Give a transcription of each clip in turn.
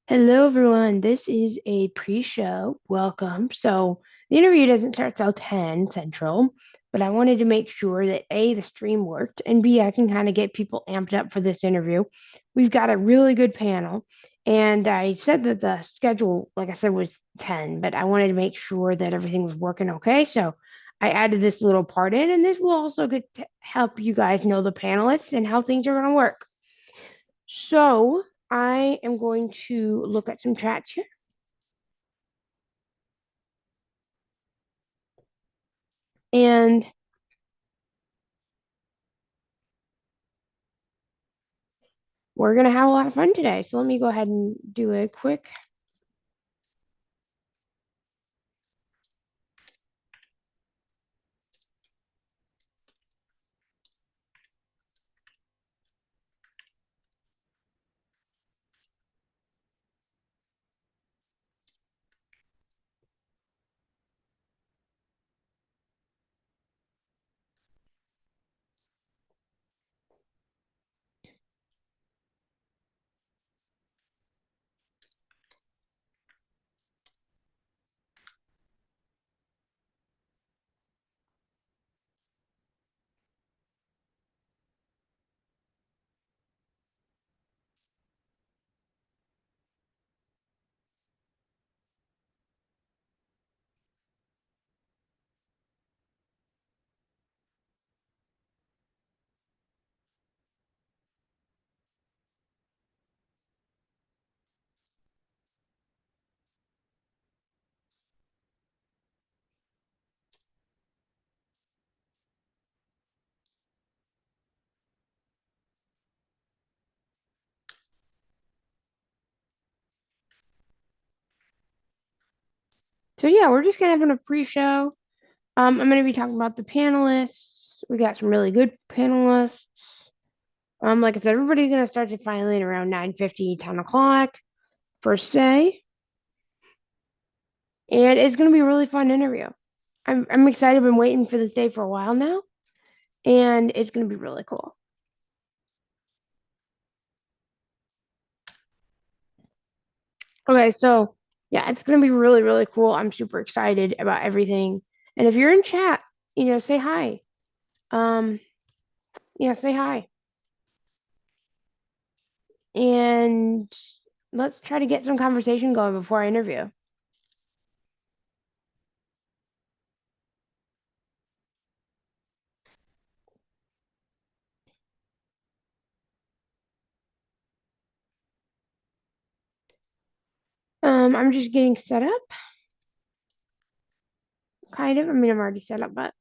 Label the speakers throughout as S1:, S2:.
S1: Hello, everyone. This is a pre-show. Welcome. So the interview doesn't start till 10 Central, but I wanted to make sure that A, the stream worked, and B, I can kind of get people amped up for this interview. We've got a really good panel, and I said that the schedule, like I said, was 10, but I wanted to make sure that everything was working okay. So I added this little part in, and this will also get to help you guys know the panelists and how things are going to work. So I am going to look at some chats here. And we're going to have a lot of fun today. So let me go ahead and do a quick. So yeah, we're just going to have a pre-show. I'm going to be talking about the panelists. We got some really good panelists. Like I said, everybody's going to start to file in around 9:50, 10 o'clock first day. And it's going to be a really fun interview. I'm excited. I've been waiting for this day for a while now. And it's going to be really cool. Okay, so yeah, it's gonna be really, really cool. I'm super excited about everything. And if you're in chat, say hi. Um, say hi. And let's try to get some conversation going before I interview. I'm just getting set up, kind of. I mean, I'm already set up, but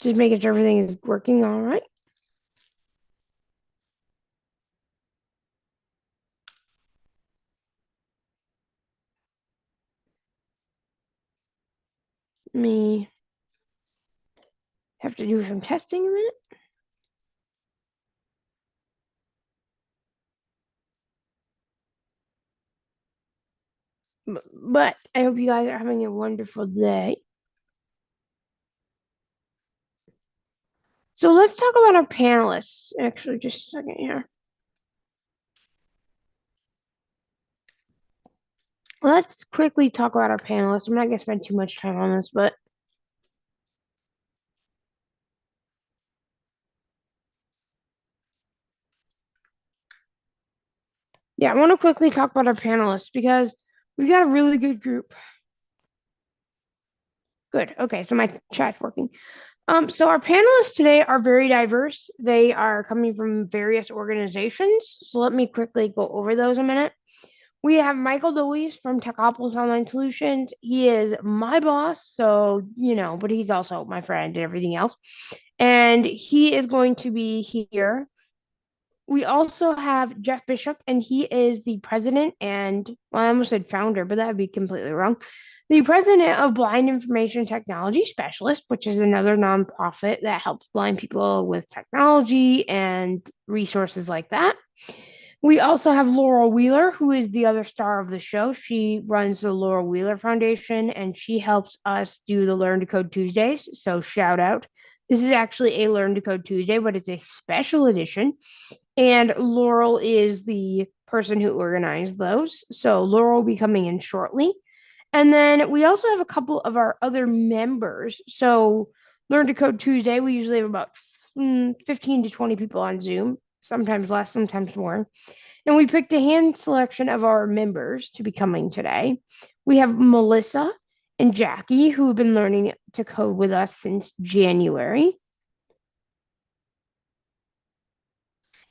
S1: just making sure everything is working all right. Let me have to do some testing a minute. But I hope you guys are having a wonderful day. So let's talk about our panelists. Actually, just a second here. Let's quickly talk about our panelists. I'm not going to spend too much time on this, but yeah, I want to quickly talk about our panelists because we got a really good group. Good. Okay, so my chat's working. So our panelists today are very diverse. They are coming from various organizations. So let me quickly go over those a minute. We have Michael DeWeese from Techopolis Online Solutions. He is my boss, so but he's also my friend and everything else. And he is going to be here. We also have Jeff Bishop, and he is the president and, well, I almost said founder, but that would be completely wrong. The president of Blind Information Technology Specialist, which is another nonprofit that helps blind people with technology and resources like that. We also have Laurel Wheeler, who is the other star of the show. She runs the Laurel Wheeler Foundation, and she helps us do the Learn to Code Tuesdays. So shout out. This is actually a Learn to Code Tuesday, but it's a special edition. And Laurel is the person who organized those. So Laura will be coming in shortly. And then we also have a couple of our other members. So Learn to Code Tuesday, we usually have about 15 to 20 people on Zoom, sometimes less, sometimes more. And we picked a hand selection of our members to be coming today. We have Melissa and Jackie, who have been learning to code with us since January.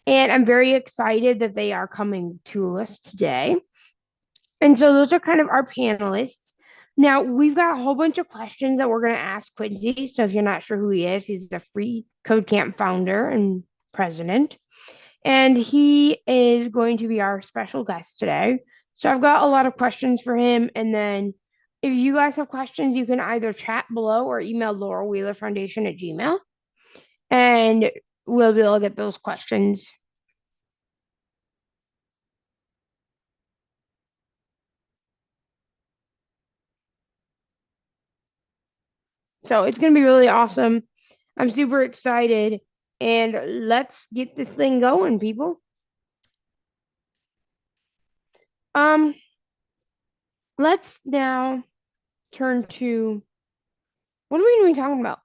S1: And I'm very excited that they are coming to us today. And so those are kind of our panelists. Now, we've got a whole bunch of questions that we're going to ask Quincy. So if you're not sure who he is, he's the Free Code Camp founder and president. And he is going to be our special guest today. So I've got a lot of questions for him. And then if you guys have questions, you can either chat below or email Laura Wheeler Foundation at Gmail. And we'll be able to get those questions. So it's going to be really awesome. I'm super excited. And let's get this thing going, people. Um, let's now turn to what are we going to be talking about?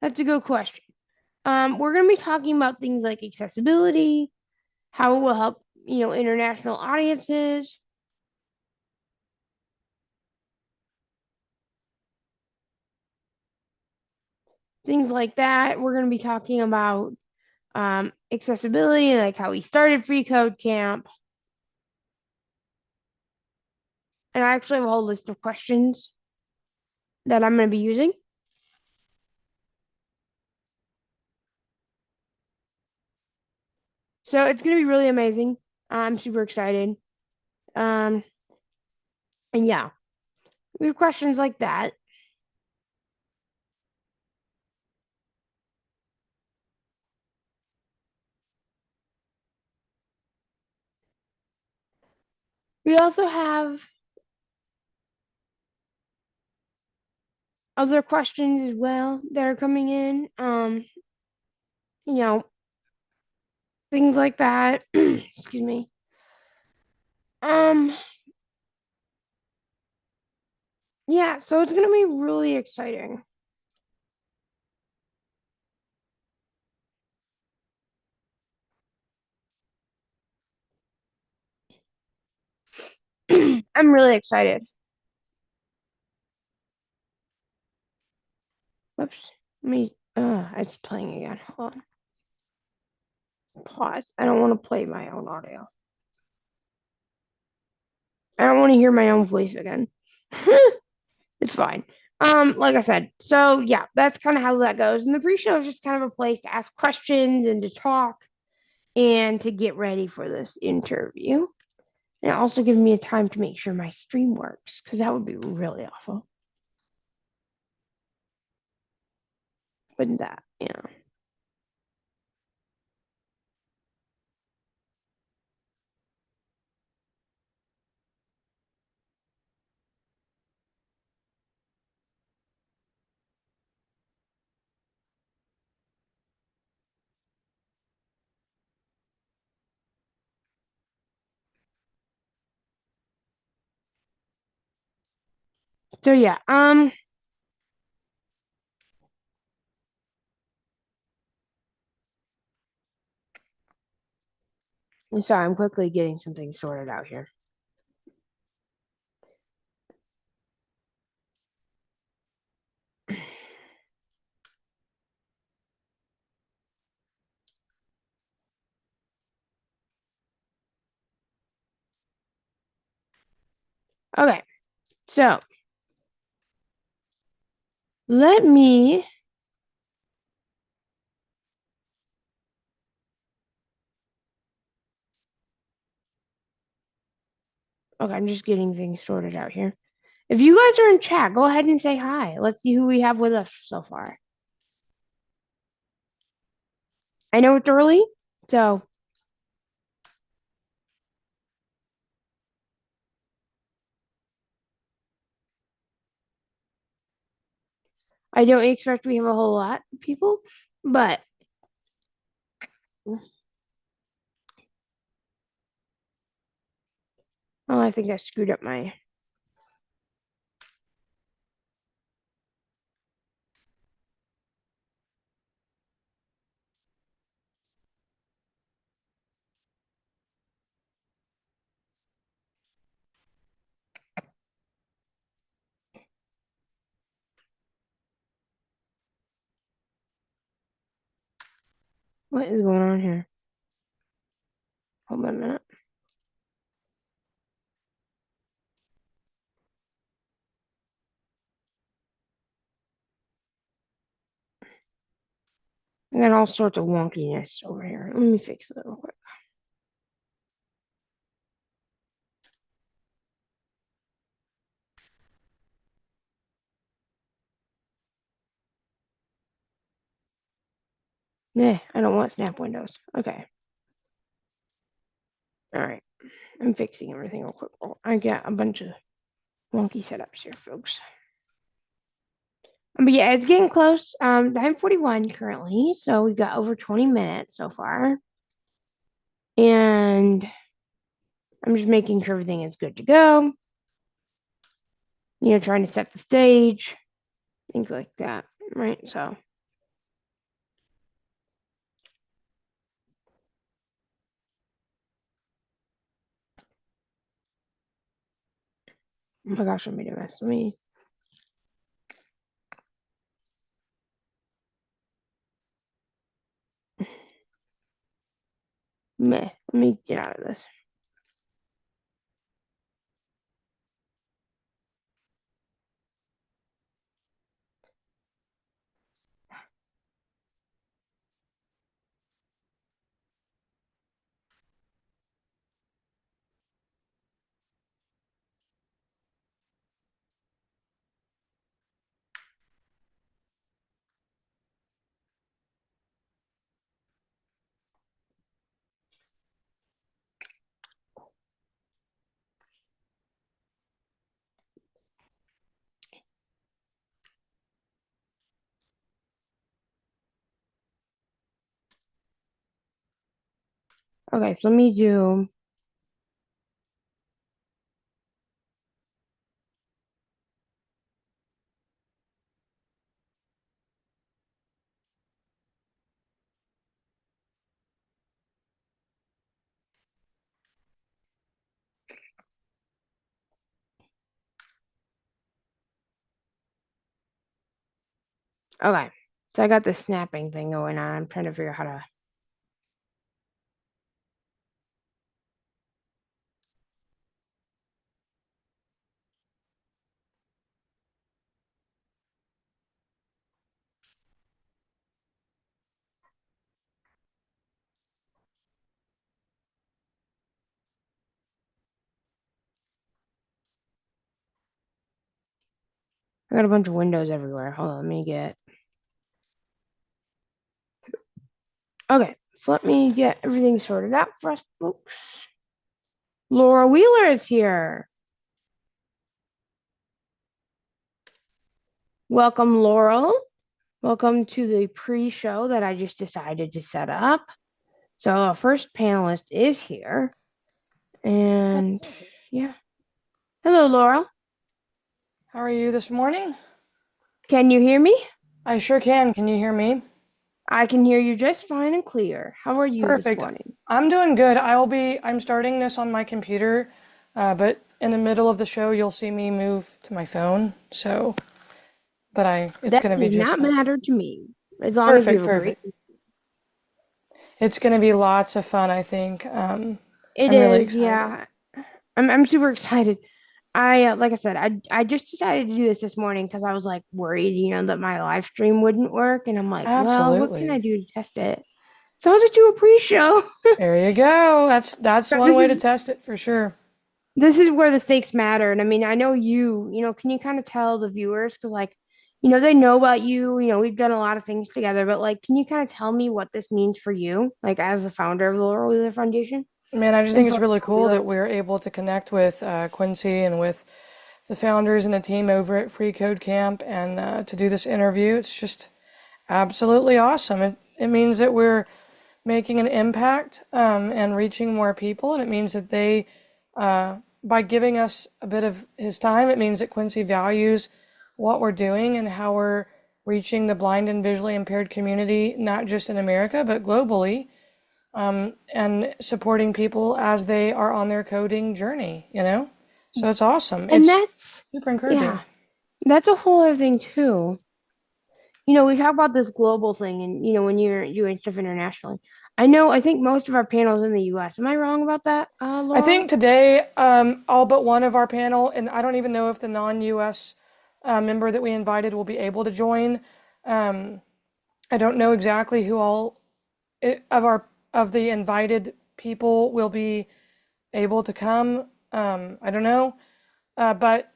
S1: That's a good question. We're going to be talking about things like accessibility, how it will help, international audiences, things like that. We're going to be talking about accessibility, like how we started freeCodeCamp. And I actually have a whole list of questions that I'm going to be using. So it's going to be really amazing. I'm super excited. Um, and yeah, we have questions like that. We also have other questions as well that are coming in. You know, things like that. Excuse me. Um, yeah, so it's gonna be really exciting. I'm really excited. Whoops. Let me it's playing again. Hold on. Pause. I don't want to play my own audio. I don't want to hear my own voice again. It's fine. Like I said, so yeah, that's kind of how that goes. And the pre-show is just kind of a place to ask questions and to talk and to get ready for this interview. And it also gives me a time to make sure my stream works because that would be really awful. But that, yeah. So yeah, I'm sorry, I'm quickly getting something sorted out here. Okay, so let me okay, I'm just getting things sorted out here. If you guys are in chat, go ahead and say hi. Let's see who we have with us so far. I know it's early, so I don't expect we have a whole lot of people, but Oh, I think I screwed up my. What is going on here? Hold on a minute. I got all sorts of wonkiness over here. Let me fix that real quick. Nah, I don't want snap windows. Okay. All right. I'm fixing everything real quick. Oh, I got a bunch of wonky setups here, folks. But yeah, it's getting close. 9:41 currently, so we've got over 20 minutes so far. And I'm just making sure everything is good to go. Trying to set the stage, things like that, right? So, oh my gosh, I made a mess. Let me get out of this. Okay, so let me do. Okay, so I got the snapping thing going on. I'm trying to figure out how to. I got a bunch of windows everywhere. Hold on, let me get. Okay, so let me get everything sorted out for us, folks. Laura Wheeler is here. Welcome, Laurel. Welcome to the pre-show that I just decided to set up. So our first panelist is here. And yeah. Hello, Laurel.
S2: How are you this morning?
S1: Can you hear me?
S2: I sure can. Can you hear me?
S1: I can hear you just fine and clear. How are you this
S2: Perfect.
S1: morning?
S2: I'm doing good. I'm starting this on my computer, but in the middle of the show, you'll see me move to my phone. It's
S1: That
S2: going to be
S1: does
S2: just
S1: not
S2: fine.
S1: matter to me, as long as you
S2: Perfect,
S1: have a great.
S2: perfect. It's going to be lots of fun, I think.
S1: It
S2: I'm really
S1: is,
S2: excited.
S1: yeah. I'm super excited. Like I said, I just decided to do this morning because I was like worried, that my live stream wouldn't work, and I'm like, well, what can I
S2: Absolutely.
S1: do to test it? So I'll just do a pre-show.
S2: There you go. That's one
S1: This
S2: way to
S1: is
S2: test it for sure.
S1: this is where the stakes matter. And I mean, I know can you kind of tell the viewers? Because, like, they know about you. We've done a lot of things together, but like, can you kind of tell me what this means for you, like, as the founder of the Laurel Wheeler Foundation
S2: Man, I just
S1: and
S2: think it's
S1: for
S2: really
S1: Laurel
S2: cool that
S1: Wheelers?
S2: we're able to connect with Quincy and with the founders and the team over at freeCodeCamp and to do this interview. It's just absolutely awesome. It means that we're making an impact and reaching more people, and it means that they by giving us a bit of his time, it means that Quincy values what we're doing and how we're reaching the blind and visually impaired community, not just in America, but globally, and supporting people as they are on their coding journey, you know? So it's awesome.
S1: And
S2: It's
S1: that's,
S2: super encouraging.
S1: yeah, that's a whole other thing too. We talk about this global thing and, when you're doing stuff internationally. I think most of our panels in the US. Am I wrong about that,
S2: I
S1: Laura?
S2: think today, all but one of our panel, and I don't even know if the non-US member that we invited will be able to join. Um, I don't know exactly who all of the invited people will be able to come. I don't know, but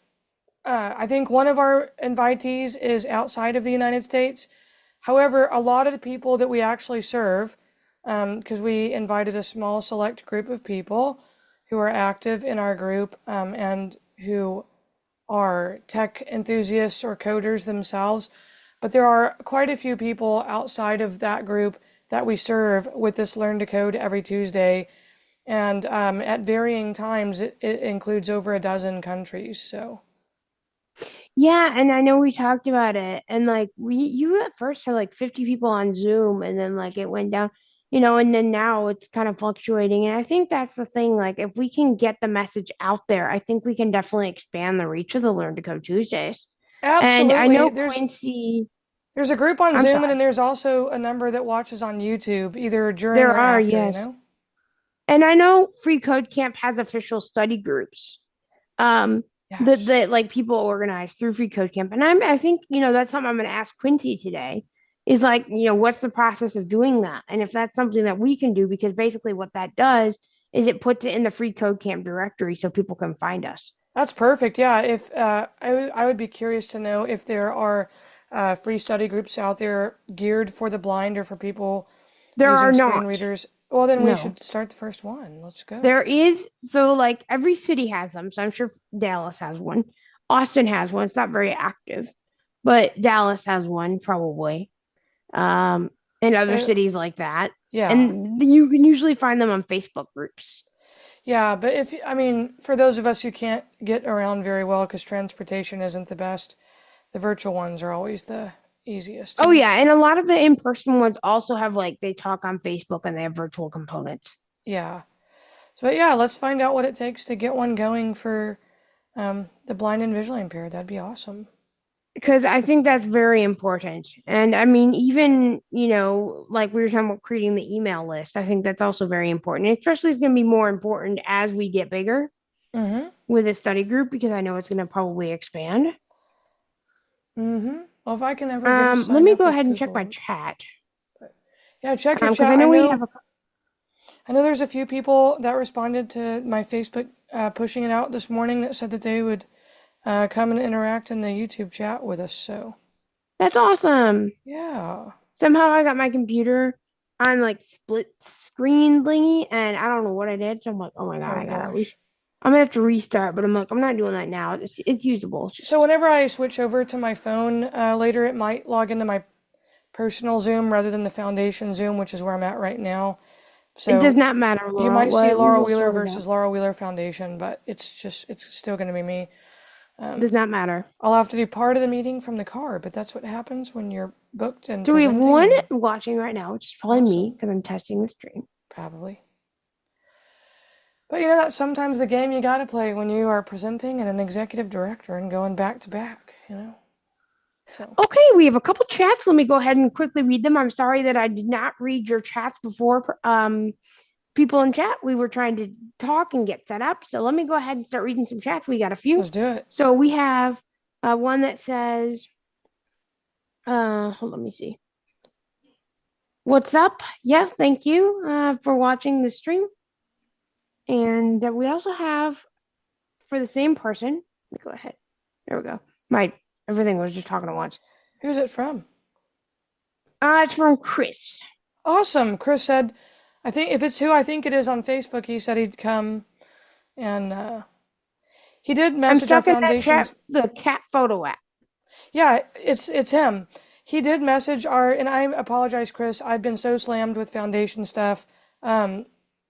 S2: I think one of our invitees is outside of the United States. However, a lot of the people that we actually serve, because we invited a small select group of people who are active in our group and who are tech enthusiasts or coders themselves. But there are quite a few people outside of that group that we serve with this Learn to Code every Tuesday. And at varying times, it includes over a dozen countries. So,
S1: Yeah, and I know we talked about it, and like you at first had like 50 people on Zoom, and then like it went down, and then now it's kind of fluctuating. And I think that's the thing. Like, if we can get the message out there, I think we can definitely expand the reach of the Learn to Code Tuesdays. And I
S2: absolutely,
S1: know Quincy,
S2: there's a group on
S1: I'm
S2: Zoom, and then
S1: sorry,
S2: there's also a number that watches on YouTube, either during
S1: there
S2: or
S1: are,
S2: after,
S1: yes, and I know Free Code Camp has official study groups. um that
S2: Yes.
S1: like people organize through freeCodeCamp. And I think that's something I'm going to ask Quincy today, is like, what's the process of doing that, and if that's something that we can do, because basically what that does is it puts it in the freeCodeCamp directory so people can find us.
S2: That's perfect. Yeah, if I would be curious to know if there are free study groups out there geared for the blind or for people
S1: There are
S2: using screen
S1: not.
S2: readers. Well, then we
S1: No,
S2: should start the first one. Let's go.
S1: there is. So like every city has them, so I'm sure Dallas has one, Austin has one. It's not very active, but Dallas has one probably, um, and other
S2: Uh,
S1: cities like that.
S2: yeah,
S1: And you can usually find them on Facebook groups.
S2: yeah, but if I mean, for those of us who can't get around very well because transportation isn't the best, the virtual ones are always the easiest, you
S1: Oh
S2: know?
S1: yeah, and a lot of the in-person ones also have like they talk on Facebook and they have virtual components.
S2: Yeah. So, but yeah, let's find out what it takes to get one going for the blind and visually impaired. That'd be awesome.
S1: Because I think that's very important. And I mean, even, like we were talking about creating the email list, I think that's also very important. And especially it's going to be more important as we get bigger
S2: Mm-hmm.
S1: with a study group, because I know it's going to probably expand.
S2: Mm-hmm. Well, if I can ever get us
S1: Let
S2: signed
S1: me
S2: up
S1: go
S2: with
S1: ahead and check my
S2: Google.
S1: chat.
S2: But yeah, check your
S1: Because I
S2: chat.
S1: know we have a,
S2: I know there's a few people that responded to my Facebook pushing it out this morning that said that they would come and interact in the YouTube chat with us. So
S1: that's awesome.
S2: yeah.
S1: Somehow I got my computer on like split screen thingy, and I don't know what I did. So I'm like, oh my God,
S2: Oh
S1: I gotta
S2: gosh.
S1: I'm gonna have to restart. But I'm like, I'm not doing that now. It's usable. It's just
S2: So whenever I switch over to my phone later, it might log into my personal Zoom rather than the foundation Zoom, which is where I'm at right now.
S1: it does
S2: So
S1: not matter,
S2: you
S1: Laura.
S2: might see
S1: What we
S2: Laura
S1: will
S2: Wheeler
S1: sort it out.
S2: versus Laura Wheeler Foundation, but it's still going to be me.
S1: It does not matter.
S2: I'll have to do part of the meeting from the car, but that's what happens when you're booked and
S1: So we have
S2: presenting
S1: one
S2: and
S1: watching right now, which is probably me
S2: awesome,
S1: because I'm testing the stream.
S2: probably. But you know, that's sometimes the game you gotta play when you are presenting and an executive director and going back to back, you know? So,
S1: Okay, we have a couple chats. Let me go ahead and quickly read them. I'm sorry that I did not read your chats before. People in chat, we were trying to talk and get set up. So let me go ahead and start reading some chats. We got a few.
S2: let's do it.
S1: So we have one that says, hold on, let me see. What's up? Yeah, thank you for watching the stream. And we also have for the same person. Let me go ahead. There we go. My everything was just talking at once.
S2: Who's it from?
S1: It's from Chris.
S2: Awesome. Chris said, I think if it's who I think it is on Facebook, he said he'd come and he did
S1: I'm
S2: message our
S1: stuck in that chat,
S2: foundations.
S1: the cat photo app.
S2: Yeah, it's him. He did message our, and I apologize, Chris. I've been so slammed with foundation stuff.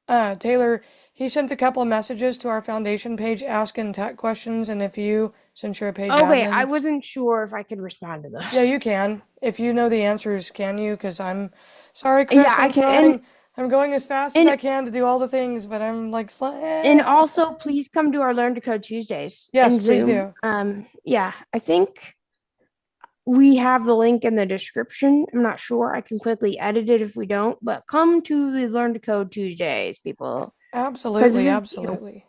S2: Taylor, He sent a couple of messages to our foundation page asking tech questions, and if you, since you're a page
S1: Okay, I
S2: admin,
S1: wasn't sure if I could respond to
S2: yeah,
S1: those.
S2: you can. If you know the answers, can you? Because I'm sorry,
S1: Yeah,
S2: Chris,
S1: I
S2: I'm
S1: can.
S2: trying. I'm going as fast as
S1: And
S2: I can to do all the things, but I'm like,
S1: and also please come to our Learn to Code Tuesdays
S2: yes,
S1: in
S2: please
S1: Zoom.
S2: do.
S1: Yeah, I think we have the link in the description. I'm not sure. I can quickly edit it if we don't, but come to the Learn to Code Tuesdays, people, because
S2: Absolutely, absolutely.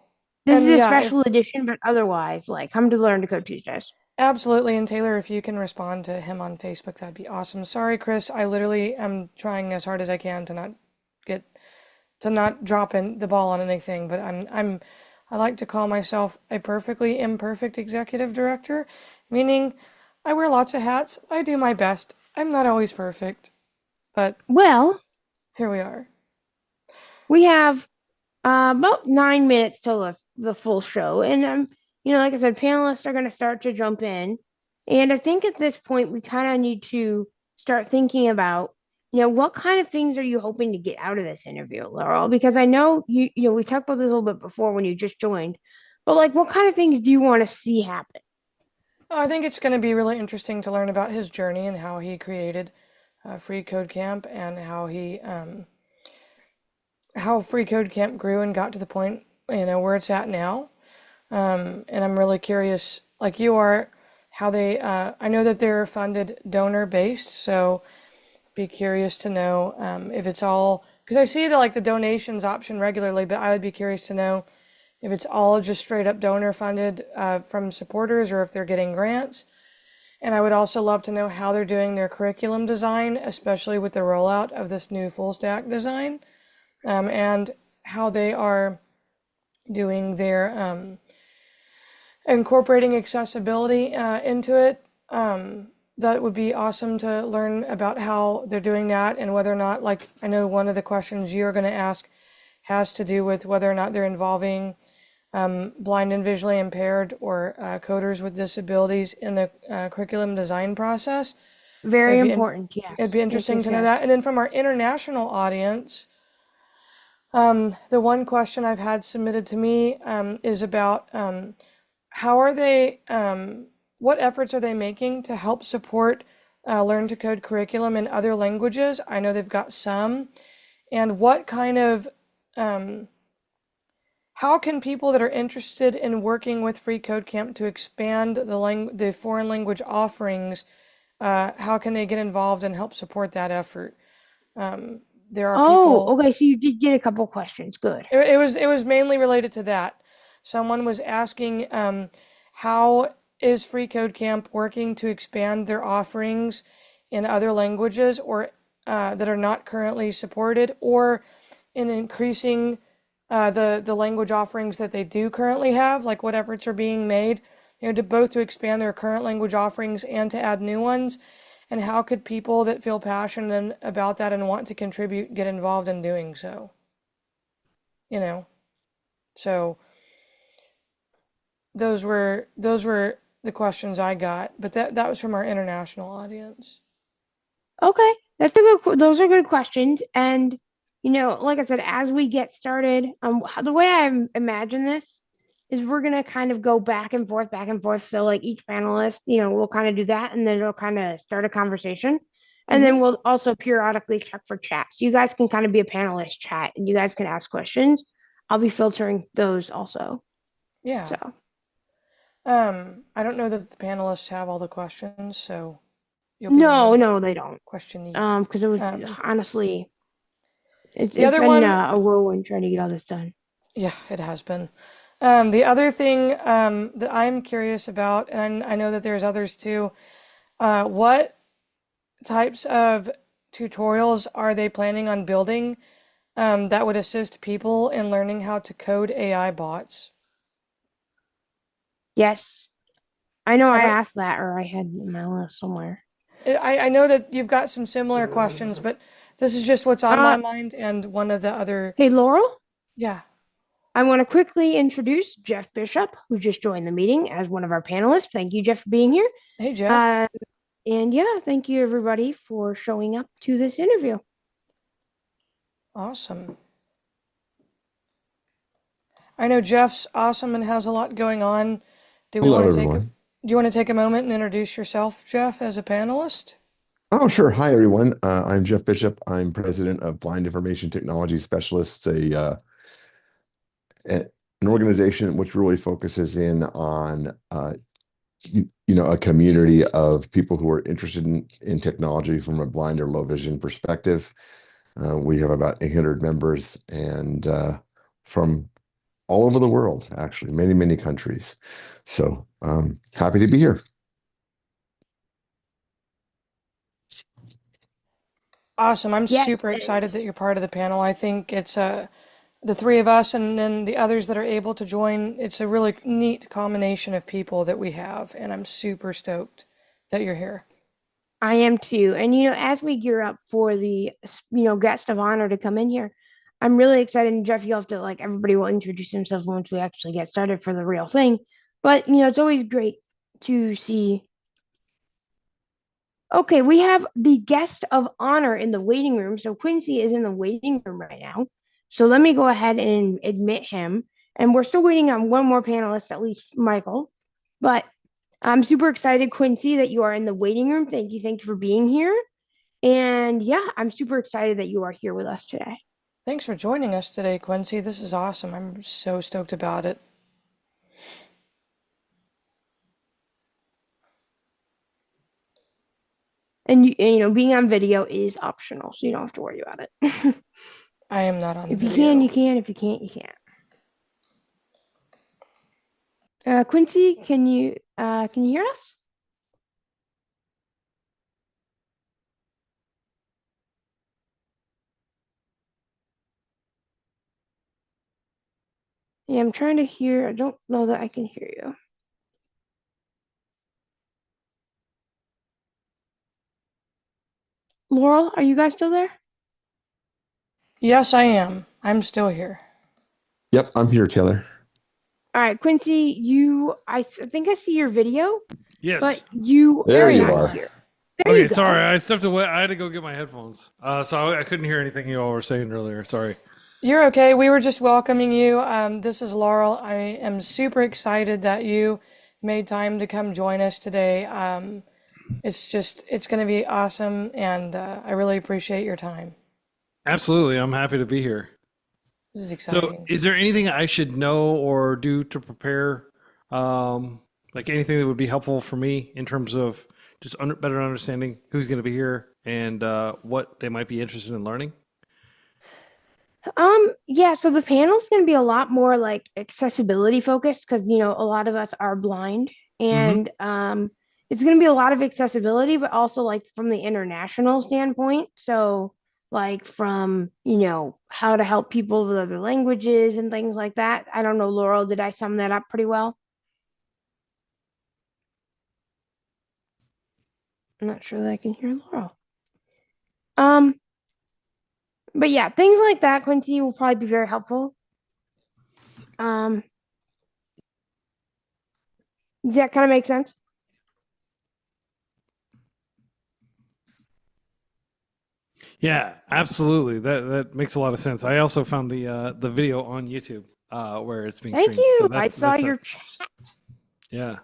S1: this is
S2: And
S1: a
S2: yeah,
S1: special
S2: if
S1: edition, but otherwise, like, come to Learn to Code Tuesdays.
S2: absolutely, and Taylor, if you can respond to him on Facebook, that'd be awesome. Sorry, Chris, I literally am trying as hard as I can get to not drop in the ball on anything, but I like to call myself a perfectly imperfect executive director, meaning I wear lots of hats. I do my best. I'm not always perfect, but
S1: Well,
S2: here we are.
S1: we have about 9 minutes till the full show. And like I said, panelists are going to start to jump in. And I think at this point we kind of need to start thinking about, what kind of things are you hoping to get out of this interview, Laurel? Because I know we talked about this a little bit before when you just joined, but like, what kind of things do you want to see happen?
S2: I think it's going to be really interesting to learn about his journey and how he created freeCodeCamp and how freeCodeCamp grew and got to the point where it's at now. And I'm really curious, like you are, how they. I know that they're funded donor based, so be curious to know if it's all because I see the donations option regularly, but I would be curious to know if it's all just straight up donor funded from supporters or if they're getting grants. And I would also love to know how they're doing their curriculum design, especially with the rollout of this new full stack design, and how they are doing their incorporating accessibility into it. That would be awesome to learn about how they're doing that and whether or not, like, I know one of the questions you're going to ask has to do with whether or not they're involving blind and visually impaired or coders with disabilities in the curriculum design process.
S1: Very
S2: It'd be
S1: important.
S2: it'd be
S1: Yes. Yes.
S2: interesting
S1: Yes.
S2: to know that.
S1: Yes.
S2: And then from our international audience, the one question I've had submitted to me is about how are they, what efforts are they making to help support Learn to Code curriculum in other languages? I know they've got some. And what kind of, how can people that are interested in working with freeCodeCamp to expand the foreign language offerings, how can they get involved and help support that effort? There are
S1: Oh,
S2: people,
S1: okay. So you did get a couple questions. Good.
S2: it was mainly related to that. Someone was asking how is freeCodeCamp working to expand their offerings in other languages or that are not currently supported, or in increasing the language offerings that they do currently have, like what efforts are being made, to both to expand their current language offerings and to add new ones, and how could people that feel passionate about that and want to contribute get involved in doing so, you know? So those were the questions I got, but that was from our international audience.
S1: Okay, those are good questions. And like I said, as we get started, the way I imagine this is we're gonna kind of go back and forth, back and forth. So like each panelist, will kind of do that, and then it'll kind of start a conversation, and
S2: Mm-hmm.
S1: then we'll also periodically check for chats. You guys can kind of be a panelist chat, and you guys can ask questions. I'll be filtering those also.
S2: Yeah.
S1: So
S2: I don't know that the panelists have all the questions, so you'll be
S1: no,
S2: more
S1: no, they don't.
S2: questiony.
S1: Because it was
S2: Um,
S1: honestly, it's
S2: the
S1: it's
S2: other
S1: been
S2: one,
S1: a whirlwind trying to get all this done.
S2: yeah, it has been. The other thing that I'm curious about, and I know that there's others too, what types of tutorials are they planning on building that would assist people in learning how to code AI bots?
S1: Yes, I know
S2: I
S1: I
S2: don't.
S1: asked that, or I had in my list somewhere.
S2: I know that you've got some similar questions, but this is just what's on my
S1: Uh,
S2: mind and one of the other.
S1: hey, Laurel,
S2: Yeah.
S1: I want to quickly introduce Jeff Bishop, who just joined the meeting as one of our panelists. Thank you, Jeff, for being here.
S2: Hey, Jeff.
S1: Uh, and yeah, thank you everybody for showing up to this interview.
S2: Awesome. I know Jeff's awesome and has a lot going on. Do we
S3: Hello,
S2: want to take a,
S3: everyone.
S2: do you want to take a moment and introduce yourself, Jeff, as a panelist?
S3: Oh, sure. Hi, everyone. I'm Jeff Bishop. I'm president of Blind Information Technology Specialists, an organization which really focuses in on a community of people who are interested in technology from a blind or low vision perspective. We have about 800 members and from all over the world, actually, many, many countries. So happy to be here.
S2: Awesome. I'm
S1: Yes,
S2: super
S1: and
S2: excited that you're part of the panel. I think it's the three of us and then the others that are able to join. It's a really neat combination of people that we have, and I'm super stoked that you're here.
S1: I am too. And as we gear up for the guest of honor to come in here, I'm really excited. And Jeff, you'll have to like everybody will introduce themselves once we actually get started for the real thing. But it's always great to see. Okay, we have the guest of honor in the waiting room. So Quincy is in the waiting room right now. So let me go ahead and admit him. And we're still waiting on one more panelist, at least Michael. But I'm super excited, Quincy, that you are in the waiting room. Thank you for being here. And yeah, I'm super excited that you are here with us today.
S2: Thanks for joining us today, Quincy. This is awesome. I'm so stoked about it.
S1: And being on video is optional, so you don't have to worry about it.
S2: I am not on
S1: If you can, you
S2: video.
S1: can. If you can't, you can't. Quincy, can you hear us? Yeah, I'm trying to hear. I don't know that I can hear you. Laurel, are you guys still there?
S2: Yes, I am. I'm still here.
S3: Yep, I'm here, Taylor.
S1: All right, Quincy, I think I see your video, but
S4: Yes.
S1: you
S2: There
S3: There
S1: are
S2: you
S3: you
S1: not
S3: are.
S2: are.
S1: here. There you
S4: Okay,
S1: go.
S4: sorry. I stepped away. I had to go get my headphones. So I couldn't hear anything you all were saying earlier. Sorry.
S2: You're okay. We were just welcoming you. This is Laurel. I am super excited that you made time to come join us today. It's going to be awesome, and I really appreciate your time.
S4: Absolutely. I'm happy to be here.
S2: This is
S4: So,
S2: exciting.
S4: is there anything I should know or do to prepare? Like anything that would be helpful for me in terms of just better understanding who's going to be here and what they might be interested in learning?
S1: Yeah, so the panel's going to be a lot more like accessibility focused because, a lot of us are blind
S4: Mm-hmm.
S1: and it's going to be a lot of accessibility, but also like from the international standpoint. So, like from, how to help people with other languages and things like that. I don't know, Laurel, did I sum that up pretty well? I'm not sure that I can hear Laurel. Um, but yeah, things like that, Quincy, will probably be very helpful. Um, does that kind of make sense?
S4: Yeah, absolutely. That makes a lot of sense. I also found the video on YouTube where it's being
S1: Thank
S4: streamed. So
S1: you. I
S4: that's
S1: saw
S4: that's
S1: your chat.
S4: yeah.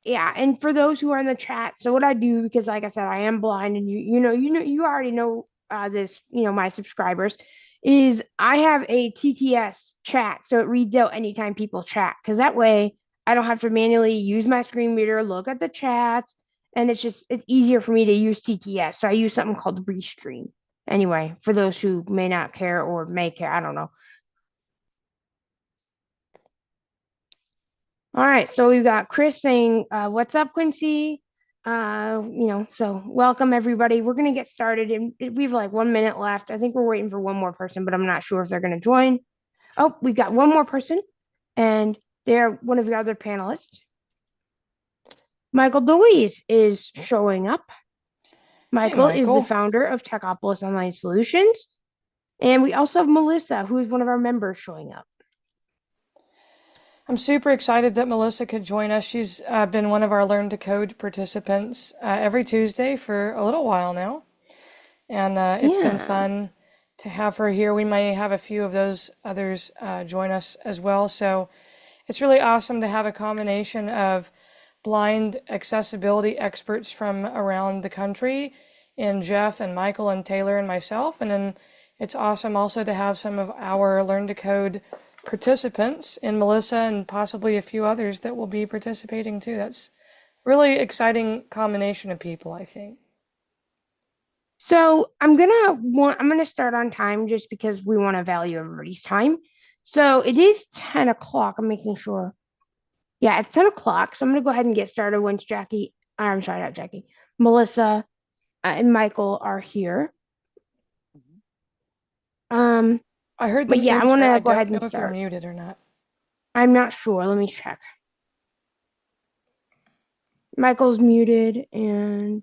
S1: Yeah, and for those who are in the chat, so what I do, because like I said, I am blind, and you already know this, my subscribers, is I have a TTS chat, so it reads out anytime people chat, because that way I don't have to manually use my screen reader, look at the chat, and it's easier for me to use TTS. So I use something called Restream. Anyway, for those who may not care or may care, I don't know. All right, so we've got Chris saying, "What's up, Quincy?" So welcome everybody. We're gonna get started, and we have like 1 minute left. I think we're waiting for one more person, but I'm not sure if they're gonna join. Oh, we've got one more person, and they're one of the other panelists. Michael Deweese is showing up.
S2: Hey,
S1: Michael is the
S2: Michael.
S1: founder of Techopolis Online Solutions, and we also have Melissa, who is one of our members, showing up.
S2: I'm super excited that Melissa could join us. She's been one of our Learn to Code participants every Tuesday for a little while now, and it's been
S1: Yeah.
S2: fun to have her here. We may have a few of those others join us as well. So it's really awesome to have a combination of blind accessibility experts from around the country in Jeff and Michael and Taylor and myself. And then it's awesome also to have some of our Learn to Code participants in Melissa and possibly a few others that will be participating too. That's really exciting combination of people, I think.
S1: So I'm gonna start on time just because we want to value everybody's time. So it is 10 o'clock. I'm making sure. Yeah, it's 10 o'clock. So I'm gonna go ahead and get started once I'm sorry, not Jackie, Melissa and Michael are here.
S2: I heard
S1: But
S2: them
S1: yeah, I
S2: enter.
S1: want
S2: I
S1: to go
S2: don't
S1: ahead
S2: know
S1: and
S2: if they're
S1: start.
S2: muted or not.
S1: I'm not sure. Let me check. Michael's muted and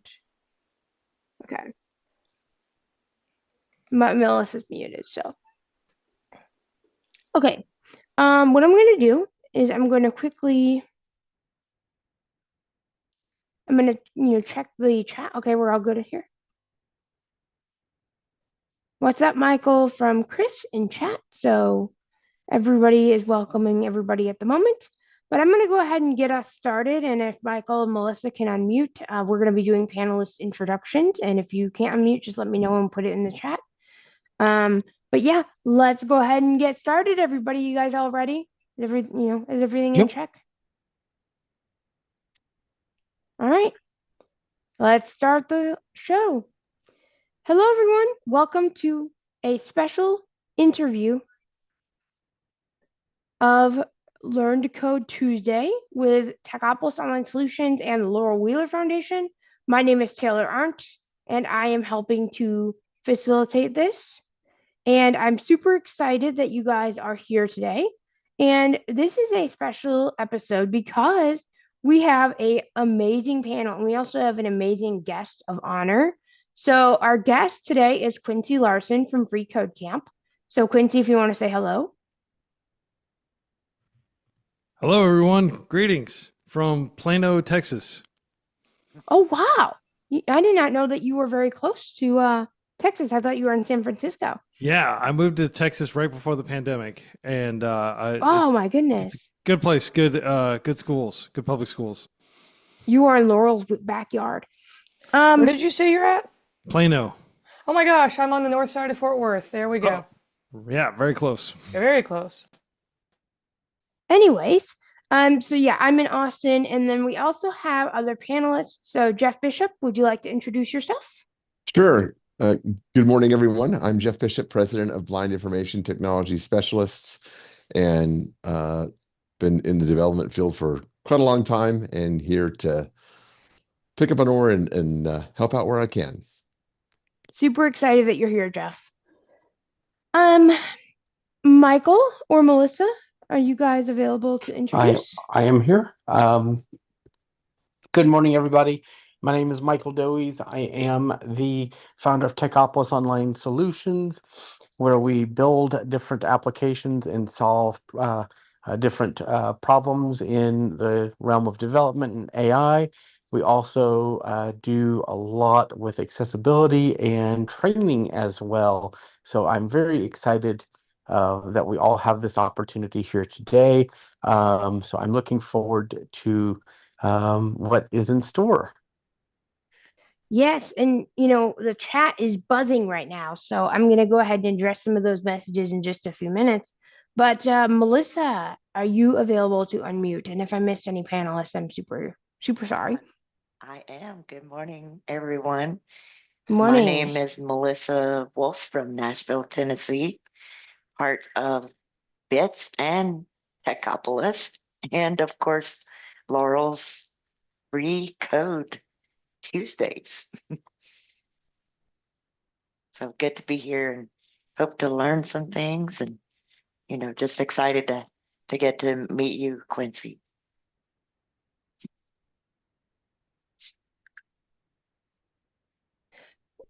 S1: okay. Melissa's muted, so okay. What I'm gonna do is I'm gonna check the chat. Okay, we're all good here. What's up, Michael from Chris in chat? So everybody is welcoming everybody at the moment. But I'm going to go ahead and get us started. And if Michael and Melissa can unmute, we're going to be doing panelist introductions. And if you can't unmute, just let me know and put it in the chat. But yeah, let's go ahead and get started, everybody. You guys all ready? Is everything in check? All right. Let's start the show. Hello, everyone. Welcome to a special interview of Learn to Code Tuesday with Techopolis Online Solutions and the Laurel Wheeler Foundation. My name is Taylor Arndt, and I am helping to facilitate this. And I'm super excited that you guys are here today. And this is a special episode because we have an amazing panel, and we also have an amazing guest of honor. So our guest today is Quincy Larson from freeCodeCamp. So Quincy, if you want to say hello.
S4: Hello, everyone. Greetings from Plano, Texas.
S1: Oh, wow. I did not know that you were very close to Texas. I thought you were in San Francisco.
S4: Yeah, I moved to Texas right before the pandemic, and
S1: Oh, my
S4: it's a
S1: goodness.
S4: good place, good schools, good public schools.
S1: You are in Laurel's backyard.
S2: Where did you say you're at?
S4: Plano.
S2: Oh my gosh, I'm on the north side of Fort Worth. There we go.
S4: Yeah, very close.
S2: You're very close.
S1: Anyways, so yeah, I'm in Austin, and then we also have other panelists. So Jeff Bishop, would you like to introduce yourself?
S3: Sure. Good morning, everyone. I'm Jeff Bishop, president of Blind Information Technology Specialists, and been in the development field for quite a long time, and here to pick up an oar and help out where I can.
S1: Super excited that you're here, Jeff. Michael or Melissa, are you guys available to introduce?
S5: I am here. Good morning, everybody. My name is Michael Dowies. I am the founder of Techopolis Online Solutions, where we build different applications and solve different problems in the realm of development and AI. We also do a lot with accessibility and training as well. So I'm very excited that we all have this opportunity here today. So I'm looking forward to what is in store.
S1: Yes, and the chat is buzzing right now, so I'm going to go ahead and address some of those messages in just a few minutes. But Melissa, are you available to unmute? And if I missed any panelists, I'm super, super sorry.
S6: I am. Good morning, everyone.
S1: Morning.
S6: My name is Melissa Wolf from Nashville, Tennessee, part of BITS and Techopolis, and of course, Laurel's Free Code Tuesdays. So good to be here and hope to learn some things, and just excited to get to meet you, Quincy.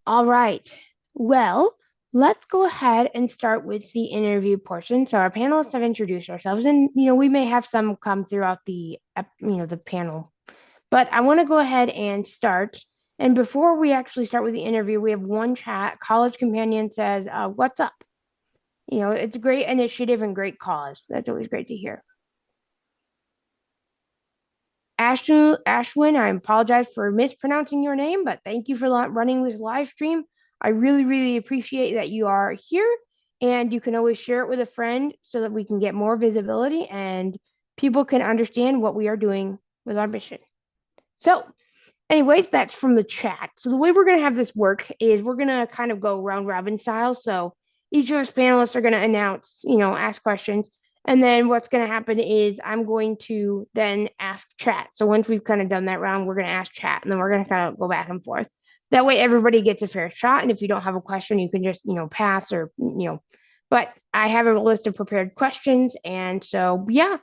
S1: All right. Well, let's go ahead and start with the interview portion. So our panelists have introduced ourselves, and we may have some come throughout the the panel. But I want to go ahead and start And before we actually start with the interview, we have one chat. College Companion says, what's up? It's a great initiative and great cause. That's always great to hear. Ashwin, I apologize for mispronouncing your name, but thank you for running this live stream. I really, really appreciate that you are here, and you can always share it with a friend so that we can get more visibility and people can understand what we are doing with our mission. So, anyways, that's from the chat. So the way we're going to have this work is we're going to kind of go round robin style. So each of us panelists are going to announce, ask questions. And then what's going to happen is I'm going to then ask chat. So once we've kind of done that round, we're going to ask chat and then we're going to kind of go back and forth. That way everybody gets a fair shot. And if you don't have a question, you can just, pass or, but I have a list of prepared questions. And so, yeah,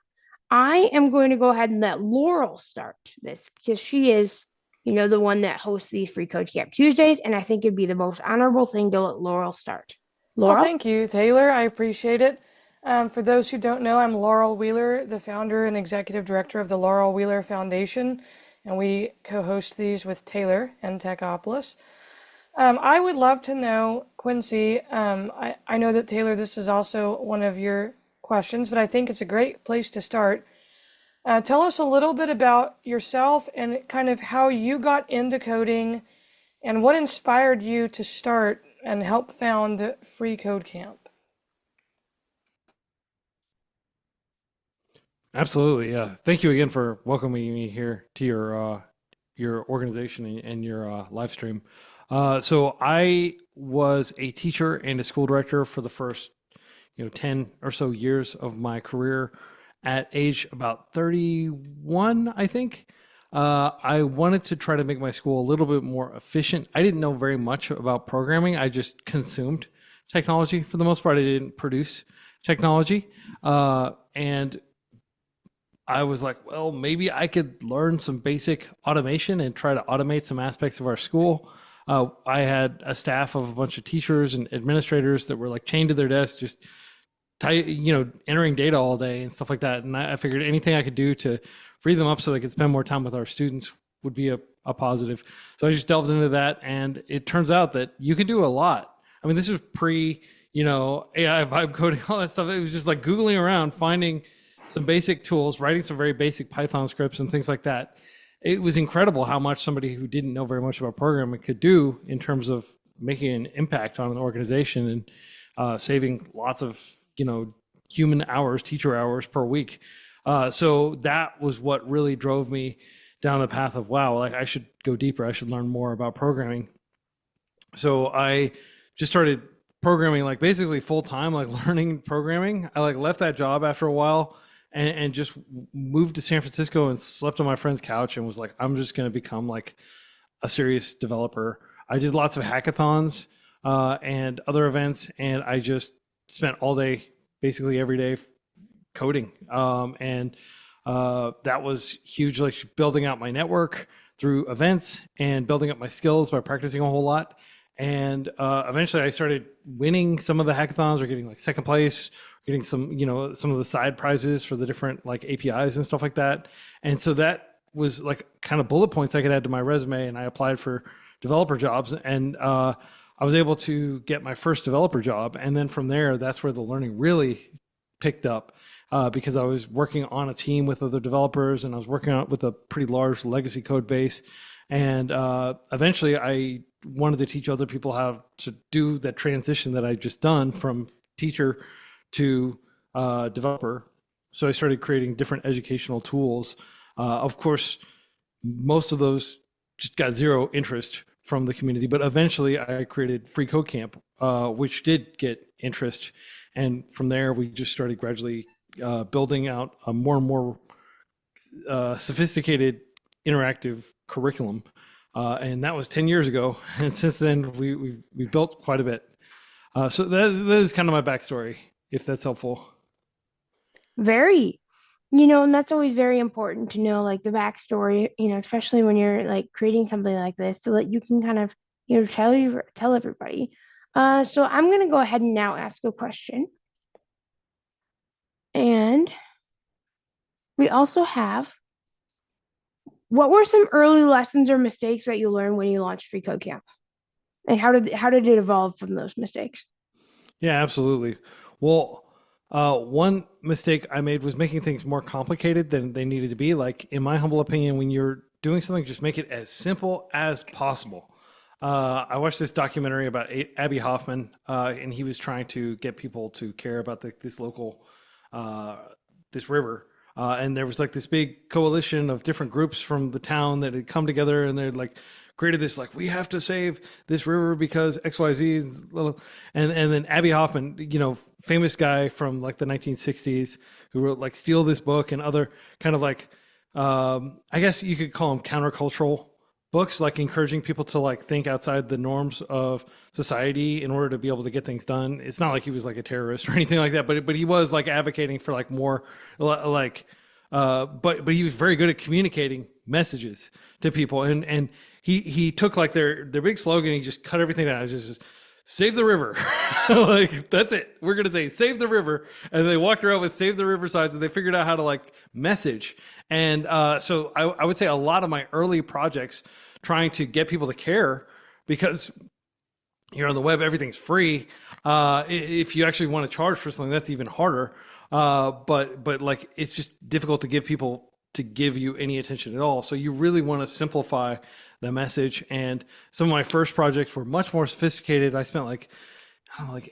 S1: I am going to go ahead and let Laurel start this because she is the one that hosts these Free Code Camp Tuesdays, and I think it'd be the most honorable thing to let Laurel start.
S2: Well,
S1: Laurel?
S2: thank you, Taylor. I appreciate it. For those who don't know, I'm Laurel Wheeler, the founder and executive director of the Laurel Wheeler Foundation, and we co-host these with Taylor and Techopolis. I would love to know, Quincy, I know that Taylor, this is also one of your questions, but I think it's a great place to start. Tell us a little bit about yourself and kind of how you got into coding and what inspired you to start and help found freeCodeCamp.
S4: Absolutely, yeah. Thank you again for welcoming me here to your organization and your live stream. So I was a teacher and a school director for the first 10 or so years of my career. At age about 31, I think, I wanted to try to make my school a little bit more efficient. I didn't know very much about programming. I just consumed technology for the most part. I didn't produce technology. And I was like, well, maybe I could learn some basic automation and try to automate some aspects of our school. I had a staff of a bunch of teachers and administrators that were like chained to their desks, just entering data all day and stuff like that. And I figured anything I could do to free them up so they could spend more time with our students would be a positive. So I just delved into that, and it turns out that you can do a lot. I mean, this was pre, AI vibe coding, all that stuff. It was just like Googling around, finding some basic tools, writing some very basic Python scripts and things like that. It was incredible how much somebody who didn't know very much about programming could do in terms of making an impact on an organization and saving lots of human hours, teacher hours per week. So that was what really drove me down the path of, wow, like I should go deeper. I should learn more about programming. So I just started programming like basically full time, like learning programming. I like left that job after a while and just moved to San Francisco and slept on my friend's couch and was like, I'm just going to become like a serious developer. I did lots of hackathons and other events, and I just spent all day, basically every day, coding. And that was huge, like building out my network through events and building up my skills by practicing a whole lot. And eventually I started winning some of the hackathons or getting like second place, getting some, some of the side prizes for the different like APIs and stuff like that. And so that was like kind of bullet points I could add to my resume. And I applied for developer jobs, and I was able to get my first developer job. And then from there, that's where the learning really picked up because I was working on a team with other developers, and I was working out with a pretty large legacy code base. And eventually I wanted to teach other people how to do that transition that I just done from teacher to developer. So I started creating different educational tools. Of course, most of those just got zero interest from the community, but eventually I created freeCodeCamp, which did get interest. And from there, we just started gradually building out a more and more sophisticated interactive curriculum. And that was 10 years ago. And since then, we've built quite a bit. So that is kind of my backstory, if that's helpful.
S1: Very. And that's always very important to know, like the backstory, especially when you're like creating something like this so that you can kind of, tell everybody. So I'm going to go ahead and now ask a question. And we also have what were some early lessons or mistakes that you learned when you launched freeCodeCamp? And how did it evolve from those mistakes?
S4: Yeah, absolutely. Well, one mistake I made was making things more complicated than they needed to be. Like, in my humble opinion, when you're doing something, just make it as simple as possible. I watched this documentary about Abby Hoffman, and he was trying to get people to care about this local, uh, this river. And there was like this big coalition of different groups from the town that had come together, and they'd like created this like, we have to save this river because XYZ. And then Abby Hoffman, famous guy from like the 1960s, who wrote like Steal This Book and other kind of like, I guess you could call them countercultural books, like encouraging people to like think outside the norms of society in order to be able to get things done. It's not like he was like a terrorist or anything like that, but he was like advocating for like more like but he was very good at communicating messages to people, and he took like their big slogan, he just cut everything down. It's just save the river. Like, that's it. We're gonna say save the river, and they walked around with save the river signs, and they figured out how to like message. And so I would say a lot of my early projects trying to get people to care, because you're on the web, everything's free. If you actually want to charge for something, that's even harder. But like, it's just difficult to get people to give you any attention at all. So you really want to simplify the message. And some of my first projects were much more sophisticated. I spent like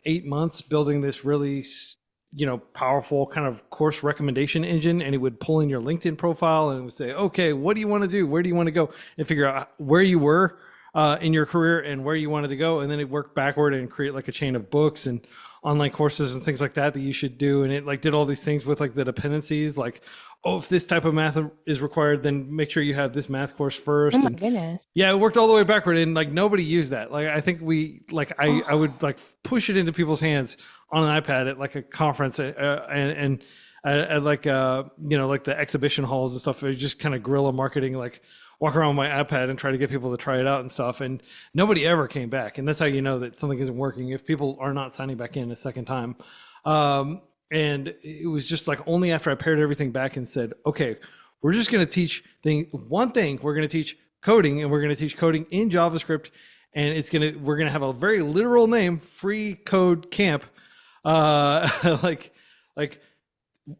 S4: 8 months building this really powerful kind of course recommendation engine, and it would pull in your LinkedIn profile and it would say, okay, what do you want to do? Where do you want to go? And figure out where you were in your career and where you wanted to go. And then it worked backward and create like a chain of books and online courses and things like that you should do. And it like did all these things with like the dependencies, like, oh, if this type of math is required, then make sure you have this math course first.
S1: Oh my
S4: And
S1: goodness.
S4: yeah, it worked all the way backward, and like nobody used that. Like, I think I would like push it into people's hands on an iPad at like a conference, and at like like the exhibition halls and stuff. It just kind of guerrilla marketing, like walk around with my iPad and try to get people to try it out and stuff. And nobody ever came back, and that's how you know that something isn't working, if people are not signing back in a second time. And it was just like only after I pared everything back and said, okay, we're just going to teach one thing. We're going to teach coding, and we're going to teach coding in JavaScript, and we're going to have a very literal name, freeCodeCamp. Like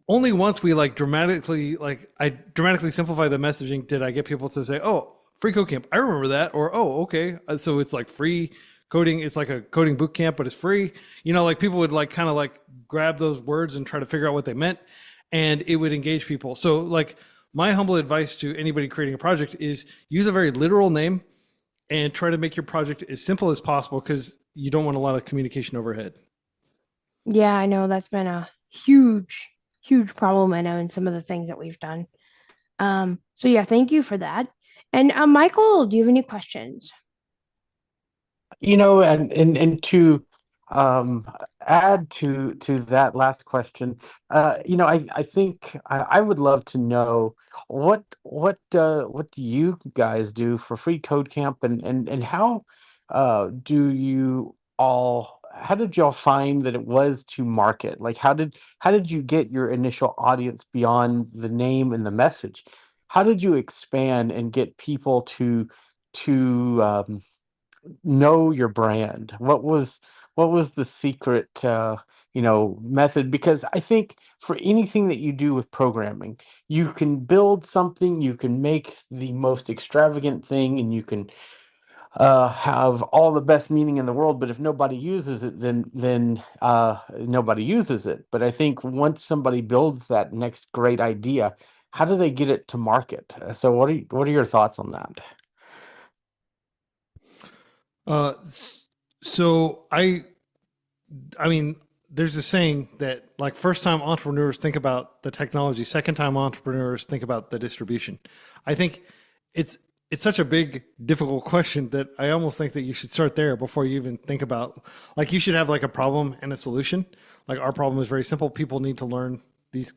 S4: only once we like I dramatically simplify the messaging did I get people to say, oh, freeCodeCamp, I remember that. Or, oh, okay. So it's like free coding. It's like a coding boot camp, but it's free. Like people would like kind of like grab those words and try to figure out what they meant, and it would engage people. So like, my humble advice to anybody creating a project is use a very literal name and try to make your project as simple as possible, because you don't want a lot of communication overhead.
S1: Yeah, I know that's been a huge, huge problem, I know, in some of the things that we've done. So yeah, thank you for that. And Michael, do you have any questions?
S5: And to um, add to that last question, I think I would love to know what do you guys do for Free Code Camp, and how do you all how did y'all find that it was to market? Like, how did you get your initial audience beyond the name and the message? How did you expand and get people to know your brand? What was the secret method? Because I think for anything that you do with programming, you can build something, you can make the most extravagant thing, and you can have all the best meaning in the world, but if nobody uses it, then nobody uses it. But I think once somebody builds that next great idea, how do they get it to market? So what are your thoughts on that?
S4: Uh, so I mean, there's a saying that like first time entrepreneurs think about the technology, second time entrepreneurs think about the distribution. I think it's such a big, difficult question that I almost think that you should start there before you even think about, like, you should have like a problem and a solution. Like, our problem is very simple. People need to learn these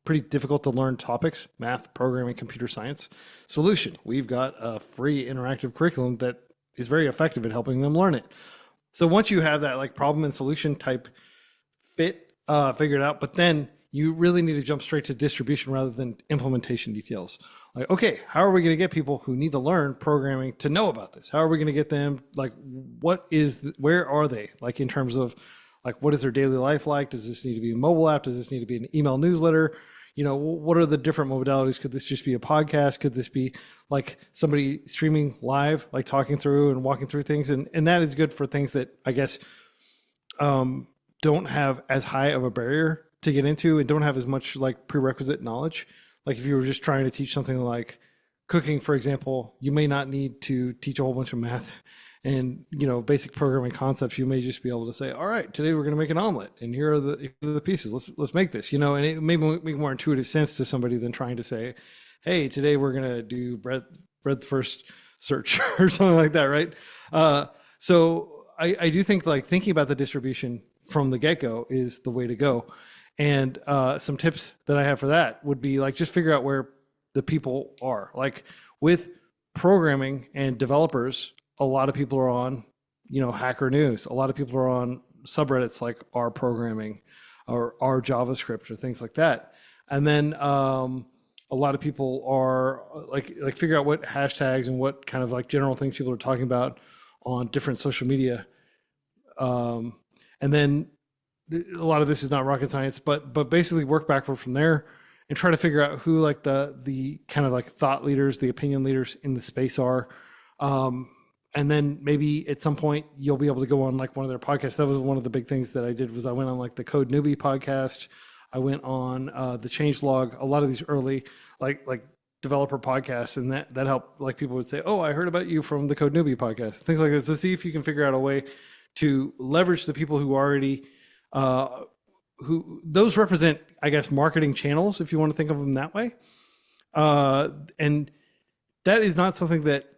S4: pretty difficult to learn topics: math, programming, computer science. Solution: we've got a free interactive curriculum that is very effective at helping them learn it. So once you have that like problem and solution type fit figured out, but then you really need to jump straight to distribution rather than implementation details. Like, okay, how are we going to get people who need to learn programming to know about this? How are we going to get them, like, where are they? Like, in terms of, like, what is their daily life like? Does this need to be a mobile app? Does this need to be an email newsletter? What are the different modalities? Could this just be a podcast? Could this be like somebody streaming live, like talking through and walking through things? And that is good for things that I guess don't have as high of a barrier to get into and don't have as much like prerequisite knowledge. Like if you were just trying to teach something like cooking, for example, you may not need to teach a whole bunch of math and basic programming concepts. You may just be able to say, all right, today we're going to make an omelet and here are the pieces. Let's make this, and it may make more intuitive sense to somebody than trying to say, hey, today we're going to do bread first search or something like that, right? So I do think like thinking about the distribution from the get-go is the way to go. And some tips that I have for that would be like just figure out where the people are. Like with programming and developers, a lot of people are on, Hacker News. A lot of people are on subreddits like R Programming or R JavaScript or things like that. And then a lot of people are like figure out what hashtags and what kind of like general things people are talking about on different social media. And then a lot of this is not rocket science, but basically work backward from there and try to figure out who like the kind of like thought leaders, the opinion leaders in the space are. And then maybe at some point you'll be able to go on like one of their podcasts. That was one of the big things that I did was I went on like the Code Newbie podcast. I went on the Changelog, a lot of these early like developer podcasts, and that helped. Like people would say, oh, I heard about you from the Code Newbie podcast, things like this. So see if you can figure out a way to leverage the people who already who those represent, I guess, marketing channels, if you want to think of them that way. And that is not something that,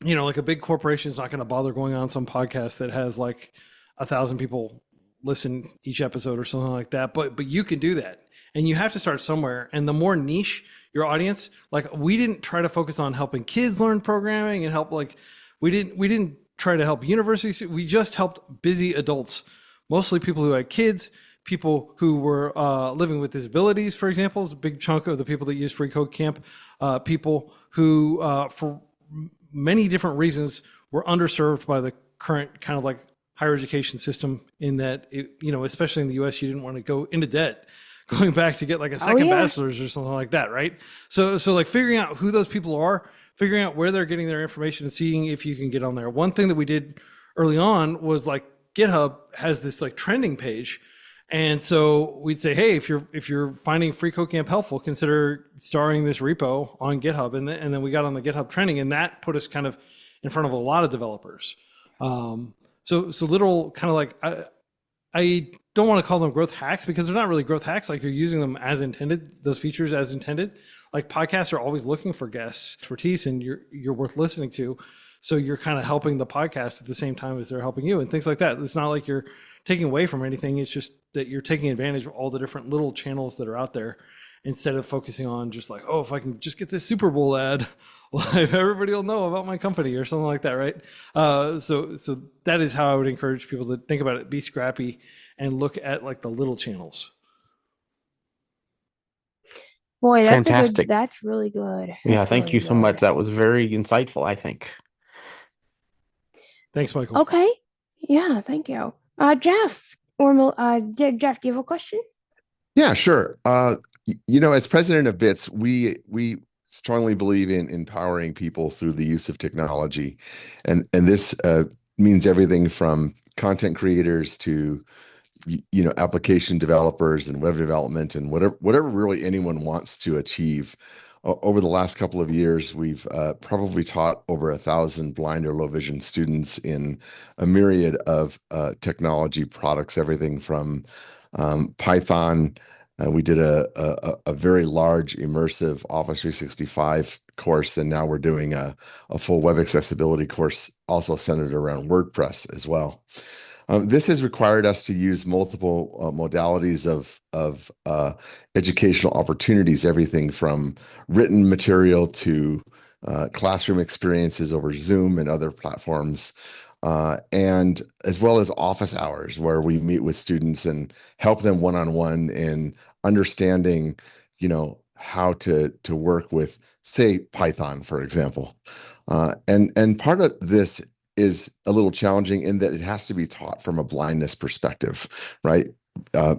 S4: like a big corporation is not going to bother going on some podcast that has like 1,000 people listen each episode or something like that. But you can do that, and you have to start somewhere. And the more niche your audience, like we didn't try to focus on helping kids learn programming and help like we didn't try to help universities. We just helped busy adults. Mostly people who had kids, people who were living with disabilities, for example, is a big chunk of the people that use freeCodeCamp. People who, for many different reasons, were underserved by the current kind of like higher education system. In that, especially in the U.S., you didn't want to go into debt, going back to get like a second bachelor's or something like that, right? So like figuring out who those people are, figuring out where they're getting their information, and seeing if you can get on there. One thing that we did early on was like, GitHub has this like trending page. And so we'd say, hey, if you're finding freeCodeCamp helpful, consider starring this repo on GitHub. And then we got on the GitHub trending, and that put us kind of in front of a lot of developers. So little kind of like, I don't want to call them growth hacks because they're not really growth hacks. Like you're using them as intended, those features as intended. Like podcasts are always looking for guests, expertise, and you're worth listening to. So you're kind of helping the podcast at the same time as they're helping you and things like that. It's not like you're taking away from anything. It's just that you're taking advantage of all the different little channels that are out there instead of focusing on just like, oh, if I can just get this Super Bowl ad, like everybody will know about my company or something like that, right? So that is how I would encourage people to think about it, be scrappy and look at like the little channels.
S1: Boy,
S5: Fantastic.
S1: That's really good.
S5: Yeah,
S1: That's
S5: thank
S1: really
S5: you so
S1: good.
S5: much. That was very insightful, I think.
S4: Thanks, Michael.
S1: Okay. Yeah, thank you. Jeff, Jeff, do you have a question?
S3: Yeah, sure. As president of BITS, we strongly believe in empowering people through the use of technology, and this means everything from content creators to application developers and web development and whatever really anyone wants to achieve. Over the last couple of years, we've probably taught over 1,000 blind or low vision students in a myriad of technology products, everything from Python. We did a very large immersive Office 365 course, and now we're doing a full web accessibility course also centered around WordPress as well. This has required us to use multiple modalities of educational opportunities, everything from written material to classroom experiences over Zoom and other platforms, and as well as office hours where we meet with students and help them one-on-one in understanding, how to work with, say, Python, for example. And part of this is a little challenging in that it has to be taught from a blindness perspective, right?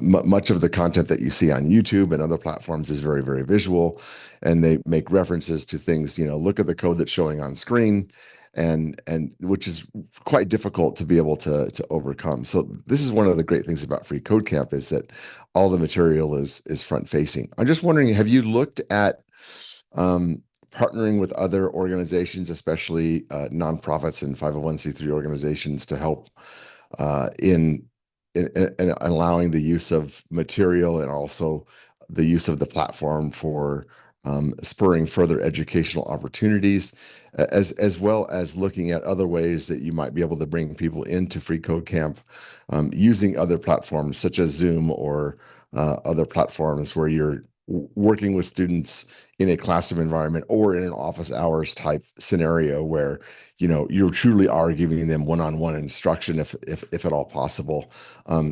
S3: Much of the content that you see on YouTube and other platforms is very, very visual, and they make references to things, look at the code that's showing on screen, and which is quite difficult to be able to overcome. So this is one of the great things about freeCodeCamp is that all the material is front facing. I'm just wondering, have you looked at partnering with other organizations, especially nonprofits and 501c3 organizations, to help in allowing the use of material and also the use of the platform for spurring further educational opportunities, as well as looking at other ways that you might be able to bring people into freeCodeCamp using other platforms such as Zoom or other platforms where you're working with students in a classroom environment or in an office hours type scenario where you truly are giving them one-on-one instruction if at all possible,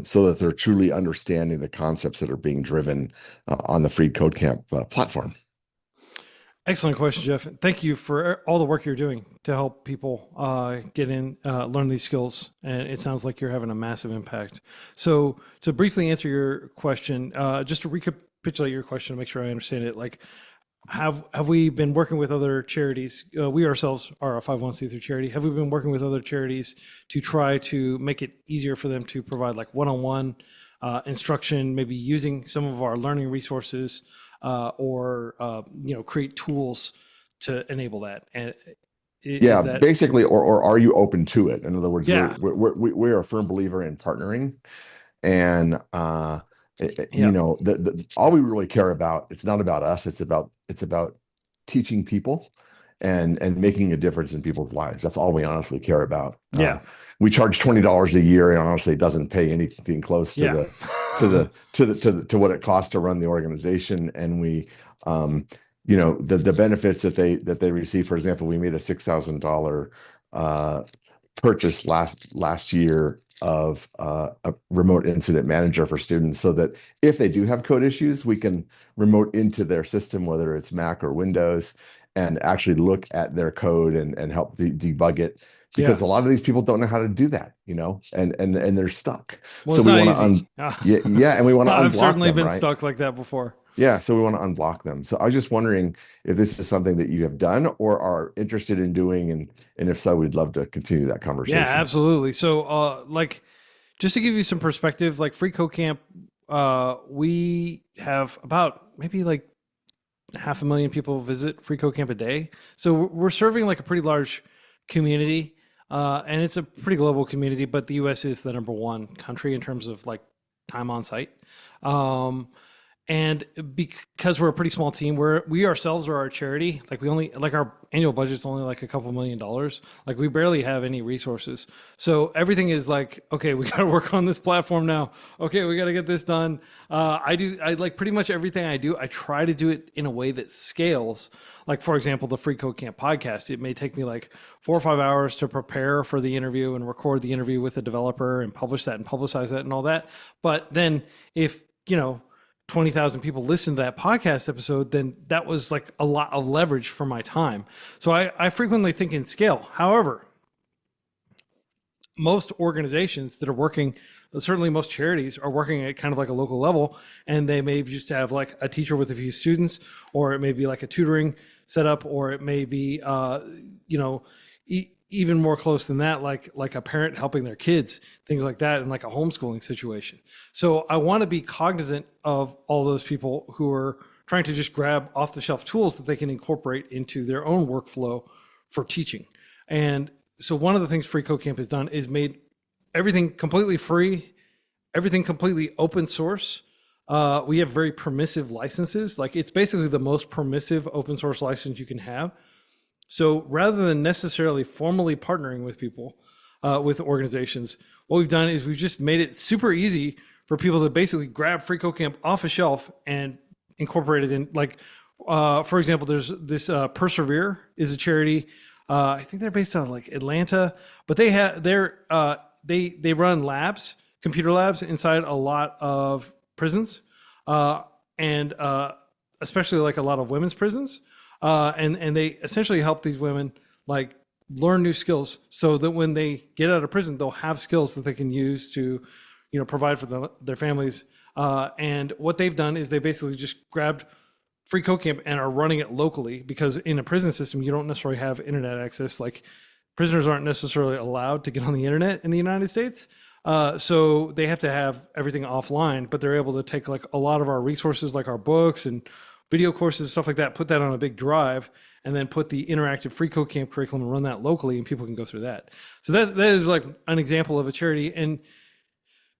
S3: so that they're truly understanding the concepts that are being driven on the freeCodeCamp platform.
S4: Excellent question, Jeff. Thank you for all the work you're doing to help people get in, learn these skills. And it sounds like you're having a massive impact. So to briefly answer your question, just to recapitulate your question to make sure I understand it, like, have we been working with other charities? We ourselves are a 501c3 charity. Have we been working with other charities to try to make it easier for them to provide like one-on-one instruction, maybe using some of our learning resources, or create tools to enable that? And
S3: basically, or are you open to it? In other words,
S4: Yeah.
S3: we're a firm believer in partnering, and all we really care about, it's not about us, it's about teaching people and making a difference in people's lives. That's all we honestly care about.
S4: Yeah.
S3: We charge $20 a year, and honestly, it doesn't pay anything close to
S4: Yeah.
S3: to what it costs to run the organization. And we, the benefits that they receive. For example, we made a $6,000 purchase last year of a remote incident manager for students, so that if they do have code issues, we can remote into their system, whether it's Mac or Windows, and actually look at their code and help debug it. Because a lot of these people don't know how to do that, and they're stuck.
S4: Well,
S3: so
S4: it's
S3: we
S4: not
S3: want
S4: easy.
S3: to, and we want to unblock
S4: I've certainly
S3: them,
S4: been
S3: right?
S4: stuck like that before.
S3: Yeah, so we want to unblock them. So I was just wondering if this is something that you have done or are interested in doing, and if so, we'd love to continue that conversation.
S4: Yeah, absolutely. So, just to give you some perspective, like freeCodeCamp, we have about maybe like 500,000 people visit freeCodeCamp a day. So we're serving like a pretty large community, and it's a pretty global community. But the U.S. is the #1 country in terms of like time on site. And because we're a pretty small team, we ourselves are our charity. Like our annual budget's only like a couple $1 million. Like we barely have any resources. So everything is like, okay, we got to work on this platform now. Okay, we got to get this done. I like pretty much everything I do. I try to do it in a way that scales. Like, for example, the freeCodeCamp podcast, it may take me like 4 or 5 hours to prepare for the interview and record the interview with the developer and publish that and publicize that and all that. But then if, 20,000 people listen to that podcast episode, then that was like a lot of leverage for my time. So I frequently think in scale. However, most organizations that are working, certainly most charities are working at kind of like a local level, and they may just have like a teacher with a few students, or it may be like a tutoring setup, or it may be, even more close than that, like a parent helping their kids, things like that, in like a homeschooling situation. So I want to be cognizant of all those people who are trying to just grab off the shelf tools that they can incorporate into their own workflow for teaching. And so one of the things freeCodeCamp has done is made everything completely free, everything completely open source. We have very permissive licenses. Like it's basically the most permissive open source license you can have. So rather than necessarily formally partnering with people, with organizations, what we've done is we've just made it super easy for people to basically grab freeCodeCamp off a shelf and incorporate it in. Like, for example, there's this Persevere is a charity. I think they're based out of like Atlanta, but they run labs, computer labs inside a lot of prisons. and especially like a lot of women's prisons, and they essentially help these women like learn new skills so that when they get out of prison, they'll have skills that they can use to, provide for their families. And what they've done is they basically just grabbed freeCodeCamp and are running it locally, because in a prison system, you don't necessarily have internet access. Like prisoners aren't necessarily allowed to get on the internet in the United States. So they have to have everything offline, but they're able to take like a lot of our resources, like our books and video courses, stuff like that, put that on a big drive, and then put the interactive freeCodeCamp curriculum and run that locally, and people can go through that. So that is like an example of a charity. And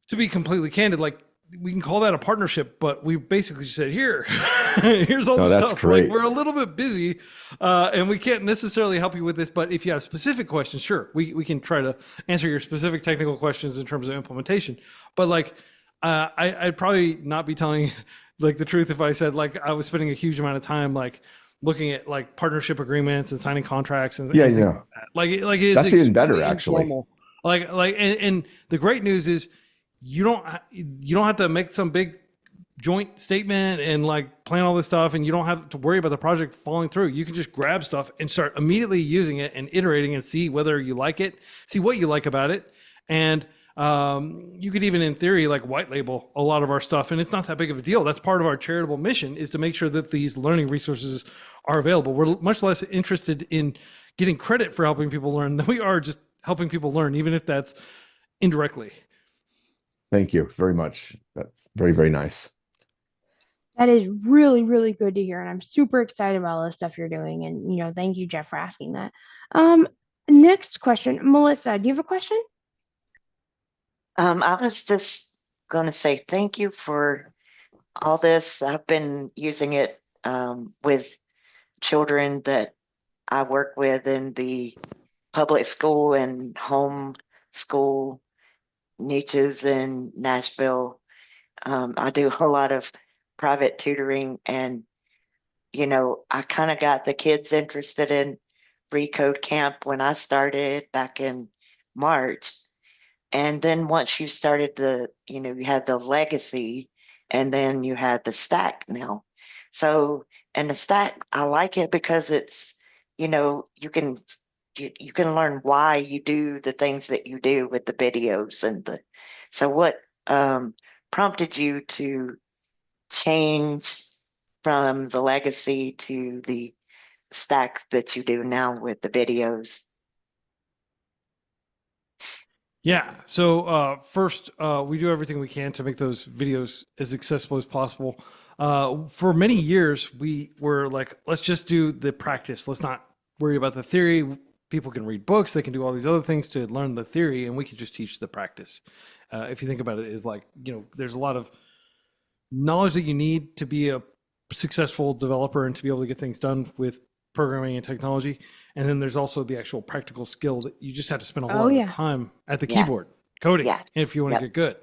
S4: to be completely candid, like we can call that a partnership, but we basically just said, here's all the stuff.
S3: Great.
S4: Like, we're a little bit busy, and we can't necessarily help you with this, but if you have specific questions, sure, we can try to answer your specific technical questions in terms of implementation. But like, I'd probably not be telling like the truth if I said like I was spending a huge amount of time like looking at like partnership agreements and signing contracts and things like that. Like it's
S3: that's even better, actually.
S4: Informal. And the great news is you don't have to make some big joint statement and like plan all this stuff, and you don't have to worry about the project falling through. You can just grab stuff and start immediately using it and iterating and see whether you like it, see what you like about it. And you could even in theory like white label a lot of our stuff, and it's not that big of a deal. That's part of our charitable mission, is to make sure that these learning resources are available. We're much less interested in getting credit for helping people learn than we are just helping people learn, even if that's indirectly.
S3: Thank you very much. That's very, very nice.
S1: That is really, really good to hear. And I'm super excited about all the stuff you're doing. And, thank you, Jeff, for asking that. Next question, Melissa, do you have a question?
S6: I was just going to say thank you for all this. I've been using it with children that I work with in the public school and home school niches in Nashville. I do a lot of private tutoring, and I kind of got the kids interested in freeCodeCamp when I started back in March. And then once you started you had the legacy, and then you had the stack now. So, and the stack, I like it because it's, you can learn why you do the things that you do with the videos so what prompted you to change from the legacy to the stack that you do now with the videos?
S4: Yeah. So first, we do everything we can to make those videos as accessible as possible. For many years, we were like, let's just do the practice. Let's not worry about the theory. People can read books. They can do all these other things to learn the theory, and we can just teach the practice. If you think about it, is like, there's a lot of knowledge that you need to be a successful developer and to be able to get things done with programming and technology. And then there's also the actual practical skill that you just have to spend a lot of time at the keyboard coding if you want to get good.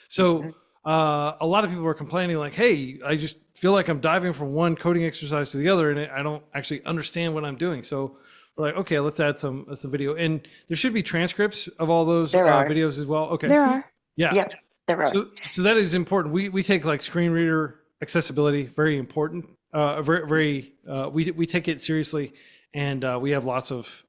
S4: So a lot of people are complaining like, hey, I just feel like I'm diving from one coding exercise to the other, and I don't actually understand what I'm doing. So we're like, okay, let's add some video. And there should be transcripts of all those videos as well. Okay.
S1: There are.
S4: Yeah.
S6: Yep, there are.
S4: So that is important. We take like screen reader accessibility, very important. We take it seriously, and we have lots of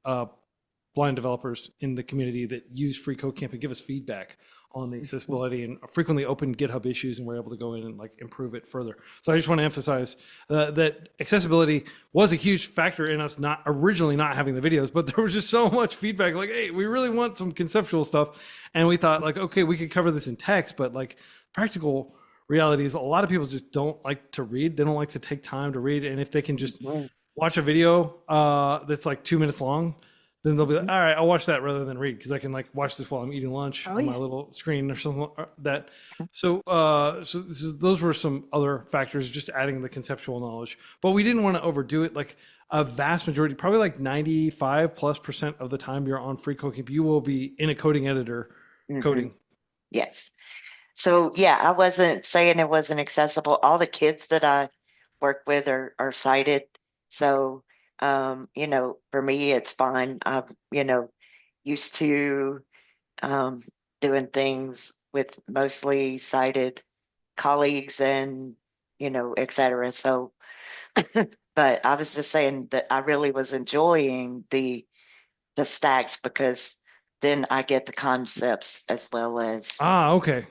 S4: blind developers in the community that use freeCodeCamp and give us feedback on the accessibility, and frequently open GitHub issues, and we're able to go in and like improve it further. So I just want to emphasize that accessibility was a huge factor in us not originally not having the videos, but there was just so much feedback like, hey, we really want some conceptual stuff. And we thought like, okay, we could cover this in text, but like practical reality is a lot of people just don't like to read. They don't like to take time to read. And if they can just watch a video that's like 2 minutes long, then they'll be like, all right, I'll watch that rather than read, because I can like watch this while I'm eating lunch on my little screen or something like that. So, those were some other factors, just adding the conceptual knowledge. But we didn't want to overdo it. Like a vast majority, probably like 95+% of the time you're on freeCodeCamp, you will be in a coding editor coding.
S6: Yes. So yeah, I wasn't saying it wasn't accessible. All the kids that I work with are sighted. So for me, it's fine. I'm, used to doing things with mostly sighted colleagues, and et cetera. So, but I was just saying that I really was enjoying the stacks because then I get the concepts as well as,
S4: Okay.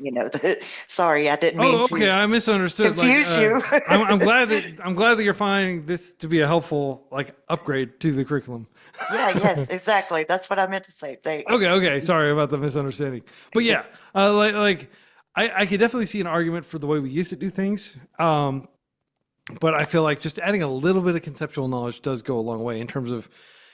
S6: sorry, I didn't mean
S4: Oh, okay.
S6: to
S4: I misunderstood.
S6: confuse you.
S4: I'm glad that you're finding this to be a helpful upgrade to the curriculum.
S6: Yes, exactly. That's what I meant to say. Thanks.
S4: Okay. Sorry about the misunderstanding. But yeah, I could definitely see an argument for the way we used to do things. But I feel like just adding a little bit of conceptual knowledge does go a long way in terms of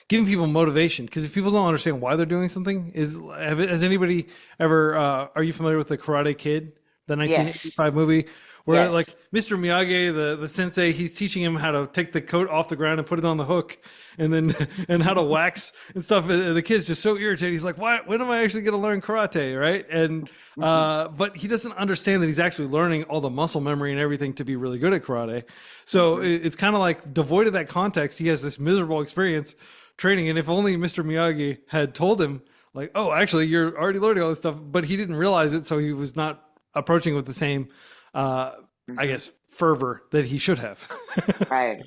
S4: giving people motivation. Because if people don't understand why they're doing something, has anybody ever? Are you familiar with the Karate Kid, the 1985 movie, where
S6: Yes.
S4: Mr. Miyagi, the sensei, he's teaching him how to take the coat off the ground and put it on the hook, and then and how to wax and stuff. And the kid's just so irritated. He's like, "Why? When am I actually going to learn karate?" Right? And but he doesn't understand that he's actually learning all the muscle memory and everything to be really good at karate. So it's kind of like devoid of that context. He has this miserable experience training, and if only Mr. Miyagi had told him, like, "Oh, actually, you're already learning all this stuff," but he didn't realize it, so he was not approaching with the same, I guess, fervor that he should have.
S6: Right.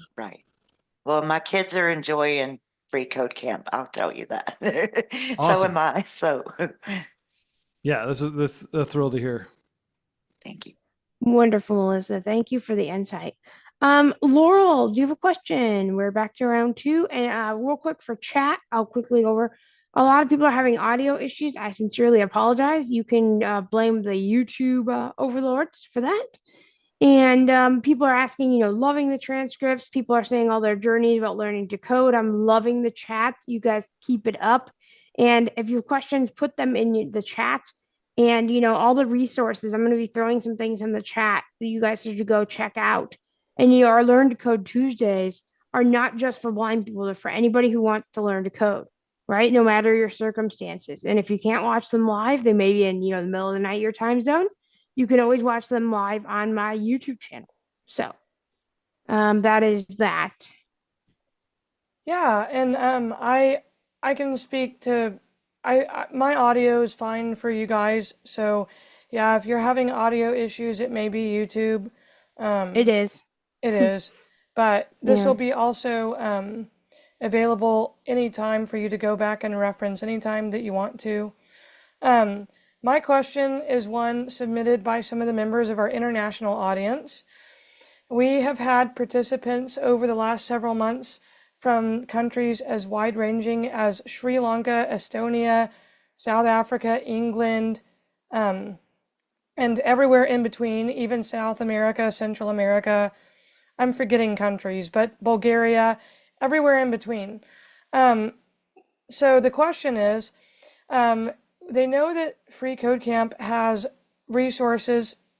S6: Well, my kids are enjoying free code camp. I'll tell you that. So
S4: Awesome.
S6: am I. So
S4: Yeah, this is a thrill to hear.
S6: thank you.
S1: Wonderful, Melissa. Thank you for the insight. Laurel, do you have a question? We're back to round two. And real quick for chat, I'll quickly go over. A lot of people are having audio issues. I sincerely apologize. You can blame the YouTube overlords for that. And people are asking, loving the transcripts. People are saying all their journeys about learning to code. I'm loving the chat. You guys keep it up. And if you have questions, put them in the chat. And, all the resources, I'm going to be throwing some things in the chat that you guys should go check out. And, our Learn to Code Tuesdays are not just for blind people, they're for anybody who wants to learn to code, right? No matter your circumstances. And if you can't watch them live, they may be in, the middle of the night, your time zone. You can always watch them live on my YouTube channel. So that is that.
S2: Yeah, and I can speak to my audio is fine for you guys. So yeah, if you're having audio issues, it may be YouTube.
S1: It is.
S2: It is, but this
S1: Yeah.
S2: will be also available anytime for you to go back and reference anytime that you want to. My question is one submitted by some of the members of our international audience. We have had participants over the last several months from countries as wide-ranging as Sri Lanka, Estonia, South Africa, England, and everywhere in between, even South America, Central America. I'm forgetting countries, but Bulgaria, everywhere in between. So the question is, they know that freeCodeCamp has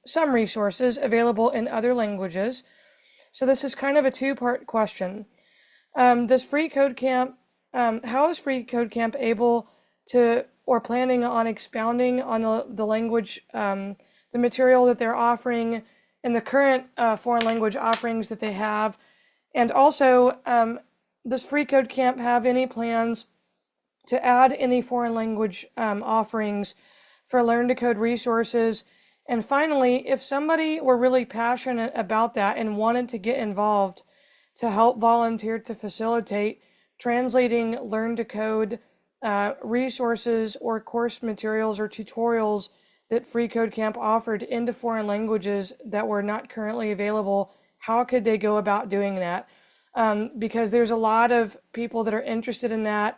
S2: some resources available in other languages. So this is kind of a two-part question. Does freeCodeCamp, how is freeCodeCamp able to, or planning on expounding on the language, the material that they're offering in the current foreign language offerings that they have? And also, does freeCodeCamp have any plans to add any foreign language offerings for Learn to Code resources? And finally, if somebody were really passionate about that and wanted to get involved to help volunteer to facilitate translating Learn to Code resources or course materials or tutorials that freeCodeCamp offered into foreign languages that were not currently available, how could they go about doing that? Because there's a lot of people that are interested in that.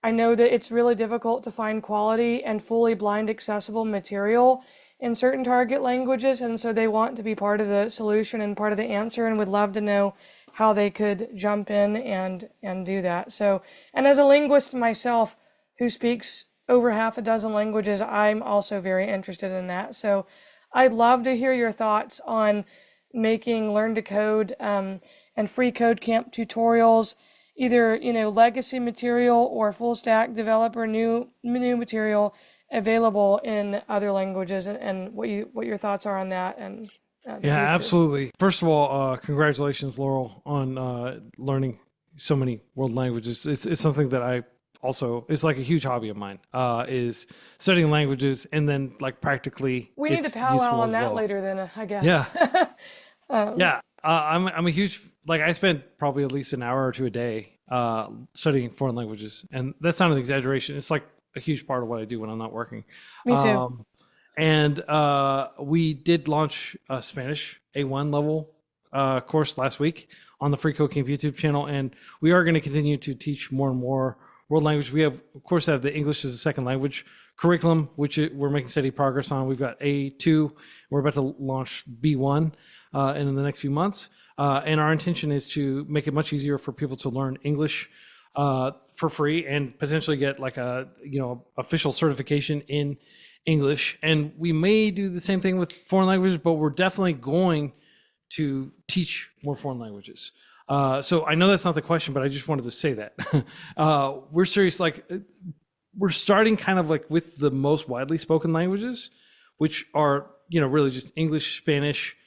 S2: I know that it's really difficult to find quality and fully blind accessible material in certain target languages, and so they want to be part of the solution and part of the answer and would love to know how they could jump in and do that. So, and as a linguist myself who speaks over half a dozen languages, I'm also very interested in that. So I'd love to hear your thoughts on making Learn to Code and freeCodeCamp tutorials, either legacy material or full stack developer new material available in other languages, and what your thoughts are on that. And
S4: Yeah,
S2: future.
S4: absolutely. First of all, congratulations, Laurel, on learning so many world languages. It's something that I also is like a huge hobby of mine, is studying languages, and then like practically
S2: We need to
S4: it's
S2: powwow
S4: useful
S2: on
S4: as
S2: that
S4: well.
S2: later then, I guess.
S4: Yeah.
S2: Um,
S4: Yeah, I'm a huge, like, I spend probably at least an hour or two a day studying foreign languages, and that's not an exaggeration. It's like a huge part of what I do when I'm not working.
S2: Me too.
S4: And we did launch a Spanish A1 level course last week on the freeCodeCamp YouTube channel, and we are going to continue to teach more and more world language. We have, of course, have the English as a second language curriculum, which we're making steady progress on. We've got A2. We're about to launch B1 in the next few months. And our intention is to make it much easier for people to learn English for free and potentially get like a, official certification in English. And we may do the same thing with foreign languages, but we're definitely going to teach more foreign languages. So I know that's not the question, but I just wanted to say that. We're serious, like, we're starting kind of like with the most widely spoken languages, which are, really just English, Spanish,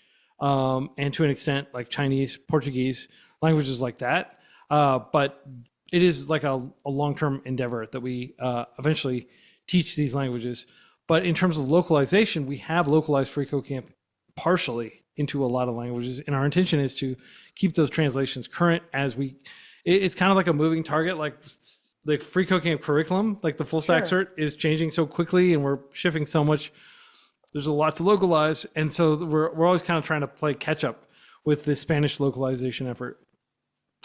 S4: and to an extent like Chinese, Portuguese, languages like that. But it is like a long-term endeavor that we eventually teach these languages. But in terms of localization, we have localized freeCodeCamp partially into a lot of languages, and our intention is to keep those translations current as we. It's kind of like a moving target, like the freeCodeCamp curriculum, like the full stack cert is changing so quickly, and we're shifting so much. There's a lot to localize, and so we're always kind of trying to play catch up with the Spanish localization effort,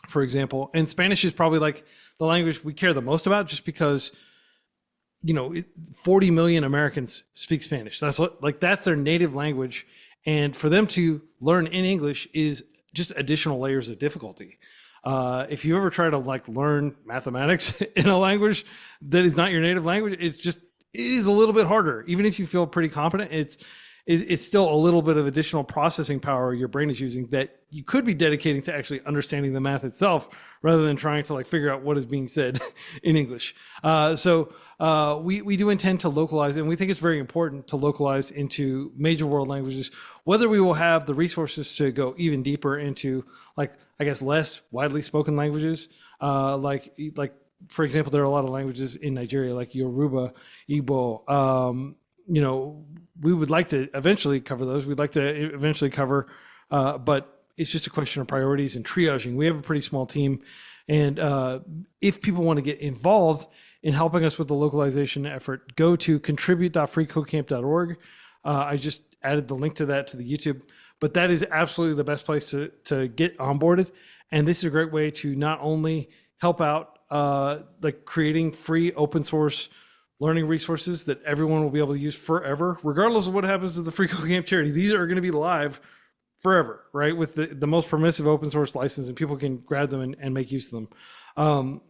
S4: for example. And Spanish is probably like the language we care the most about, just because 40 million Americans speak Spanish. That's their native language, and for them to learn in English is just additional layers of difficulty. If you ever try to like learn mathematics in a language that is not your native language, it is a little bit harder. Even if you feel pretty competent, it's still a little bit of additional processing power your brain is using that you could be dedicating to actually understanding the math itself, rather than trying to like figure out what is being said in English. So we do intend to localize, and we think it's very important to localize into major world languages. Whether we will have the resources to go even deeper into, like, I guess, less widely spoken languages, like for example, there are a lot of languages in Nigeria like Yoruba, Igbo. We would like to eventually cover those. We'd like to eventually cover, but it's just a question of priorities and triaging. We have a pretty small team, and if people want to get involved in helping us with the localization effort, go to contribute.freecodecamp.org. I just added the link to that to the YouTube, but that is absolutely the best place to get onboarded. And this is a great way to not only help out like creating free open source learning resources that everyone will be able to use forever, regardless of what happens to the freeCodeCamp charity. These are going to be live forever, right? With the most permissive open source license, and people can grab them and make use of them.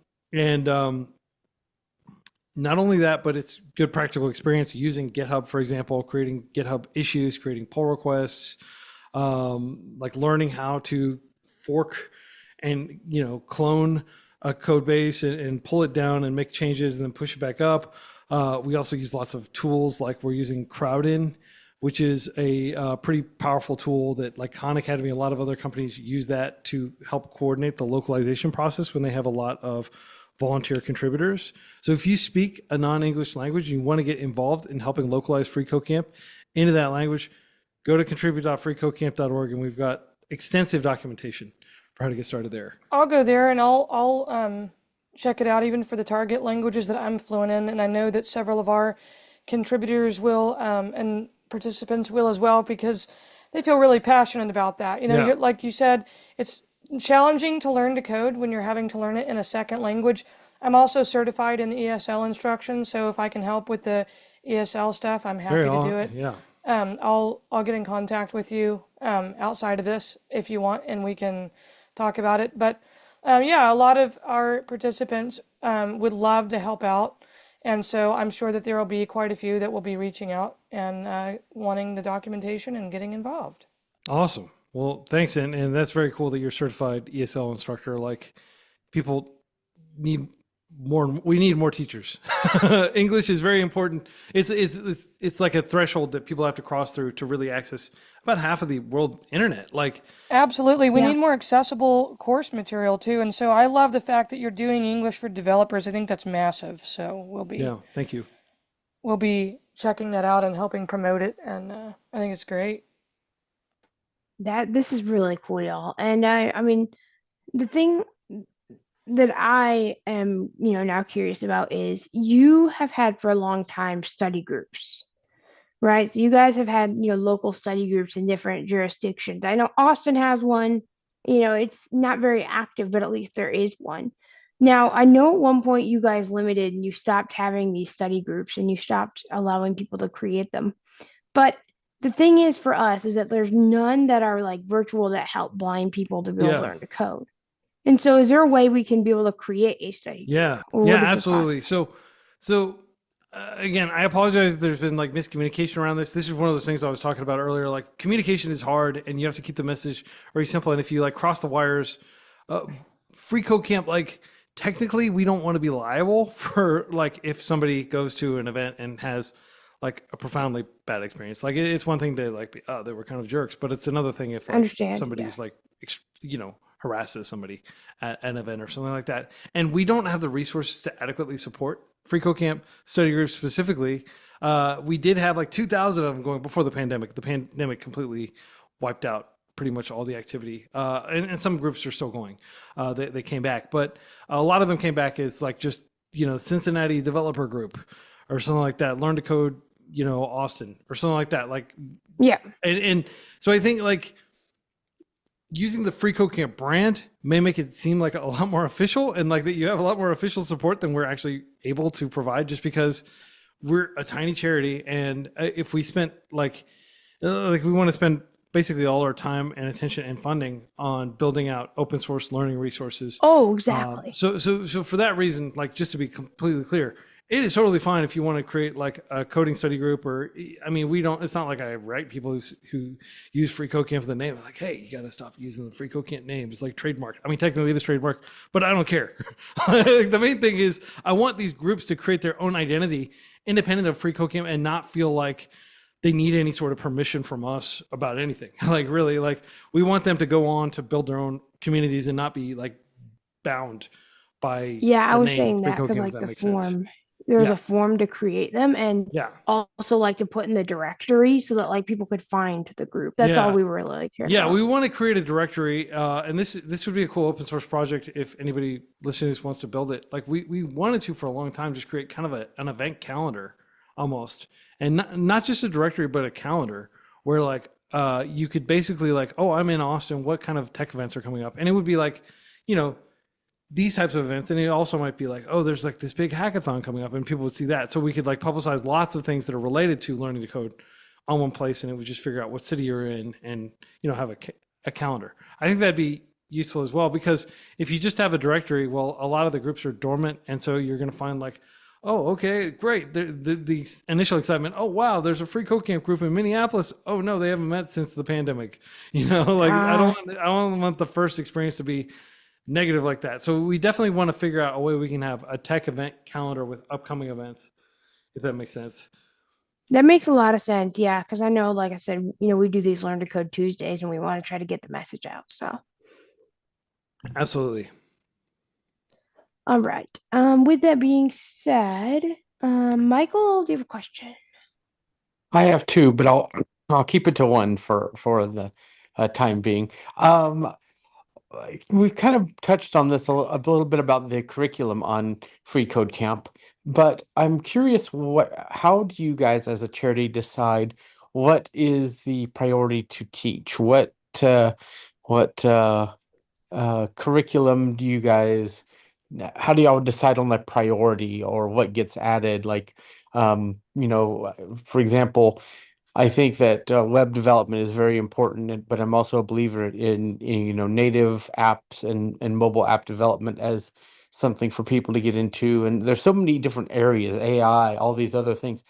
S4: Not only that, but it's good practical experience using GitHub, for example, creating GitHub issues, creating pull requests, like learning how to fork and clone a code base and pull it down and make changes and then push it back up. We also use lots of tools, like we're using Crowdin, which is a pretty powerful tool that, like, Khan Academy, a lot of other companies use that to help coordinate the localization process when they have a lot of volunteer contributors. So if you speak a non-English language and you want to get involved in helping localize freeCodeCamp into that language, go to contribute.freecodecamp.org, and we've got extensive documentation for how to get started there.
S2: I'll go there and I'll check it out, even for the target languages that I'm fluent in, and I know that several of our contributors will and participants will as well, because they feel really passionate about that.
S4: Yeah.
S2: Like you said, it's challenging to learn to code when you're having to learn it in a second language. I'm also certified in ESL instruction, so if I can help with the ESL stuff, I'm happy to do it.
S4: Yeah.
S2: I'll get in contact with you outside of this if you want, and we can talk about it. But yeah, a lot of our participants would love to help out, and so I'm sure that there will be quite a few that will be reaching out and wanting the documentation and getting involved.
S4: Awesome. Well, thanks. And that's very cool that you're certified ESL instructor. Like, people need we need more teachers. English is very important. It's like a threshold that people have to cross through to really access about half of the world internet. Like,
S2: Absolutely. We
S1: Yeah.
S2: need more accessible course material too. And so I love the fact that you're doing English for developers. I think that's massive. So
S4: yeah, thank you.
S2: we'll be checking that out and helping promote it. And I think it's great.
S1: This is really cool, y'all. And I mean, the thing that I am, now curious about is you have had for a long time study groups, right? So you guys have had, local study groups in different jurisdictions. I know Austin has one. It's not very active, but at least there is one. Now, I know at one point you guys limited and you stopped having these study groups and you stopped allowing people to create them. But the thing is for us is that there's none that are like virtual that help blind people to be able to
S4: Yeah.
S1: learn to code. And so is there a way we can be able to create a study group?
S4: Yeah,
S1: Or
S4: yeah,
S1: what is the
S4: absolutely.
S1: process?
S4: So again, I apologize. There's been like miscommunication around this. This is one of those things I was talking about earlier. Like communication is hard, and you have to keep the message very simple. And if you like cross the wires, freeCodeCamp, like technically, we don't want to be liable for like if somebody goes to an event and has like a profoundly bad experience. Like it's one thing to like be, oh, they were kind of jerks, but it's another thing if like,
S1: Understand,
S4: somebody's like harasses somebody at an event or something like that. And we don't have the resources to adequately support freeCodeCamp study groups specifically. We did have like 2,000 of them going before the pandemic. The pandemic completely wiped out pretty much all the activity. And some groups are still going. They came back, but a lot of them came back as like just, Cincinnati developer group or something like that. Learn to code, Austin or something like that. Like,
S1: Yeah.
S4: and so I think like, using the freeCodeCamp brand may make it seem like a lot more official and like that you have a lot more official support than we're actually able to provide just because we're a tiny charity. And if we spent like we want to spend basically all our time and attention and funding on building out open source learning resources.
S1: Oh, exactly.
S4: So for that reason, like just to be completely clear, it is totally fine if you want to create like a coding study group or, I mean, it's not like I write people who use freeCodeCamp for the name. I'm like, hey, you got to stop using the freeCodeCamp name. It's like trademark. I mean, technically it is trademark, but I don't care. The main thing is I want these groups to create their own identity independent of freeCodeCamp and not feel like they need any sort of permission from us about anything. Like really, like we want them to go on to build their own communities and not be like bound by
S1: Yeah, I
S4: the
S1: was
S4: name
S1: saying that because
S4: freeCodeCamp, if
S1: like
S4: that
S1: the
S4: makes sense.
S1: form, there's
S4: Yeah.
S1: a form to create them and
S4: Yeah.
S1: also like to put in the directory so that like people could find the group. That's all
S4: Yeah.
S1: we were really like cared
S4: Yeah,
S1: about.
S4: we want to create a directory, and this would be a cool open source project if anybody listening to this wants to build it. Like we wanted to for a long time, just create kind of an event calendar almost, and not just a directory, but a calendar where like you could basically like, oh, I'm in Austin. What kind of tech events are coming up? And it would be like, these types of events. And it also might be like, oh, there's like this big hackathon coming up, and people would see that. So we could like publicize lots of things that are related to learning to code on one place, and it would just figure out what city you're in and have a calendar. I think that'd be useful as well, because if you just have a directory, well, a lot of the groups are dormant, and so you're going to find like, oh, okay, great, the initial excitement, oh wow, there's a freeCodeCamp group in Minneapolis. Oh no, they haven't met since the pandemic. Like I don't want the first experience to be negative like that. So we definitely want to figure out a way we can have a tech event calendar with upcoming events, if that makes sense.
S1: That makes a lot of sense. Yeah, because I know, like I said, we do these Learn to Code Tuesdays and we want to try to get the message out. So,
S4: Absolutely.
S1: all right. With that being said, Michael, do you have a question?
S5: I have two, but I'll keep it to one for the time being. We've kind of touched on this a little bit about the curriculum on freeCodeCamp, but I'm curious, how do you guys as a charity decide what is the priority to teach? What curriculum do you guys, how do y'all decide on the priority or what gets added? Like, for example, I think that web development is very important, but I'm also a believer in native apps and mobile app development as something for people to get into. And there's so many different areas, AI, all these other things.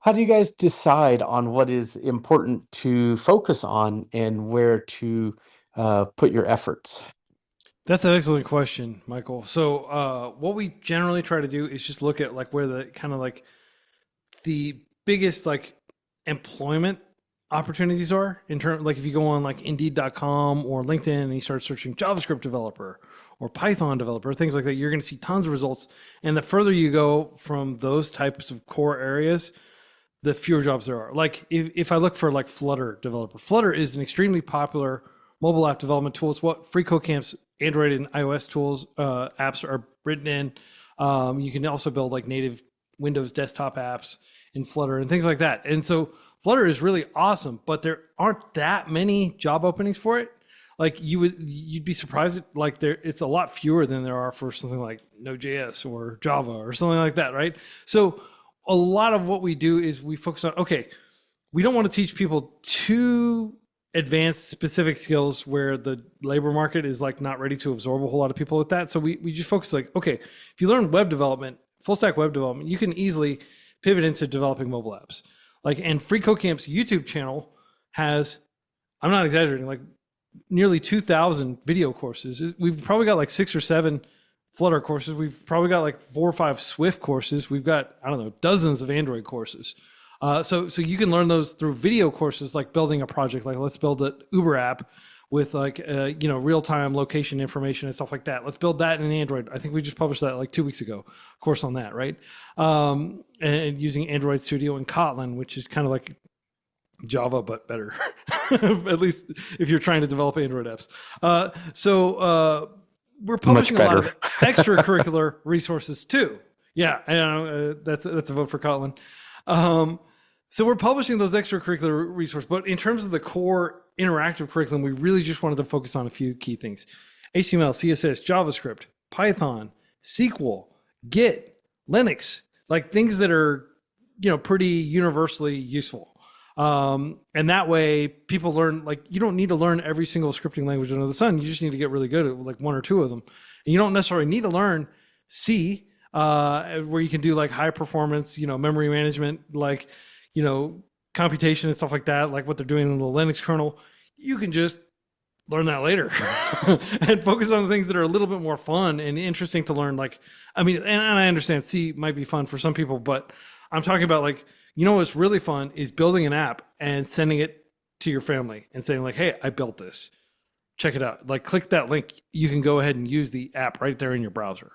S5: How do you guys decide on what is important to focus on and where to put your efforts?
S4: That's an excellent question, Michael. So, what we generally try to do is just look at like where the kind of like the biggest like employment opportunities are in terms like if you go on like indeed.com or LinkedIn and you start searching JavaScript developer or Python developer, things like that, you're going to see tons of results. And the further you go from those types of core areas, the fewer jobs there are. Like if I look for like Flutter developer, Flutter is an extremely popular mobile app development tool. It's what freeCodeCamp's Android and iOS tools apps are written in. You can also build like native Windows desktop apps in Flutter and things like that. And so Flutter is really awesome, but there aren't that many job openings for it. Like you'd be surprised like it's a lot fewer than there are for something like Node.js or Java or something like that, right? So a lot of what we do is we focus on, okay, we don't want to teach people too advanced specific skills where the labor market is like not ready to absorb a whole lot of people with that. So we just focus like, okay, if you learn web development, full stack web development, you can easily pivot into developing mobile apps. Like, and freeCodeCamp's YouTube channel has, I'm not exaggerating, like nearly 2,000 video courses. We've probably got like 6 or 7 Flutter courses. We've probably got like 4 or 5 Swift courses. We've got, I don't know, dozens of Android courses. So you can learn those through video courses, like building a project, like let's build an Uber app with like, real-time location information and stuff like that. Let's build that in Android. I think we just published that like 2 weeks ago, course on that, right? And using Android Studio and Kotlin, which is kind of like Java, but better, at least if you're trying to develop Android apps. We're publishing a lot of extracurricular resources too. Yeah, I know, that's a vote for Kotlin. So we're publishing those extracurricular resources, but in terms of the core interactive curriculum, we really just wanted to focus on a few key things: HTML, CSS, JavaScript, Python, SQL, Git, Linux, like things that are, pretty universally useful. And that way people learn, like, you don't need to learn every single scripting language under the sun. You just need to get really good at like 1 or 2 of them. And you don't necessarily need to learn C, where you can do like high performance, memory management, like, computation and stuff like that, like what they're doing in the Linux kernel. You can just learn that later and focus on the things that are a little bit more fun and interesting to learn. Like, I mean, and I understand C might be fun for some people, but I'm talking about like, what's really fun is building an app and sending it to your family and saying like, hey, I built this. Check it out. Like, click that link. You can go ahead and use the app right there in your browser,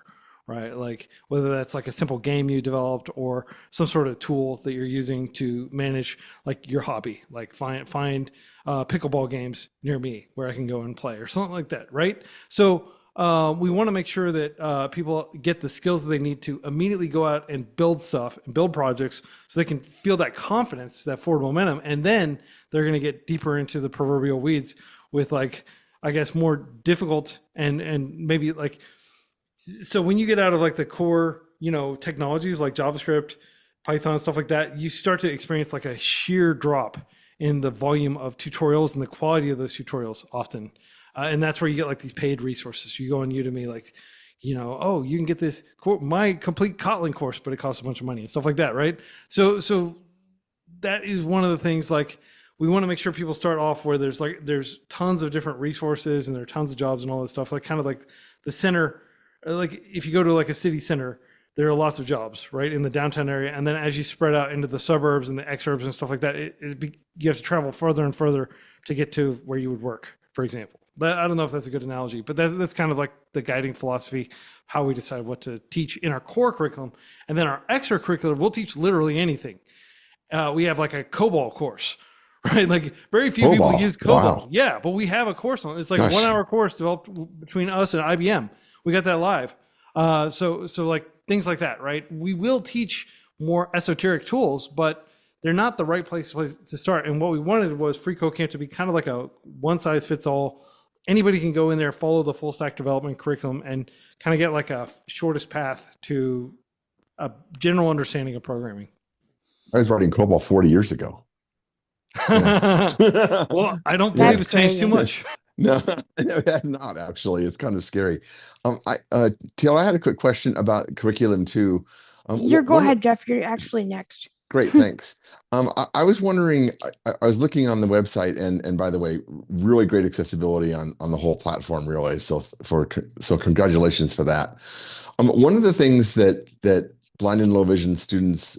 S4: right? Like whether that's like a simple game you developed or some sort of tool that you're using to manage like your hobby, like find pickleball games near me where I can go and play or something like that, right? So we want to make sure that people get the skills that they need to immediately go out and build stuff and build projects so they can feel that confidence, that forward momentum. And then they're going to get deeper into the proverbial weeds with like, I guess, more difficult and maybe like, so when you get out of like the core, technologies like JavaScript, Python, stuff like that, you start to experience like a sheer drop in the volume of tutorials and the quality of those tutorials often. And that's where you get like these paid resources. You go on Udemy, like, oh, you can get this my complete Kotlin course, but it costs a bunch of money and stuff like that, right? So that is one of the things, like, we want to make sure people start off where there's tons of different resources and there are tons of jobs and all this stuff, like kind of like the center. Like if you go to like a city center, there are lots of jobs, right, in the downtown area. And then as you spread out into the suburbs and the exurbs and stuff like that, you have to travel further and further to get to where you would work, for example. I don't know if that's a good analogy, but that's kind of like the guiding philosophy, how we decide what to teach in our core curriculum. And then our extracurricular, we'll teach literally anything. We have like a COBOL course, right? Like very few people use COBOL. Wow. Yeah, but we have a course on it. It's like a 1-hour course developed between us and IBM. We got that live. So like things like that, right? We will teach more esoteric tools, but they're not the right place to start. And what we wanted was freeCodeCamp to be kind of like a one-size-fits-all. Anybody can go in there, follow the full stack development curriculum, and kind of get like a shortest path to a general understanding of programming.
S3: I was writing COBOL 40 years ago.
S4: Yeah. Well, I don't believe it's changed too much.
S3: No, it has not actually. It's kind of scary. TL, I had a quick question about curriculum too.
S1: Go ahead, Jeff. You're actually next.
S3: Great, thanks. I was wondering, I was looking on the website, and by the way, really great accessibility on the whole platform, really. So congratulations for that. One of the things that blind and low vision students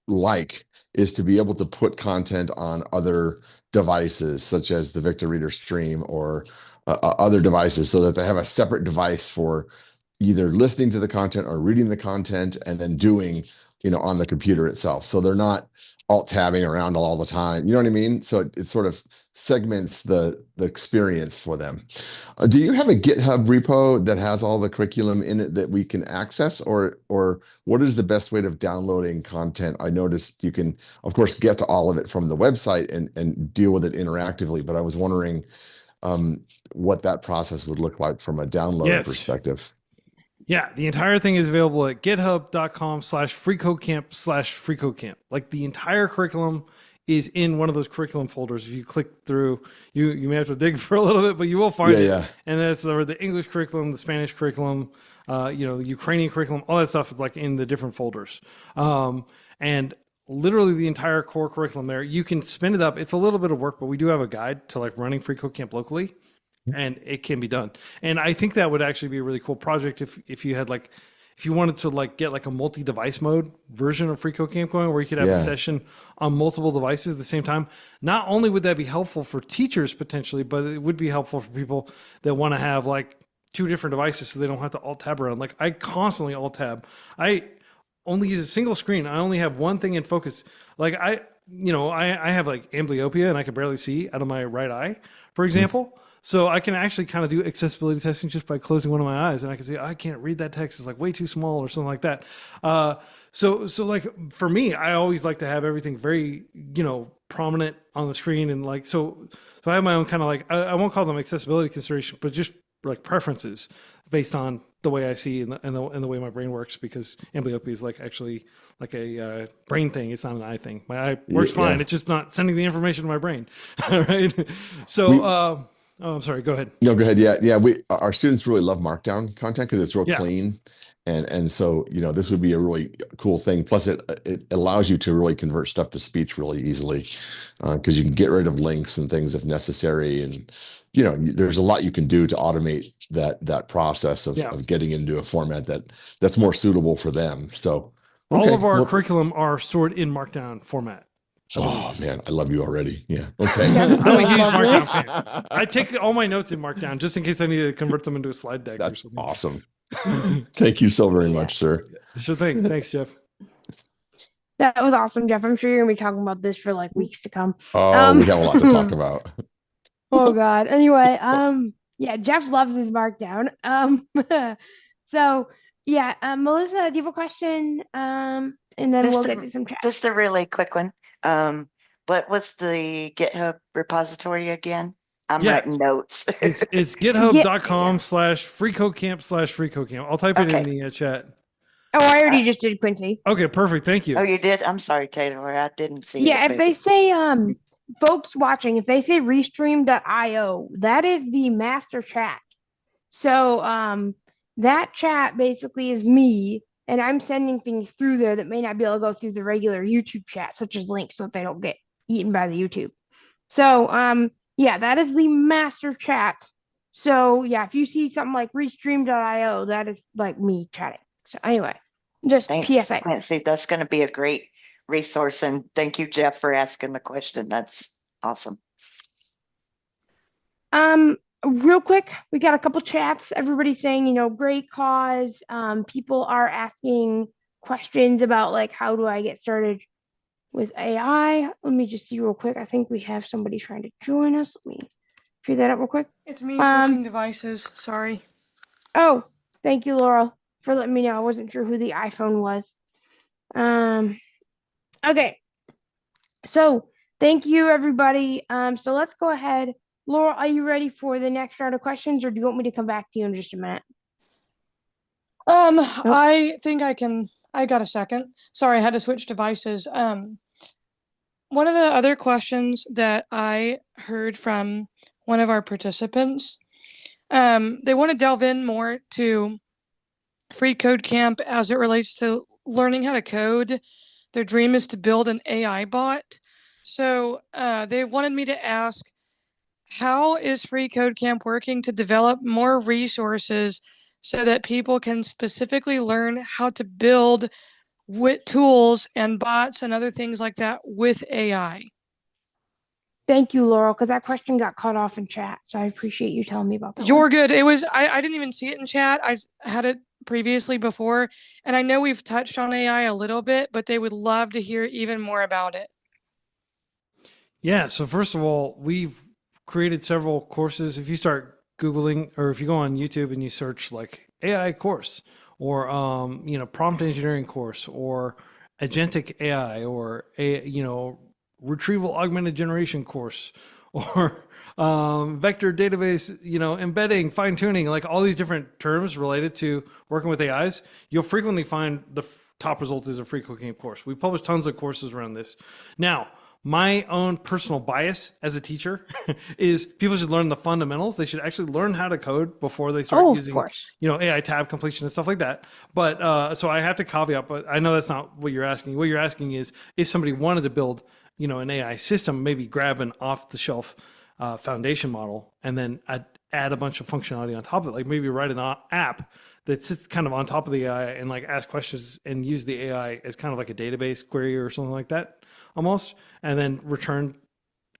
S3: like is to be able to put content on other devices, such as the Victor Reader Stream or other devices, so that they have a separate device for either listening to the content or reading the content and then doing, on the computer itself. So they're not alt tabbing around all the time. You know what I mean? So it sort of segments the experience for them. Do you have a GitHub repo that has all the curriculum in it that we can access, or what is the best way of downloading content? I noticed you can, of course, get to all of it from the website and deal with it interactively, but I was wondering what that process would look like from a download perspective.
S4: Yeah, the entire thing is available at github.com/freecodecamp/freecodecamp. Like the entire curriculum is in one of those curriculum folders. If you click through, you may have to dig for a little bit, but you will find it. Yeah. And that's the English curriculum, the Spanish curriculum, the Ukrainian curriculum, all that stuff is like in the different folders. And literally the entire core curriculum there, you can spin it up. It's a little bit of work, but we do have a guide to like running freeCodeCamp locally. And it can be done. And I think that would actually be a really cool project if you had if you wanted to get like a multi-device mode version of freeCodeCamp going, where you could have a session on multiple devices at the same time. Not only would that be helpful for teachers potentially, but it would be helpful for people that want to have like 2 different devices so they don't have to alt tab around. Like I constantly alt tab. I only use a single screen. I only have one thing in focus. Like I have like amblyopia and I can barely see out of my right eye, for example. So I can actually kind of do accessibility testing just by closing one of my eyes, and I can say, I can't read that text. It's like way too small or something like that. So like for me, I always like to have everything very, prominent on the screen. And so I have my own kind of I won't call them accessibility considerations, but just like preferences based on the way I see and the way my brain works, because amblyopia is actually a brain thing. It's not an eye thing. My eye works fine. It's just not sending the information to my brain. All right. So, oh, I'm sorry. Go ahead.
S3: No, go ahead. Yeah. Our students really love Markdown content because it's real clean, and so this would be a really cool thing. Plus, it allows you to really convert stuff to speech really easily, because you can get rid of links and things if necessary, and there's a lot you can do to automate that process of getting into a format that's more suitable for them. So
S4: all of our curriculum are stored in Markdown format.
S3: Oh man, I love you already. Yeah. Okay.
S4: I'm a huge Markdown fan. I take all my notes in Markdown just in case I need to convert them into a slide deck.
S3: That's awesome. Thank you so very much, sir.
S4: Sure thing. Thanks, Jeff.
S1: That was awesome, Jeff. I'm sure you're gonna be talking about this for weeks to come.
S3: Oh, we have a lot to talk about.
S1: Oh God. Anyway, yeah, Jeff loves his Markdown. So yeah, Melissa, do you have a question? And then we'll get to some chat.
S6: Just a really quick one. What was the GitHub repository again? I'm writing notes.
S4: It's github.com/freecodecamp/freecodecamp. I'll type it in the chat.
S1: Oh, I already just did, Quincy.
S4: Okay, perfect. Thank you.
S6: Oh, you did? I'm sorry, Taylor. I didn't see it.
S1: Yeah, if they say, folks watching, if they say restream.io, that is the master chat. So that chat basically is me, and I'm sending things through there that may not be able to go through the regular YouTube chat, such as links, so that they don't get eaten by the YouTube. So yeah, that is the master chat. So yeah, if you see something like restream.io, that is me chatting. So anyway, just
S6: Thanks,
S1: PSA.
S6: Quincy. That's going to be a great resource, and thank you, Jeff, for asking the question. That's awesome.
S1: Real quick, we got a couple chats. Everybody's saying, great cause. People are asking questions about how do I get started with AI. Let me just see real quick. I think we have somebody trying to join us. Let me figure that out real quick.
S2: It's me switching devices. Sorry.
S1: Oh, thank you, Laurel, for letting me know. I wasn't sure who the iPhone was. Okay. So thank you, everybody. So let's go ahead. Laurel, are you ready for the next round of questions, or do you want me to come back to you in just a minute?
S2: Nope. I think I can. I got a second. Sorry, I had to switch devices. One of the other questions that I heard from one of our participants, they want to delve in more to freeCodeCamp as it relates to learning how to code. Their dream is to build an AI bot. So they wanted me to ask, how is freeCodeCamp working to develop more resources so that people can specifically learn how to build with tools and bots and other things like that with AI?
S1: Thank you, Laurel, because that question got cut off in chat. So I appreciate you telling me about that
S2: You're
S1: one.
S2: good. It was, I didn't even see it in chat. Had it previously before, and I know we've touched on AI a little bit, but they would love to hear even more about it.
S4: Yeah. So first of all, we've created several courses. If you start Googling, or if you go on YouTube and you search like AI course, or prompt engineering course, or agentic AI, or retrieval augmented generation course, or vector database, embedding, fine tuning, like all these different terms related to working with AIs, you'll frequently find the top result is a freeCodeCamp course. We publish tons of courses around this. Now, my own personal bias as a teacher is people should learn the fundamentals. They should actually learn how to code before they start
S1: Oh, of
S4: using,
S1: course.
S4: AI tab completion and stuff like that. But so I have to caveat, but I know that's not what you're asking. What you're asking is if somebody wanted to build, an AI system, maybe grab an off the shelf foundation model and then add a bunch of functionality on top of it. Like maybe write an app that sits kind of on top of the AI and like ask questions and use the AI as kind of like a database query or something like that almost, and then return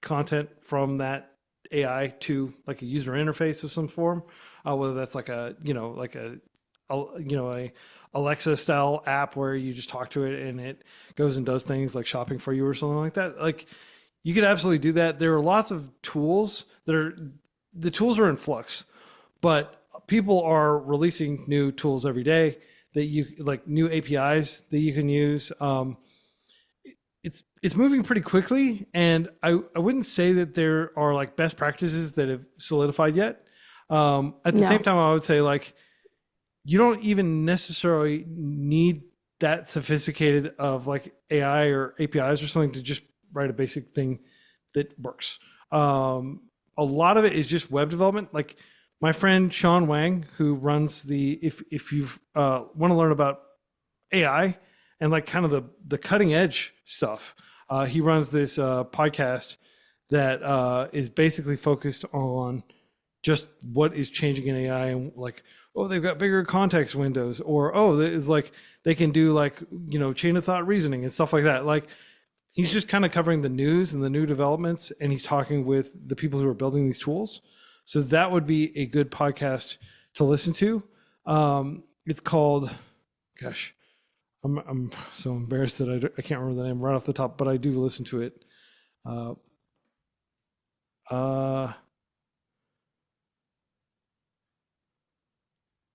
S4: content from that AI to like a user interface of some form, whether that's like a Alexa style app where you just talk to it and it goes and does things like shopping for you or something like that. Like you could absolutely do that. There are lots of tools the tools are in flux, but people are releasing new tools every day that you like new APIs that you can use. It's moving pretty quickly, and I wouldn't say that there are like best practices that have solidified yet. At the same time, I would say like you don't even necessarily need that sophisticated of like AI or APIs or something to just write a basic thing that works. A lot of it is just web development. Like my friend Sean Wang, who runs if you want to learn about AI and like kind of the cutting edge stuff, he runs this podcast that is basically focused on just what is changing in AI and like, oh, they've got bigger context windows, or oh, it's like they can do like chain of thought reasoning and stuff like that. Like he's just kind of covering the news and the new developments, and he's talking with the people who are building these tools. So that would be a good podcast to listen to. It's called, gosh, I'm so embarrassed that I can't remember the name right off the top, but I do listen to it.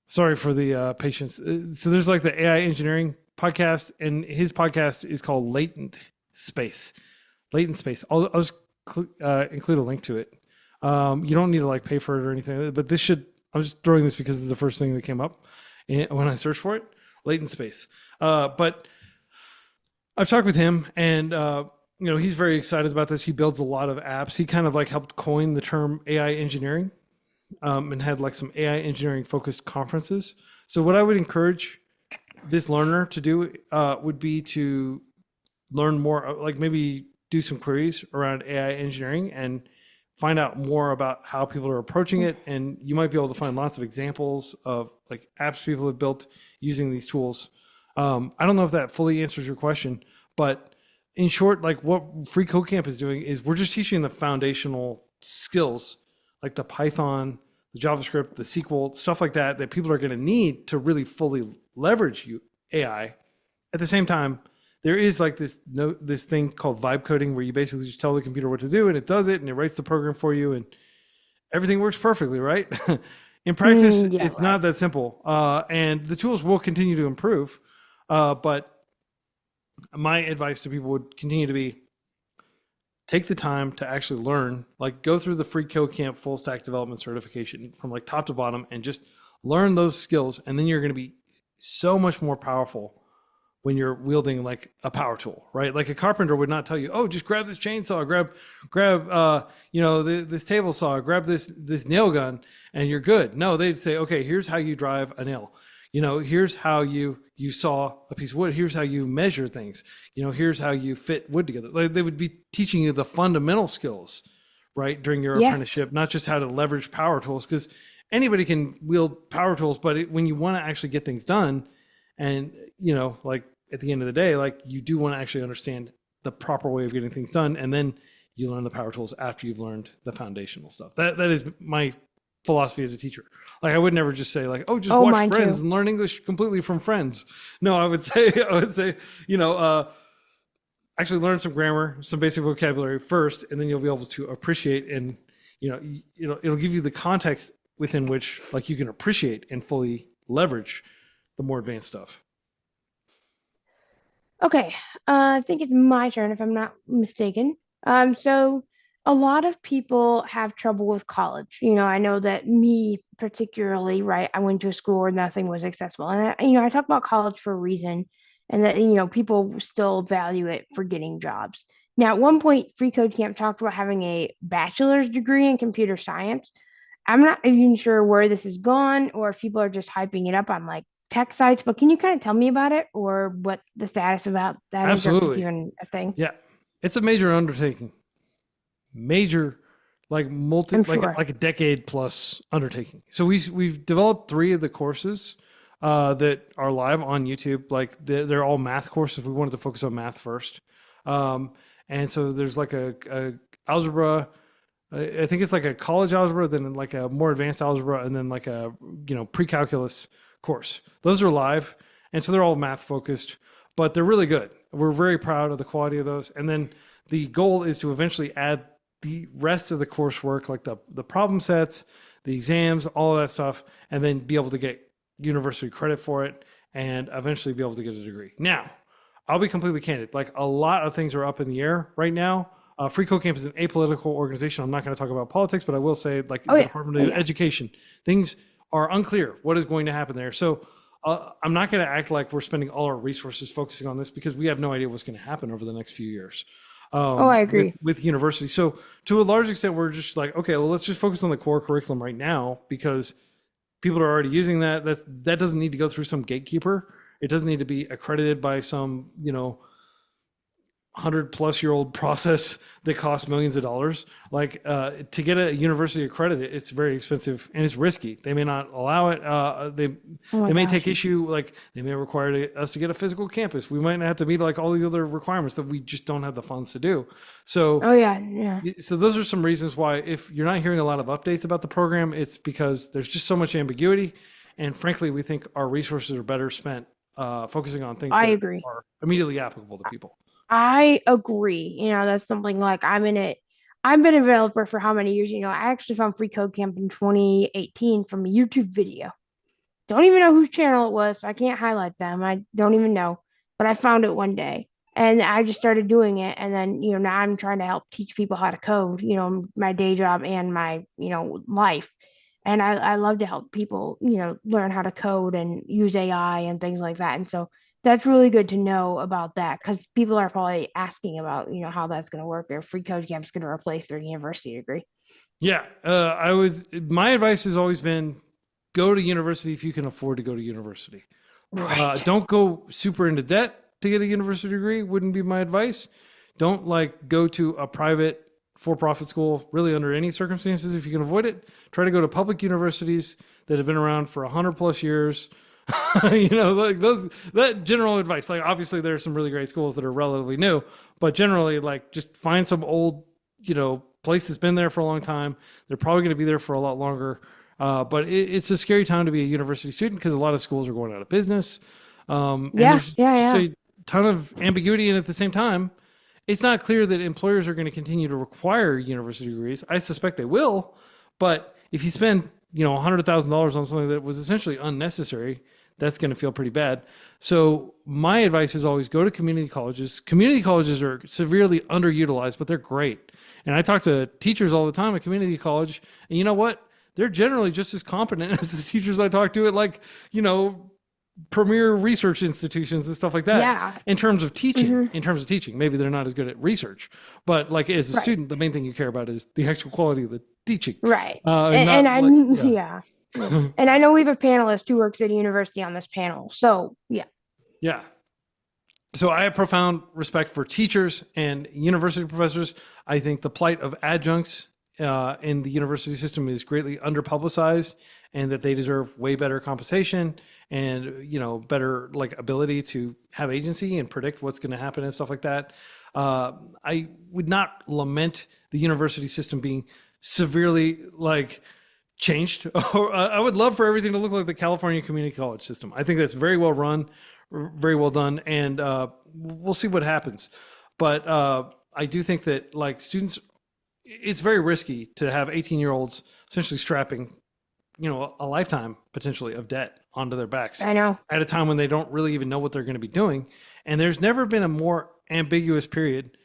S4: Sorry for the patience. So there's like the AI engineering podcast, and his podcast is called Latent Space. Latent Space. I'll just include a link to it. You don't need to like pay for it or anything, but I'm just throwing this because it's the first thing that came up when I searched for it. Latent Space. But I've talked with him, and he's very excited about this. He builds a lot of apps. He kind of like helped coin the term AI engineering, and had like some AI engineering focused conferences. So what I would encourage this learner to do would be to learn more, like maybe do some queries around AI engineering and find out more about how people are approaching it. And you might be able to find lots of examples of like apps people have built using these tools. I don't know if that fully answers your question, but in short, like what freeCodeCamp is doing is we're just teaching the foundational skills, like the Python, the JavaScript, the SQL, stuff like that, that people are going to need to really fully leverage AI. At the same time, there is like this thing called vibe coding where you basically just tell the computer what to do and it does it and it writes the program for you and everything works perfectly, right? In practice, it's not that simple. And the tools will continue to improve. But my advice to people would continue to be take the time to actually learn, like go through the freeCodeCamp full stack development certification from like top to bottom and just learn those skills. And then you're going to be so much more powerful when you're wielding like a power tool, right? Like a carpenter would not tell you, oh, just grab this chainsaw, grab this table saw, grab this nail gun and you're good. No, they'd say, okay, here's how you drive a nail. Here's how you saw a piece of wood. Here's how you measure things. Here's how you fit wood together. Like, they would be teaching you the fundamental skills, right, during your
S1: Yes.
S4: apprenticeship, not just how to leverage power tools, because anybody can wield power tools, but when you want to actually get things done, and like at the end of the day, like you do want to actually understand the proper way of getting things done, and then you learn the power tools after you've learned the foundational stuff. That is my philosophy as a teacher. Like, I would never just say like, oh, just watch
S1: mine
S4: Friends
S1: too.
S4: and learn English completely from Friends. No, I would say, actually learn some grammar, some basic vocabulary first, and then you'll be able to appreciate, and it'll give you the context within which like you can appreciate and fully leverage the more advanced stuff.
S1: Okay, I think it's my turn if I'm not mistaken. So a lot of people have trouble with college. I know that me particularly, right? I went to a school where nothing was accessible, and I talk about college for a reason, and that people still value it for getting jobs. Now, at one point, freeCodeCamp talked about having a bachelor's degree in computer science. I'm not even sure where this has gone, or if people are just hyping it up on like tech sites, but can you kind of tell me about it, or what the status about that is, or if it's
S4: Absolutely.
S1: even a thing?
S4: Yeah, it's a major undertaking, major, like
S1: I'm sure.
S4: like a decade plus undertaking. So we've developed 3 of the courses that are live on YouTube. Like they're all math courses. We wanted to focus on math first, and so there's like a algebra. I think it's like a college algebra, then like a more advanced algebra, and then like a pre-calculus course. Those are live, and so they're all math focused, but they're really good. We're very proud of the quality of those. And then the goal is to eventually add the rest of the coursework, like the problem sets, the exams, all of that stuff, and then be able to get university credit for it, and eventually be able to get a degree. Now, I'll be completely candid. Like, a lot of things are up in the air right now. freeCodeCamp is an apolitical organization. I'm not going to talk about politics, but I will say, like, the Department of Education, things are unclear what is going to happen there. So I'm not going to act like we're spending all our resources focusing on this, because we have no idea what's going to happen over the next few years.
S1: I agree.
S4: With universities. So to a large extent, we're just like, okay, well, let's just focus on the core curriculum right now, because people are already using that. That doesn't need to go through some gatekeeper. It doesn't need to be accredited by some, 100-plus-year-old process that costs millions of dollars. Like, to get a university accredited, it's very expensive and it's risky. They may not allow it. They may take issue, like they may require us to get a physical campus. We might not have to meet like all these other requirements that we just don't have the funds to do. So, so those are some reasons why, if you're not hearing a lot of updates about the program, it's because there's just so much ambiguity. And frankly, we think our resources are better spent focusing on things that are immediately applicable to people.
S1: I agree. That's something like I've been a developer for how many years? I actually found freeCodeCamp in 2018 from a YouTube video. Don't even know whose channel it was, so I can't highlight them. I don't even know, but I found it one day, and I just started doing it. And then, now I'm trying to help teach people how to code, my day job and my, life. And I love to help people, learn how to code and use AI and things like that. And so that's really good to know about that, because people are probably asking about, how that's going to work, or freeCodeCamp is going to replace their university degree.
S4: Yeah, my advice has always been, go to university if you can afford to go to university.
S1: Right.
S4: Don't go super into debt to get a university degree, wouldn't be my advice. Don't like go to a private for-profit school, really, under any circumstances. If you can avoid it, try to go to public universities that have been around for 100+ years. Like that general advice. Like, obviously there are some really great schools that are relatively new, but generally, like, just find some old, place that's been there for a long time. They're probably going to be there for a lot longer. But it's a scary time to be a university student, because a lot of schools are going out of business. And there's a ton of ambiguity. And at the same time, it's not clear that employers are going to continue to require university degrees. I suspect they will, but if you spend, $100,000 on something that was essentially unnecessary, that's going to feel pretty bad. So my advice is always go to community colleges. Community colleges are severely underutilized, but they're great. And I talk to teachers all the time at community college, and you know what? They're generally just as competent as the teachers I talk to at, premier research institutions and stuff like that.
S1: Yeah.
S4: In terms of teaching, maybe they're not as good at research, but like, as a student, the main thing you care about is the actual quality of the teaching.
S1: Right.
S4: And
S1: And I know we have a panelist who works at a university on this panel. So yeah.
S4: Yeah. So I have profound respect for teachers and university professors. I think the plight of adjuncts in the university system is greatly underpublicized, and that they deserve way better compensation and, you know, better like ability to have agency and predict what's going to happen and stuff like that. I would not lament the university system being severely like changed. Or I would love for everything to look like the California community college system. I think that's very well run, very well done, and we'll see what happens. But I do think that like students, it's very risky to have 18-year-olds essentially strapping, you know, a lifetime potentially of debt onto their backs
S1: I know.
S4: at a time when they don't really even know what they're going to be doing. And there's never been a more ambiguous period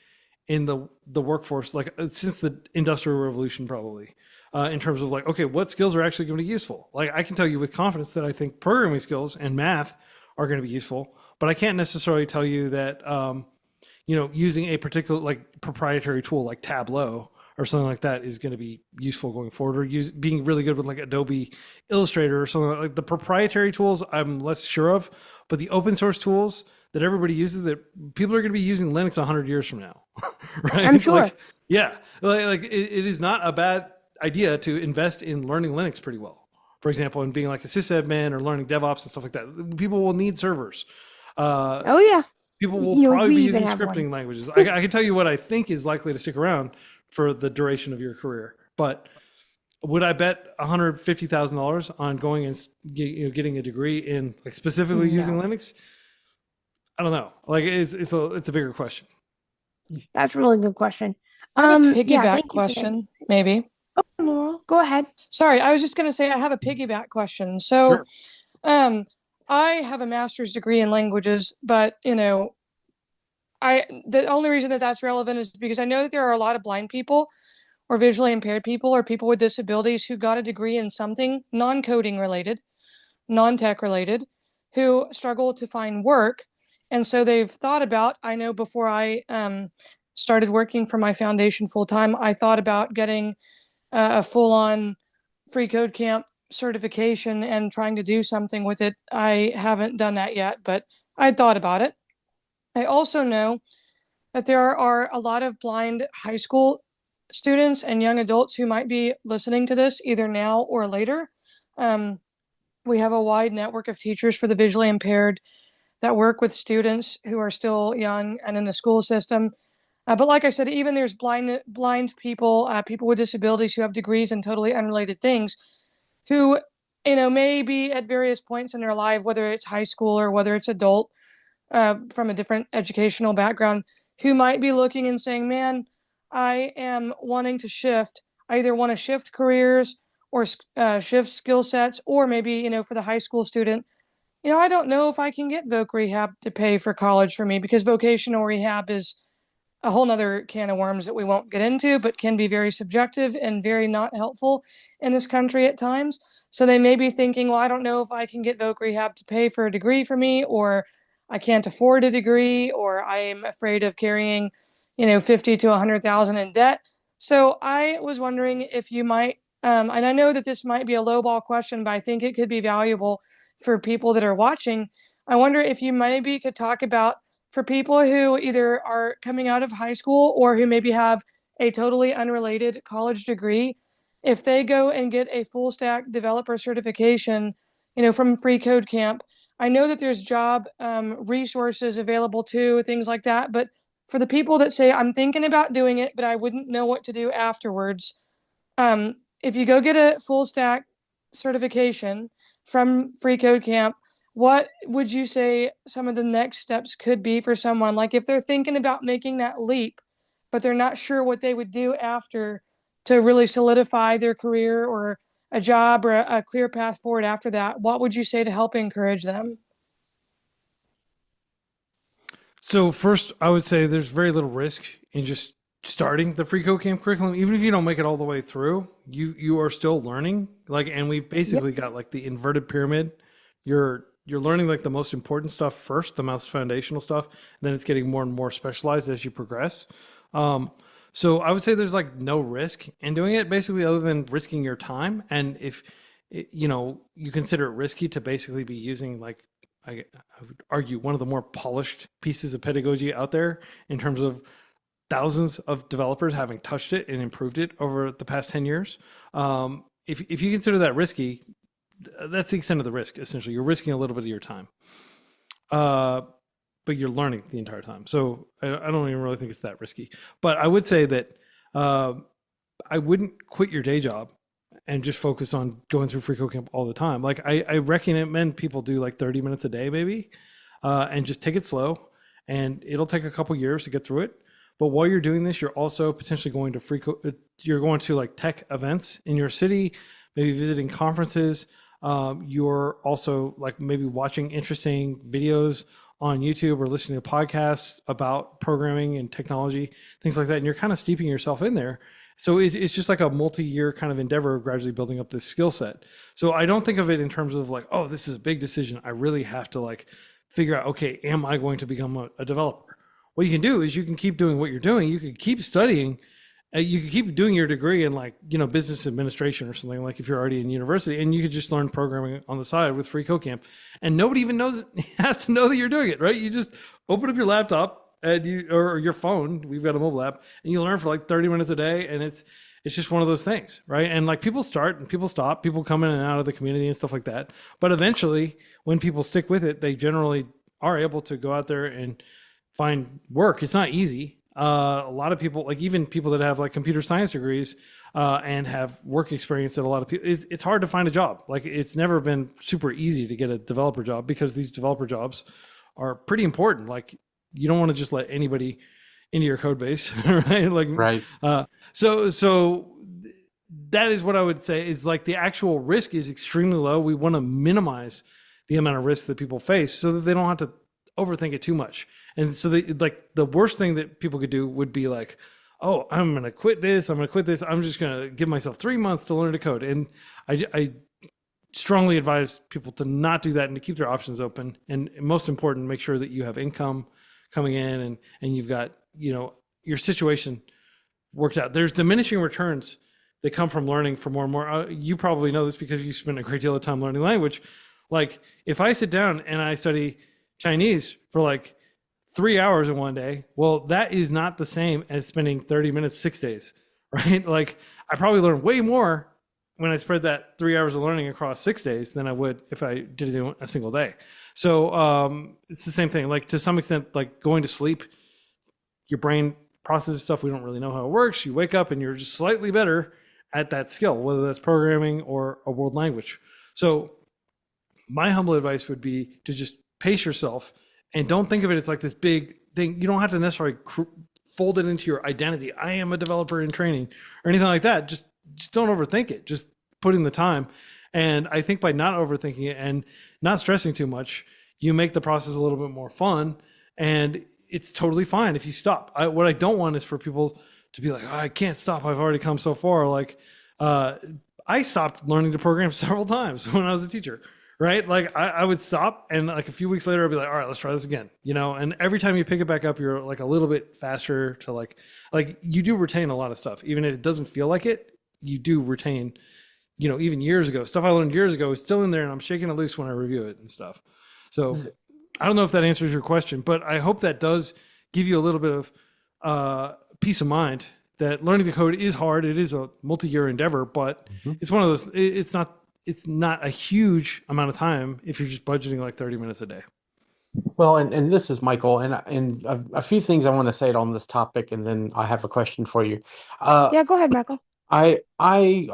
S4: in the workforce, like since the Industrial Revolution, probably, in terms of like, okay, what skills are actually going to be useful? Like I can tell you with confidence that I think programming skills and math are going to be useful, but I can't necessarily tell you that, you know, using a particular like proprietary tool like Tableau or something like that is going to be useful going forward, or being really good with like Adobe Illustrator or something like the proprietary tools I'm less sure of, but the open source tools that everybody uses, that people are going to be using Linux 100 years from now, right?
S1: I'm sure.
S4: Like, yeah, like it is not a bad idea to invest in learning Linux pretty well, for example, and being like a sysadmin or learning DevOps and stuff like that. People will need servers.
S1: Oh yeah.
S4: People will
S1: You know,
S4: probably
S1: we
S4: be
S1: even
S4: using
S1: have one.
S4: scripting languages. I can tell you what I think is likely to stick around for the duration of your career. But would I bet $150,000 on going and getting a degree in like specifically using
S1: No.
S4: Linux? I don't know. Like it's a bigger question.
S1: That's a really good question.
S2: I have a
S1: Yeah,
S2: piggyback
S1: thank you for
S2: question, maybe.
S1: that. Oh, Laurel, go ahead.
S2: Sorry, I was just going to say I have a piggyback question. So,
S4: Sure.
S2: I have a master's degree in languages, but you know, the only reason that that's relevant is because I know that there are a lot of blind people or visually impaired people or people with disabilities who got a degree in something non-coding related, non-tech related, who struggle to find work. And so they've thought about, I know before I started working for my foundation full time, I thought about getting a full on freeCodeCamp certification and trying to do something with it. I haven't done that yet, but I thought about it. I also know that there are a lot of blind high school students and young adults who might be listening to this either now or later. We have a wide network of teachers for the visually impaired that work with students who are still young and in the school system. But like I said, even there's blind people, people with disabilities who have degrees in totally unrelated things, who may be at various points in their life, whether it's high school or whether it's adult, from a different educational background, who might be looking and saying, "Man, I am wanting to shift. I either want to shift careers or shift skill sets, or maybe for the high school student." I don't know if I can get voc rehab to pay for college for me, because vocational rehab is a whole nother can of worms that we won't get into, but can be very subjective and very not helpful in this country at times. So they may be thinking, well, I don't know if I can get voc rehab to pay for a degree for me, or I can't afford a degree, or I'm afraid of carrying, 50 to 100,000 in debt. So I was wondering if you might, and I know that this might be a lowball question, but I think it could be valuable for people that are watching. I wonder if you maybe could talk about, for people who either are coming out of high school or who maybe have a totally unrelated college degree, if they go and get a full stack developer certification, from freeCodeCamp. I know that there's job resources available too, things like that. But for the people that say, I'm thinking about doing it, but I wouldn't know what to do afterwards, if you go get a full stack certification from freeCodeCamp, what would you say some of the next steps could be for someone? Like if they're thinking about making that leap, but they're not sure what they would do after to really solidify their career or a job or a clear path forward after that, what would you say to help encourage them?
S4: So first, I would say there's very little risk in just starting the freeCodeCamp curriculum. Even if you don't make it all the way through, you are still learning. Like, and we basically got like the inverted pyramid. You're learning like the most important stuff first, the most foundational stuff, and then it's getting more and more specialized as you progress. So I would say there's like no risk in doing it, basically, other than risking your time. And if you consider it risky to basically be using like I would argue one of the more polished pieces of pedagogy out there in terms of thousands of developers having touched it and improved it over the past 10 years. If you consider that risky, that's the extent of the risk. Essentially, you're risking a little bit of your time, but you're learning the entire time. So I don't even really think it's that risky. But I would say that I wouldn't quit your day job and just focus on going through freeCodeCamp all the time. Like I recommend people do like 30 minutes a day, maybe, and just take it slow. And it'll take a couple years to get through it. But while you're doing this, you're also potentially going to you're going to like tech events in your city, maybe visiting conferences. You're also like maybe watching interesting videos on YouTube or listening to podcasts about programming and technology, things like that. And you're kind of steeping yourself in there. So it's just like a multi-year kind of endeavor of gradually building up this skill set. So I don't think of it in terms of like, oh, this is a big decision. I really have to like figure out, okay, am I going to become a developer? What you can do is you can keep doing what you're doing. You can keep studying. You can keep doing your degree in like, business administration or something, like if you're already in university, and you could just learn programming on the side with freeCodeCamp. And nobody even has to know that you're doing it, right? You just open up your laptop and or your phone. We've got a mobile app, and you learn for like 30 minutes a day. And it's just one of those things, right? And like people start and people stop, people come in and out of the community and stuff like that. But eventually, when people stick with it, they generally are able to go out there and find work. It's not easy. A lot of people, like even people that have like computer science degrees and have work experience that a lot of people, it's hard to find a job. Like it's never been super easy to get a developer job because these developer jobs are pretty important. Like you don't want to just let anybody into your code base, right? Like,
S5: Right.
S4: So that is what I would say is like the actual risk is extremely low. We want to minimize the amount of risk that people face so that they don't have to overthink it too much. And so like the worst thing that people could do would be like, oh, I'm going to quit this. I'm just going to give myself 3 months to learn to code. And I strongly advise people to not do that and to keep their options open. And most important, make sure that you have income coming in and you've got, your situation worked out. There's diminishing returns that come from learning for more and more. You probably know this because you spend a great deal of time learning language. Like if I sit down and I study Chinese for like 3 hours in one day, well, that is not the same as spending 30 minutes 6 days, right? Like I probably learned way more when I spread that 3 hours of learning across 6 days than I would if I did it in a single day. So it's the same thing. Like to some extent, like going to sleep, your brain processes stuff we don't really know how it works. You wake up and you're just slightly better at that skill, whether that's programming or a world language. So my humble advice would be to just pace yourself and don't think of it as like this big thing. You don't have to necessarily fold it into your identity. I am a developer in training or anything like that. Just don't overthink it. Just put in the time. And I think by not overthinking it and not stressing too much, you make the process a little bit more fun, and it's totally fine if you stop. What I don't want is for people to be like, oh, I can't stop. I've already come so far. Like I stopped learning to program several times when I was a teacher. Right? Like I would stop and like a few weeks later I'd be like, all right, let's try this again, and every time you pick it back up, you're like a little bit faster to like you do retain a lot of stuff. Even if it doesn't feel like it, you do retain, even years ago, stuff I learned years ago is still in there and I'm shaking it loose when I review it and stuff. So I don't know if that answers your question, but I hope that does give you a little bit of peace of mind that learning to code is hard. It is a multi-year endeavor, but it's one of those, it's not a huge amount of time if you're just budgeting like 30 minutes a day.
S5: Well, and this is Michael, and a few things I want to say on this topic, and then I have a question for you.
S1: Yeah, go ahead, Michael.
S5: I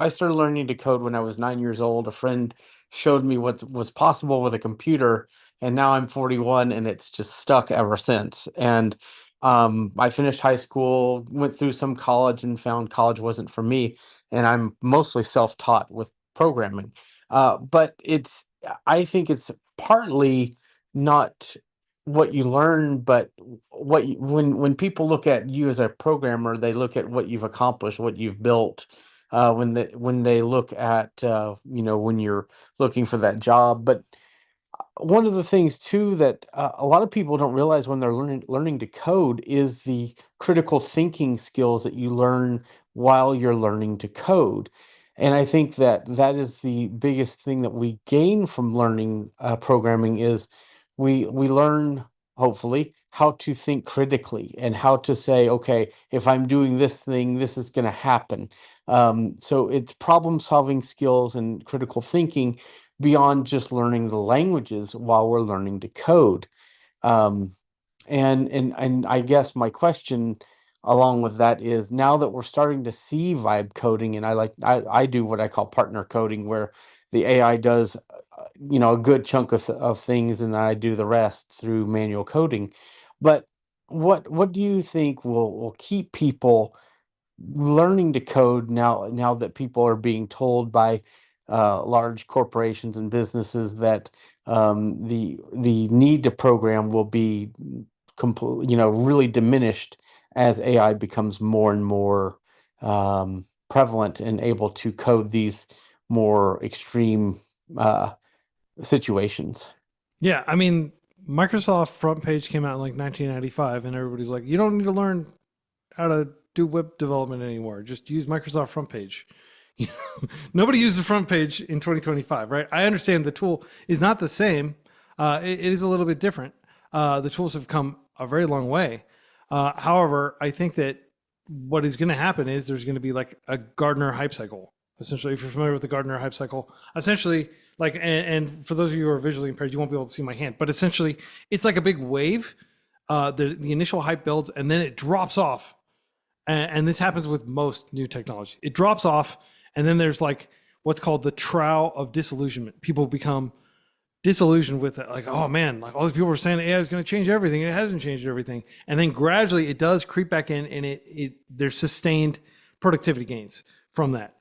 S5: started learning to code when I was 9 years old. A friend showed me what was possible with a computer, and now I'm 41, and it's just stuck ever since. And I finished high school, went through some college, and found college wasn't for me. And I'm mostly self-taught with programming. But I think it's partly not what you learn, but when people look at you as a programmer, they look at what you've accomplished, what you've built. When they look at when you're looking for that job. But one of the things too that a lot of people don't realize when they're learning to code is the critical thinking skills that you learn while you're learning to code. And I think that that is the biggest thing that we gain from learning programming is we learn, hopefully, how to think critically and how to say, okay, if I'm doing this thing, this is going to happen. So it's problem solving skills and critical thinking beyond just learning the languages while we're learning to code. Um, and I guess my question along with that is, now that we're starting to see vibe coding, and I do what I call partner coding, where the AI does a good chunk of things and I do the rest through manual coding. But what do you think will keep people learning to code now that people are being told by large corporations and businesses that the need to program will be really diminished as AI becomes more and more prevalent and able to code these more extreme situations?
S4: Yeah, I mean, Microsoft front page came out in like 1995, and everybody's like, you don't need to learn how to do web development anymore. Just use Microsoft front page. Nobody uses the front page in 2025, right? I understand the tool is not the same. It is a little bit different. The tools have come a very long way. However, I think that what is going to happen is there's going to be like a Gartner hype cycle. Essentially, if you're familiar with the Gartner hype cycle, essentially, like, and for those of you who are visually impaired, you won't be able to see my hand, but essentially, it's like a big wave. The initial hype builds, and then it drops off. And this happens with most new technology. It drops off, and then there's like what's called the trough of disillusionment. People become disillusioned with it, like, oh man, like all these people were saying AI is going to change everything, and it hasn't changed everything. And then gradually it does creep back in, and there's sustained productivity gains from that.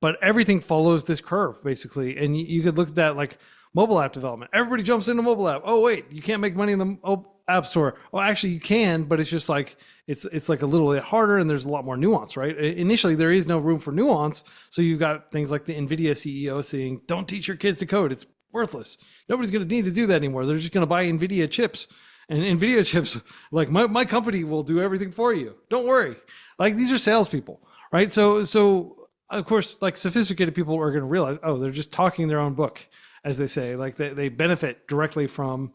S4: But everything follows this curve basically. And you could look at that like mobile app development. Everybody jumps into mobile app. Oh wait, you can't make money in the app store. Oh, actually you can, but it's just like it's like a little bit harder, and there's a lot more nuance, right? Initially there is no room for nuance, so you've got things like the Nvidia CEO saying, don't teach your kids to code, it's worthless. Nobody's going to need to do that anymore. They're just going to buy Nvidia chips, and Nvidia chips, like my company will do everything for you, don't worry. Like, these are salespeople, right? So of course, like, sophisticated people are going to realize, oh, they're just talking their own book, as they say. Like, they benefit directly from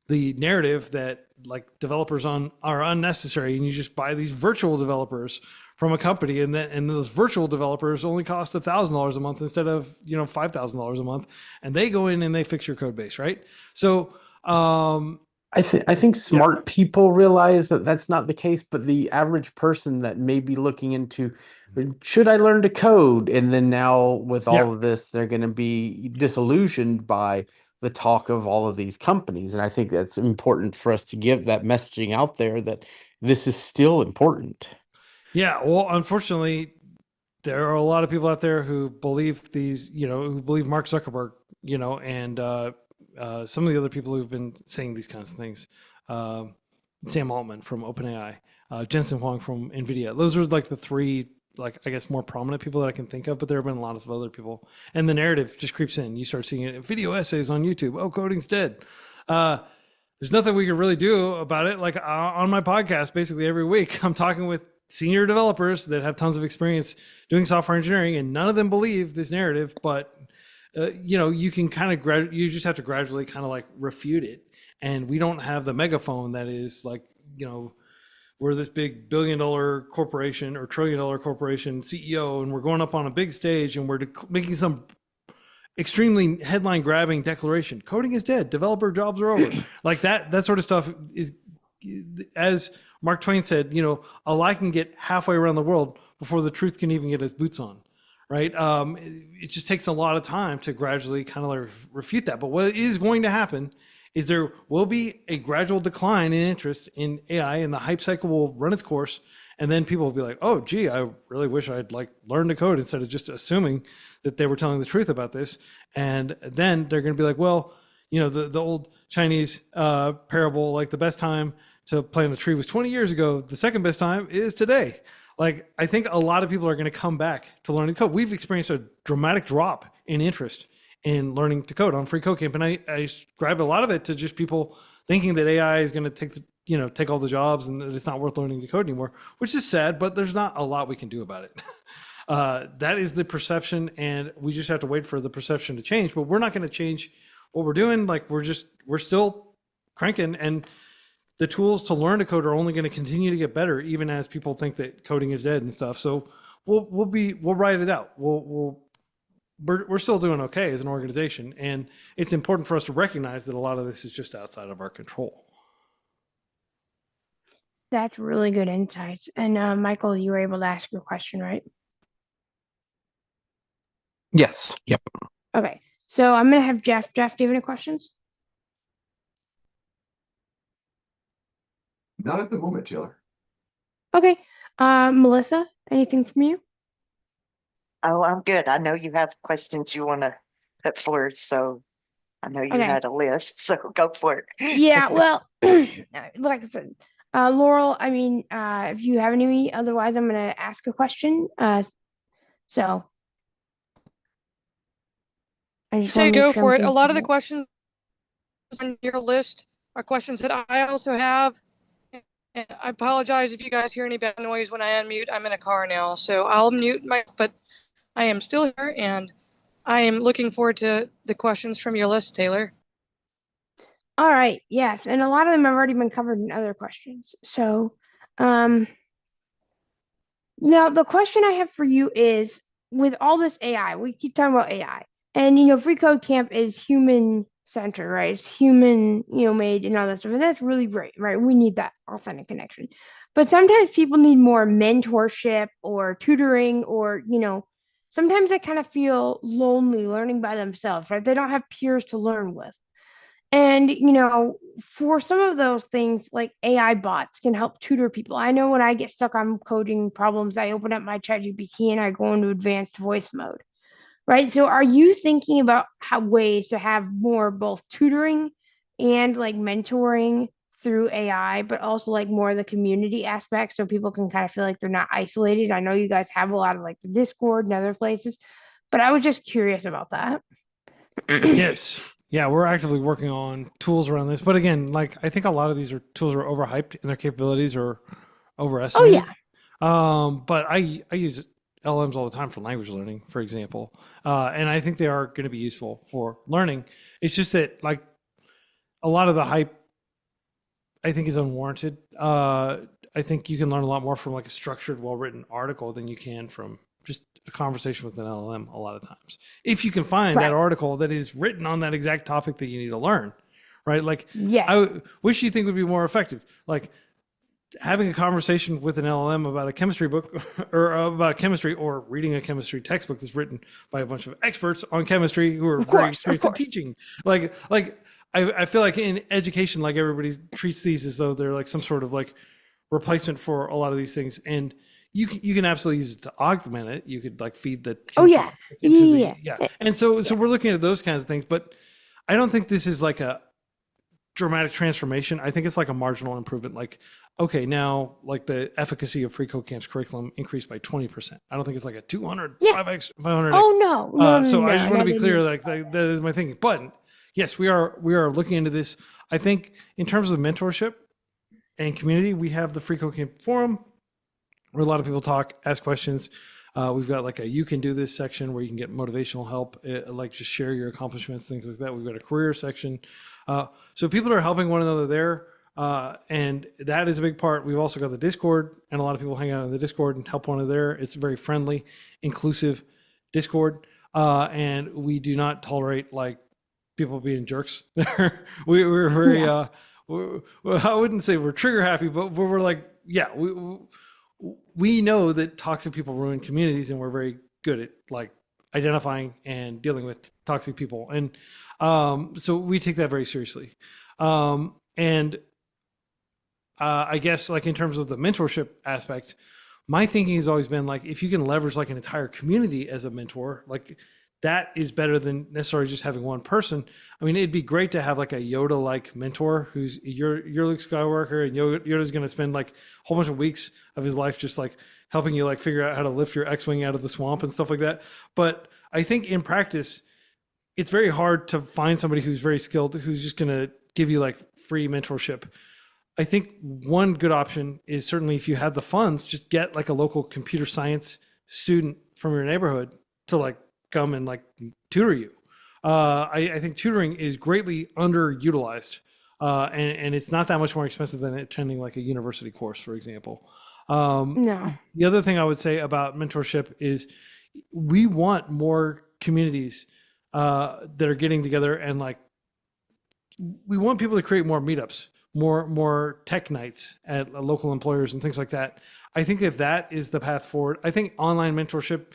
S4: the narrative that like developers are unnecessary, and you just buy these virtual developers from a company, and those virtual developers only cost $1,000 a month instead of $5,000 a month, and they go in and they fix your code base, right? So
S5: I think smart people realize that that's not the case, but the average person that may be looking into, should I learn to code? And then now with all of this, they're going to be disillusioned by the talk of all of these companies. And I think that's important for us to give that messaging out there that this is still important.
S4: Yeah, well, unfortunately, there are a lot of people out there who believe who believe Mark Zuckerberg, and some of the other people who've been saying these kinds of things. Sam Altman from OpenAI, Jensen Huang from NVIDIA. Those are like the three, like, I guess, more prominent people that I can think of, but there have been a lot of other people. And the narrative just creeps in. You start seeing it in video essays on YouTube. Oh, coding's dead. There's nothing we can really do about it. Like, on my podcast, basically every week, I'm talking with senior developers that have tons of experience doing software engineering, and none of them believe this narrative, but you can kind of you just have to gradually kind of like refute it. And we don't have the megaphone that is like, we're this big billion-dollar corporation or trillion-dollar corporation CEO, and we're going up on a big stage and we're making some extremely headline-grabbing declaration: coding is dead, developer jobs are over. Like that sort of stuff is, as Mark Twain said, a lie can get halfway around the world before the truth can even get its boots on, right? It just takes a lot of time to gradually kind of like refute that. But what is going to happen is there will be a gradual decline in interest in AI, and the hype cycle will run its course. And then people will be like, oh, gee, I really wish I'd like learned to code, instead of just assuming that they were telling the truth about this. And then they're going to be like, well, the old Chinese parable, like, the best time to plant a tree was 20 years ago. The second best time is today. Like, I think a lot of people are going to come back to learning to code. We've experienced a dramatic drop in interest in learning to code on freeCodeCamp, and I ascribe a lot of it to just people thinking that AI is going to take all the jobs, and that it's not worth learning to code anymore, which is sad, but there's not a lot we can do about it. That is the perception, and we just have to wait for the perception to change. But we're not going to change what we're doing. Like we're still cranking, and the tools to learn to code are only going to continue to get better, even as people think that coding is dead and stuff. So we'll ride it out. We're still doing okay as an organization, and it's important for us to recognize that a lot of this is just outside of our control.
S1: That's really good insights. And Michael, you were able to ask your question, right?
S5: Yes. Yep.
S1: Okay. So I'm gonna have Jeff. Jeff, do you have any questions?
S3: Not at the moment, Taylor.
S1: Okay. Melissa, anything from you?
S6: Oh, I'm good. I know you have questions you want to put forward, so I know you
S1: Okay.
S6: had a list, so go for it.
S1: Yeah, well, like I said, Laurel, I mean, if you have any, otherwise I'm gonna ask a question. So I just want
S2: Say
S1: to make
S2: go
S1: sure
S2: for
S1: I'm
S2: it. A lot of the
S1: considerate.
S2: questions on your list are questions that I also have. And I apologize if you guys hear any bad noise when I unmute. I'm in a car now, so I'll mute but I am still here, and I am looking forward to the questions from your list, Taylor.
S1: All right, yes, and a lot of them have already been covered in other questions. So, now the question I have for you is, with all this AI, we keep talking about AI, and Free Code Camp is human centered, right? It's human, made and all that stuff, and that's really great, right? We need that authentic connection, but sometimes people need more mentorship or tutoring, or sometimes they kind of feel lonely learning by themselves, right? They don't have peers to learn with. And, for some of those things, like AI bots can help tutor people. I know when I get stuck on coding problems, I open up my ChatGPT and I go into advanced voice mode, right? So are you thinking about how ways to have more both tutoring and like mentoring through AI, but also like more of the community aspect so people can kind of feel like they're not isolated? I know you guys have a lot of like the Discord and other places, but I was just curious about that.
S4: Yes. Yeah, we're actively working on tools around this. But again, like I think a lot of these tools are overhyped and their capabilities are
S1: Oh,
S4: overestimated.
S1: yeah.
S4: But I use LMs all the time for language learning, for example. And I think they are going to be useful for learning. It's just that like a lot of the hype I think is unwarranted. I think you can learn a lot more from like a structured, well-written article than you can from just a conversation with an LLM a lot of times. If you can find that
S1: Right.
S4: article that is written on that exact topic that you need to learn, right? Like
S1: Yes.
S4: I wish you think would be more effective. Like having a conversation with an LLM about a chemistry book or about chemistry, or reading a chemistry textbook that's written by a bunch of experts on chemistry who are
S1: Of
S4: very
S1: course. Of
S4: experienced in
S1: course.
S4: teaching. Like I feel like in education, like everybody treats these as though they're like some sort of like replacement for a lot of these things. And you can absolutely use it to augment it. You could like feed the
S1: Oh,
S4: chemistry
S1: yeah.
S4: into
S1: Yeah.
S4: the, yeah. And so
S1: Yeah.
S4: we're looking at those kinds of things, but I don't think this is like a dramatic transformation. I think it's like a marginal improvement. Like, okay, now like the efficacy of freeCodeCamp's curriculum increased by 20%. I don't think it's like a 200,
S1: Yeah.
S4: 5x, 500x.
S1: Oh, no.
S4: So I just want to
S1: that
S4: be
S1: didn't
S4: clear,
S1: mean-
S4: like that is my thinking. But yes, we are looking into this. I think in terms of mentorship and community, we have the freeCodeCamp forum where a lot of people talk, ask questions. We've got like a you can do this section where you can get motivational help, like just share your accomplishments, things like that. We've got a career section. So people are helping one another there. And that is a big part. We've also got the Discord, and a lot of people hang out in the Discord and help one another there. It's a very friendly, inclusive Discord. And we do not tolerate like people being jerks there. We're very,
S1: Yeah.
S4: I wouldn't say we're trigger happy, but we're like, yeah, we know that toxic people ruin communities, and we're very good at like identifying and dealing with toxic people. And so we take that very seriously. And I guess like in terms of the mentorship aspect, my thinking has always been like, if you can leverage like an entire community as a mentor, like that is better than necessarily just having one person. I mean, it'd be great to have like a Yoda-like mentor who's you're Luke Skywalker, and Yoda's going to spend like a whole bunch of weeks of his life just like helping you like figure out how to lift your X-wing out of the swamp and stuff like that. But I think in practice, it's very hard to find somebody who's very skilled, who's just going to give you like free mentorship. I think one good option is certainly if you have the funds, just get like a local computer science student from your neighborhood to like come and like tutor you. I think tutoring is greatly underutilized, and it's not that much more expensive than attending like a university course, for example.
S1: No.
S4: The other thing I would say about mentorship is we want more communities that are getting together, and like we want people to create more meetups, more tech nights at local employers and things like that. I think that is the path forward. I think online mentorship,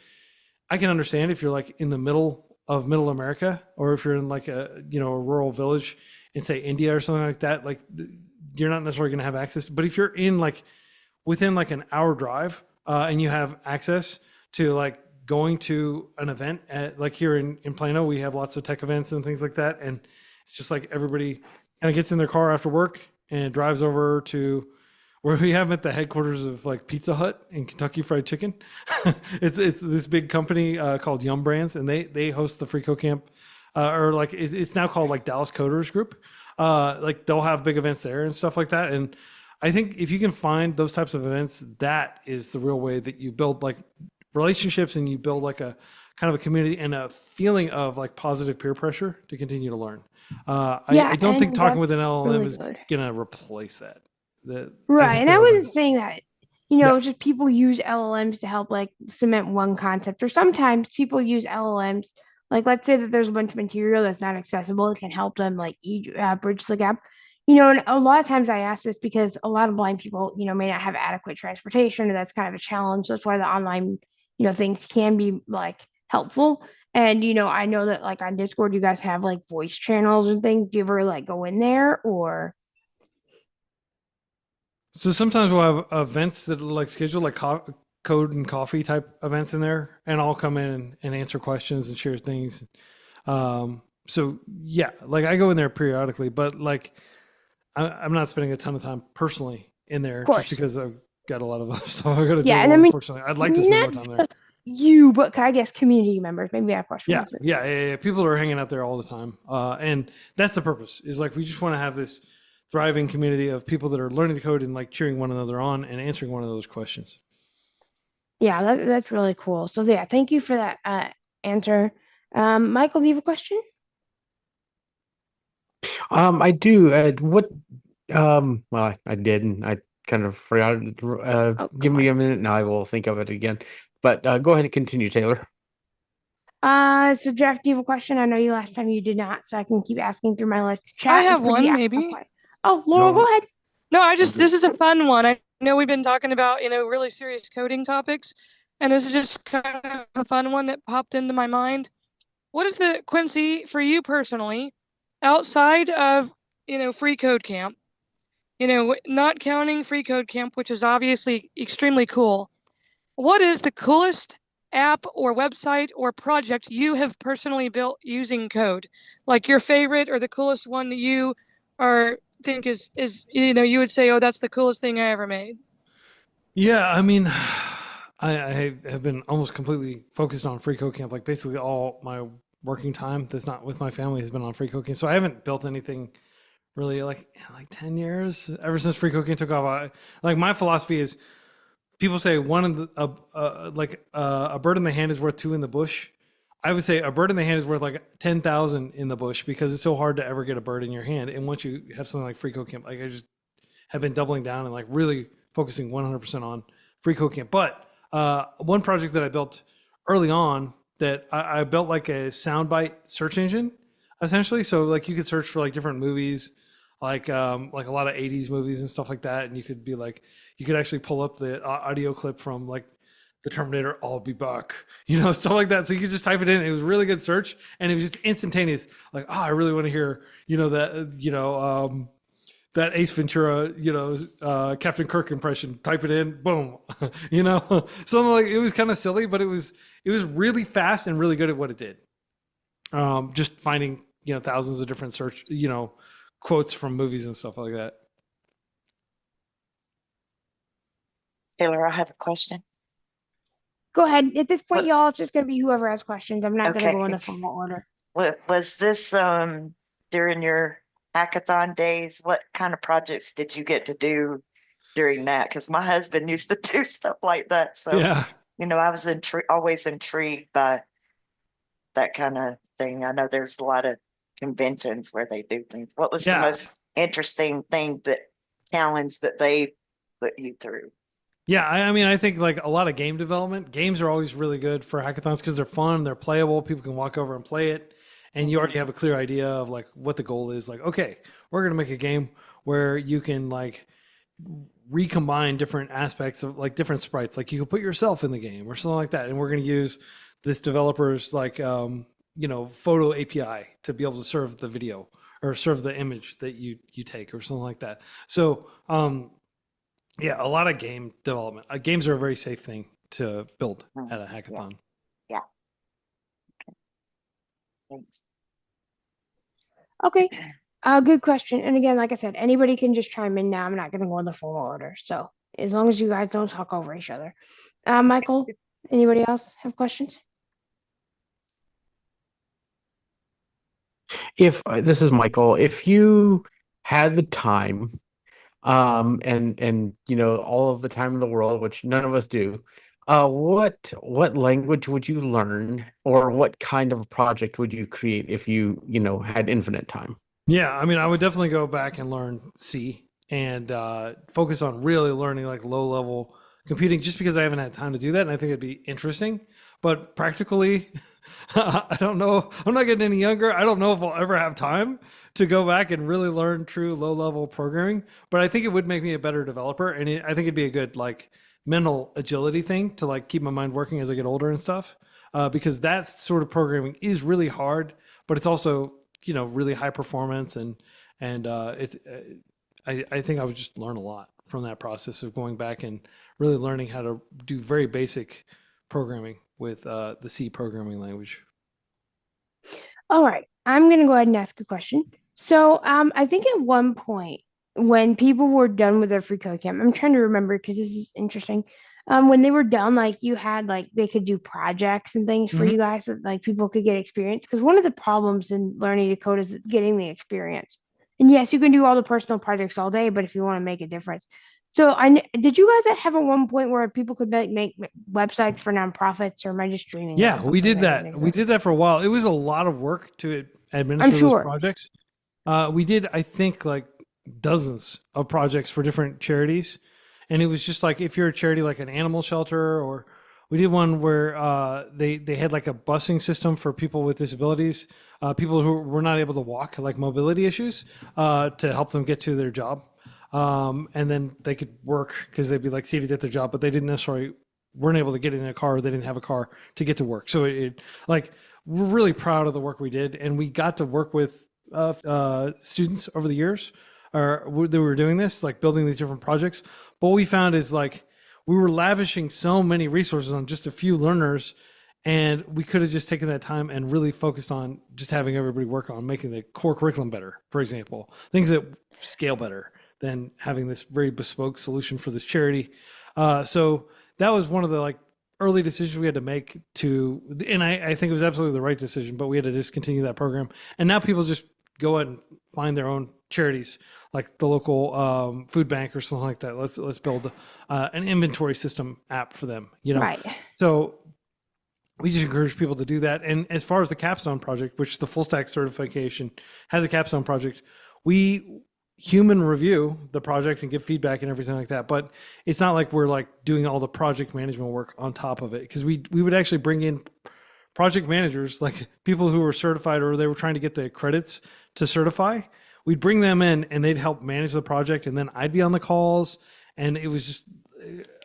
S4: I can understand if you're like in the middle of middle America, or if you're in like a a rural village in say India or something like that, like you're not necessarily going to have access. But if you're in like within like an hour drive, and you have access to like going to an event at like here in Plano, we have lots of tech events and things like that. And it's just like everybody kind of gets in their car after work and drives over to where we have at the headquarters of like Pizza Hut and Kentucky Fried Chicken. it's this big company called Yum Brands, and they host the freeCodeCamp, or like it's now called like Dallas Coders Group. Like they'll have big events there and stuff like that. And I think if you can find those types of events, that is the real way that you build like relationships, and you build like a kind of a community and a feeling of like positive peer pressure to continue to learn.
S1: Yeah,
S4: I don't think
S1: and
S4: talking with an
S1: that's
S4: LLM
S1: really
S4: is
S1: good.
S4: gonna replace that. I
S1: Right,
S4: think
S1: and
S4: there
S1: I
S4: are
S1: wasn't
S4: ways.
S1: saying that.
S4: Yeah.
S1: It's just people use LLMs to help like cement one concept, or sometimes people use LLMs. Like, let's say that there's a bunch of material that's not accessible, it can help them like bridge the gap. And a lot of times I ask this because a lot of blind people, may not have adequate transportation, and that's kind of a challenge. That's why the online, things can be like helpful. And I know that like on Discord, you guys have like voice channels and things. Do you ever like go in there or?
S4: So sometimes we'll have events that are like scheduled like code and coffee type events in there, and I'll come in and answer questions and share things. So yeah, like I go in there periodically, but like I'm not spending a ton of time personally in there
S1: Of
S4: just
S1: course.
S4: because I've got a lot of other stuff I got to
S1: Yeah, and
S4: do.
S1: I mean,
S4: Unfortunately, I'd like to spend
S1: not
S4: more time there.
S1: just you, but I guess community members. Maybe I have
S4: Yeah,
S1: questions.
S4: yeah. People are hanging out there all the time, and that's the purpose. Is like we just want to have this thriving community of people that are learning to code and like cheering one another on and answering one of those questions.
S1: Yeah, that's really cool. So yeah, thank you for that answer. Michael, do you have a question?
S5: I do. Well, I did, and I kind of forgot it.
S1: Oh,
S5: Give
S1: come
S5: me
S1: on.
S5: a minute, and I will think of it again. But go ahead and continue, Taylor.
S1: So Jeff, do you have a question? I know you last time you did not, so I can keep asking through my list.
S2: I
S1: Chat is
S2: have
S1: pretty
S2: one,
S1: active.
S2: maybe.
S1: Oh, Laura,
S5: No,
S1: go ahead.
S2: No,
S5: I'm good.
S2: this is a fun one. I know we've been talking about, really serious coding topics, and this is just kind of a fun one that popped into my mind. What is the, Quincy, for you personally, outside of, freeCodeCamp, not counting freeCodeCamp, which is obviously extremely cool, what is the coolest app or website or project you have personally built using code? Like your favorite or the coolest one that you are think is you would say, oh, that's the coolest thing I ever made.
S4: Yeah, I mean, I have been almost completely focused on freeCodeCamp. Like basically all my working time that's not with my family has been on freeCodeCamp. So I haven't built anything really like in like 10 years ever since freeCodeCamp took off. Like my philosophy is people say one of the a bird in the hand is worth two in the bush. I would say a bird in the hand is worth like 10,000 in the bush, because it's so hard to ever get a bird in your hand. And once you have something like freeCodeCamp, like I just have been doubling down and like really focusing 100% on freeCodeCamp. But one project that I built early on, that I built like a soundbite search engine, essentially. So like you could search for like different movies, like a lot of 80s movies and stuff like that, and you could be like, you could actually pull up the audio clip from like the Terminator, I'll be back, stuff like that. So you could just type it in. It was a really good search, and it was just instantaneous. Like, oh, I really want to hear, that Ace Ventura, Captain Kirk impression. Type it in, boom, So like it was kind of silly, but it was really fast and really good at what it did. Just finding thousands of different search quotes from movies and stuff like that.
S6: Taylor, I have a question.
S1: Go ahead. At this point,
S6: What?
S1: y'all, it's just gonna be whoever has questions. I'm not gonna go in
S6: Okay.
S1: the formal order.
S6: What was this during your hackathon days? What kind of projects did you get to do during that? Because my husband used to do stuff like that. So
S4: Yeah.
S6: I was always intrigued by that kind of thing. I know there's a lot of conventions where they do things. What was the most interesting thing challenge that they put you through?
S4: Yeah, I mean, I think like a lot of game development, games are always really good for hackathons because they're fun, they're playable, people can walk over and play it, and you already have a clear idea of like what the goal is. Like, okay, we're gonna make a game where you can like recombine different aspects of like different sprites. Like you can put yourself in the game or something like that, and we're gonna use this developer's like photo API to be able to serve the video or serve the image that you take or something like that. So yeah, a lot of game development. Games are a very safe thing to build at a hackathon.
S6: Yeah. Thanks.
S1: Okay. Good question. And again, like I said, anybody can just chime in now. I'm not going to go in the formal order. So as long as you guys don't talk over each other. Michael, anybody else have questions?
S5: If this is Michael, if you had the time, and all of the time in the world, which none of us do, what language would you learn, or what kind of a project would you create if you had infinite time?
S4: Yeah, I mean, I would definitely go back and learn C and focus on really learning like low level computing just because I haven't had time to do that. And I think it'd be interesting. But practically, I don't know. I'm not getting any younger. I don't know if I'll ever have time to go back and really learn true low level programming. But I think it would make me a better developer. And I think it'd be a good like mental agility thing to like keep my mind working as I get older and stuff. Because that sort of programming is really hard, but it's also really high performance and I think I would just learn a lot from that process of going back and really learning how to do very basic programming with the C programming language.
S1: All right. I'm going to go ahead and ask a question. So I think at one point when people were done with their free code camp, I'm trying to remember because this is interesting. When they were done, like you had like they could do projects and things for you guys that like people could get experience. Because one of the problems in learning to code is getting the experience. And yes, you can do all the personal projects all day, but if you want to make a difference. So did you guys have at one point where people could make websites for nonprofits, or am I just dreaming?
S4: Yeah, we did that. We did that for a while. It was a lot of work to administer those projects. We did, I think, like dozens of projects for different charities. And it was just like, if you're a charity like an animal shelter, or we did one where they had like a busing system for people with disabilities, people who were not able to walk, like mobility issues, to help them get to their job. And then they could work because they'd be like seated at their job, but they didn't necessarily weren't able to get in a car, or they didn't have a car to get to work. So it like, we're really proud of the work we did. And we got to work with students over the years that we were doing this, like building these different projects. But what we found is like we were lavishing so many resources on just a few learners, and we could have just taken that time and really focused on just having everybody work on making the core curriculum better, for example, things that scale better than having this very bespoke solution for this charity. So that was one of the like early decisions we had to make and I think it was absolutely the right decision, but we had to discontinue that program. And now people just go out and find their own charities, like the local food bank or something like that. Let's build an inventory system app for them,
S1: Right.
S4: So we just encourage people to do that. And as far as the capstone project, which the full stack certification has a capstone project, we human review the project and give feedback and everything like that. But it's not like we're like doing all the project management work on top of it, because we would actually bring in project managers, like people who were certified or they were trying to get the credits to certify. We'd bring them in and they'd help manage the project, and then I'd be on the calls. And it was just,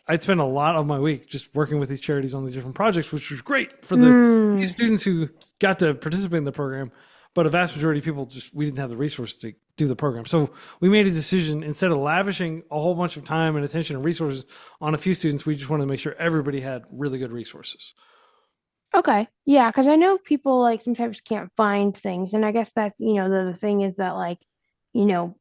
S4: I'd spend a lot of my week just working with these charities on these different projects, which was great for the students who got to participate in the program. But a vast majority of people we didn't have the resources to do the program. So we made a decision, instead of lavishing a whole bunch of time and attention and resources on a few students, we just wanted to make sure everybody had really good resources.
S1: Okay. Yeah, because I know people like sometimes can't find things. And I guess that's, the thing is that like,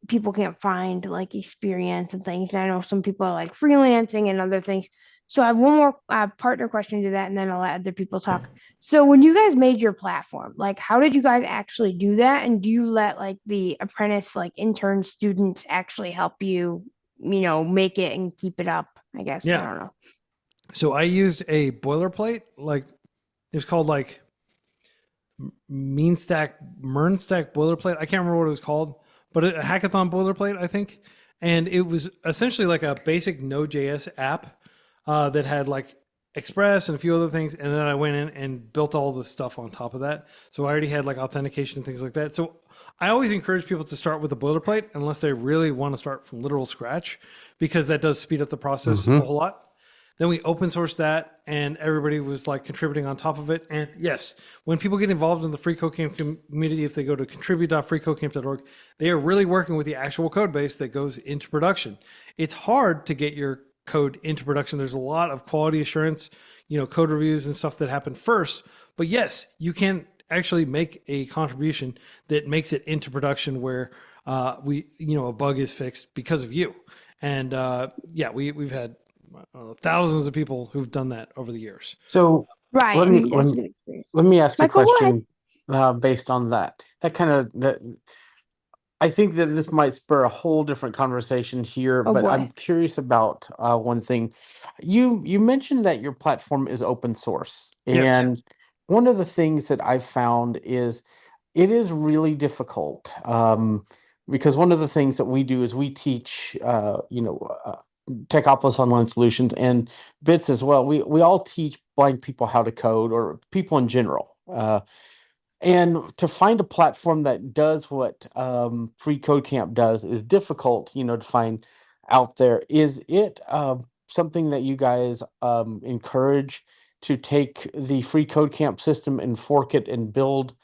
S1: people can't find like experience and things. And I know some people are like freelancing and other things. So I have one more partner question to that, and then I'll let other people talk. So when you guys made your platform, like how did you guys actually do that? And do you let like the apprentice, like intern students actually help you, make it and keep it up? I guess.
S4: Yeah.
S1: I don't know.
S4: So I used a boilerplate, like it was called like Mern stack boilerplate. I can't remember what it was called, but a hackathon boilerplate, I think. And it was essentially like a basic Node.js app that had like Express and a few other things. And then I went in and built all the stuff on top of that. So I already had like authentication and things like that. So I always encourage people to start with a boilerplate unless they really want to start from literal scratch, because that does speed up the process a whole lot. Then we open sourced that, and everybody was like contributing on top of it. And yes, when people get involved in the FreeCodeCamp community, if they go to contribute.freecodecamp.org, they are really working with the actual code base that goes into production. It's hard to get your code into production. There's a lot of quality assurance, code reviews and stuff that happen first. But yes, you can actually make a contribution that makes it into production where a bug is fixed because of you. And we've had thousands of people who've done that over the years.
S5: So
S1: Right.
S5: let
S1: I
S5: me
S1: mean, that's a good experience.
S5: let me ask you a
S1: Michael, go ahead.
S5: question based on that. I think that this might spur a whole different conversation here,
S1: Oh
S5: but
S1: boy.
S5: I'm curious about one thing. You mentioned that your platform is open source,
S4: Yes.
S5: and one of the things that I've found is it is really difficult because one of the things that we do is we teach, TechOpolis Online Solutions and Bits as well. We all teach blind people how to code, or people in general. And to find a platform that does what freeCodeCamp does is difficult, to find out there. Is it something that you guys encourage to take the freeCodeCamp system and fork it and build?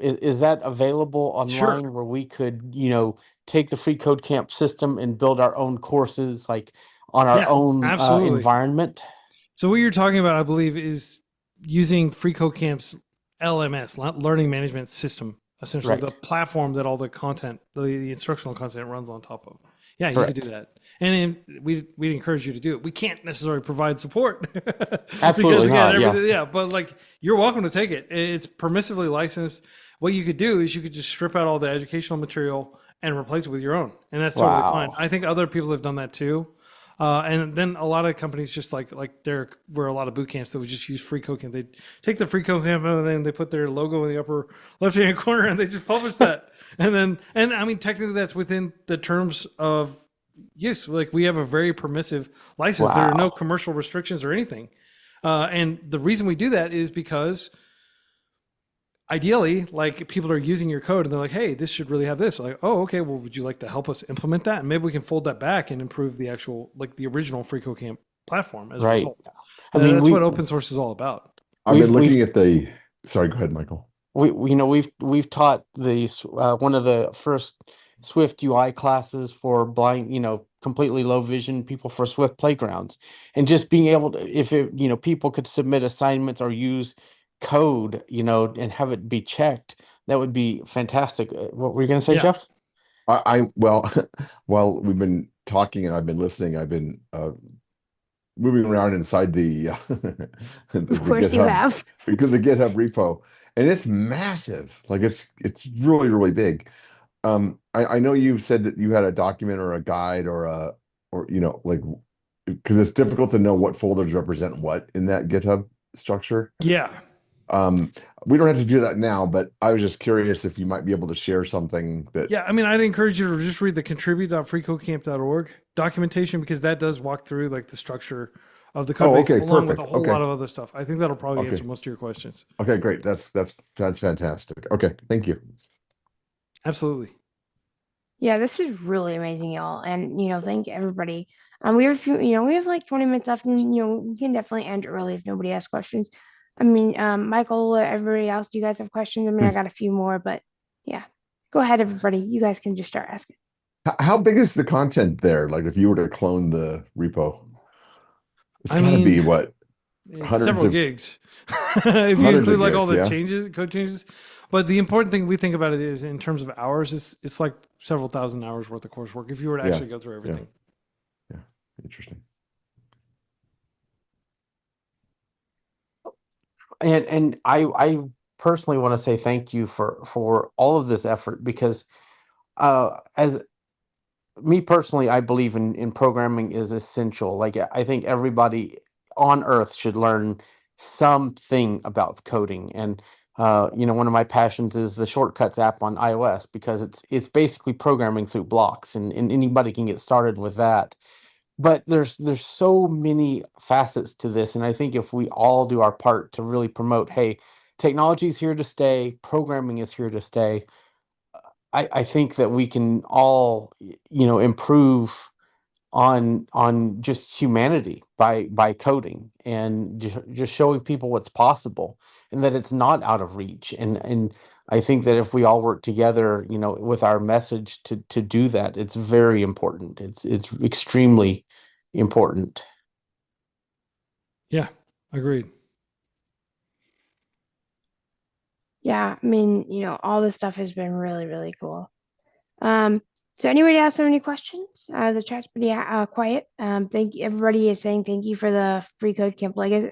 S5: Is that available online
S4: Sure.
S5: where we could, take the freeCodeCamp system and build our own courses, like on our
S4: Yeah,
S5: own
S4: absolutely.
S5: environment?
S4: So what you're talking about, I believe, is using FreeCodeCamp's LMS, Learning Management System, essentially
S5: Right.
S4: the platform that all the content, the instructional content runs on top of. Yeah, you could do that. And we'd encourage you to do it. We can't necessarily provide support.
S5: Absolutely
S4: because again,
S5: not, yeah.
S4: but like you're welcome to take it. It's permissively licensed. What you could do is you could just strip out all the educational material and replace it with your own. And that's totally fine.
S5: Wow.
S4: I think other people have done that too. And then a lot of companies just like there were a lot of boot camps that would just use FreeCodeCamp. They take the FreeCodeCamp and then they put their logo in the upper left-hand corner and they just publish that. And I mean, technically that's within the terms of use. Like we have a very permissive license. There are no
S5: Wow.
S4: commercial restrictions or anything. And the reason we do that is because ideally, like people are using your code and they're like, hey, this should really have this. Like, oh, okay, well, would you like to help us implement that? And maybe we can fold that back and improve the actual, like the original FreeCodeCamp platform as a
S5: Right.
S4: result.
S5: I mean,
S4: That's what open source is all about.
S3: I've been
S5: We've-
S3: looking at the. Sorry, go ahead, Michael.
S5: we've taught one of the first Swift UI classes for blind, completely low vision people for Swift playgrounds, and just being able to, if it, people could submit assignments or use code, and have it be checked, that would be fantastic. What were you going to say,
S4: Yeah.
S5: Jeff?
S3: Well, while we've been talking and I've been listening, I've been moving around inside the
S1: Of course you
S3: GitHub,
S1: have.
S3: because the GitHub repo, and it's massive. Like it's really, really big. I know you said that you had a document or a guide or like, because it's difficult to know what folders represent what in that GitHub structure.
S4: Yeah.
S3: We don't have to do that now, but I was just curious if you might be able to share something that.
S4: Yeah. I mean, I'd encourage you to just read the contribute.freecodecamp.org documentation, because that does walk through like the structure of the code base along with a whole lot of other stuff. I think that'll probably answer most of your questions.
S3: Okay, great. That's fantastic. Okay, thank you.
S4: Absolutely.
S1: Yeah, this is really amazing, y'all. And thank everybody. We have we have like 20 minutes left, and we can definitely end early if nobody has questions. I mean, Michael, everybody else, do you guys have questions? I mean, I got a few more, but yeah. Go ahead, everybody. You guys can just start asking.
S3: How big is the content there? Like if you were to clone the repo, it's gotta be what?
S4: It's
S3: Hundreds
S4: several
S3: of
S4: gigs. If you
S3: hundreds
S4: include
S3: of
S4: like all
S3: gigs,
S4: the changes, code changes. But the important thing we think about it is in terms of hours, it's like several thousand hours worth of coursework if you were to
S3: Yeah,
S4: actually go through everything.
S3: Yeah, interesting.
S5: And I personally want to say thank you for all of this effort, because as me personally, I believe in programming is essential. Like I think everybody on earth should learn something about coding. And one of my passions is the Shortcuts app on iOS, because it's basically programming through blocks, and anybody can get started with that. But there's so many facets to this, and I think if we all do our part to really promote, hey, technology is here to stay, programming is here to stay, I think that we can all improve on just humanity by coding, and just showing people what's possible, and that it's not out of reach. And I think that if we all work together, with our message to do that, it's very important. It's extremely important.
S4: Yeah, agreed.
S1: Yeah, I mean, all this stuff has been really, really cool. So anybody else have any questions? The chat's pretty quiet. Thank you. Everybody is saying thank you for the free code camp legacy,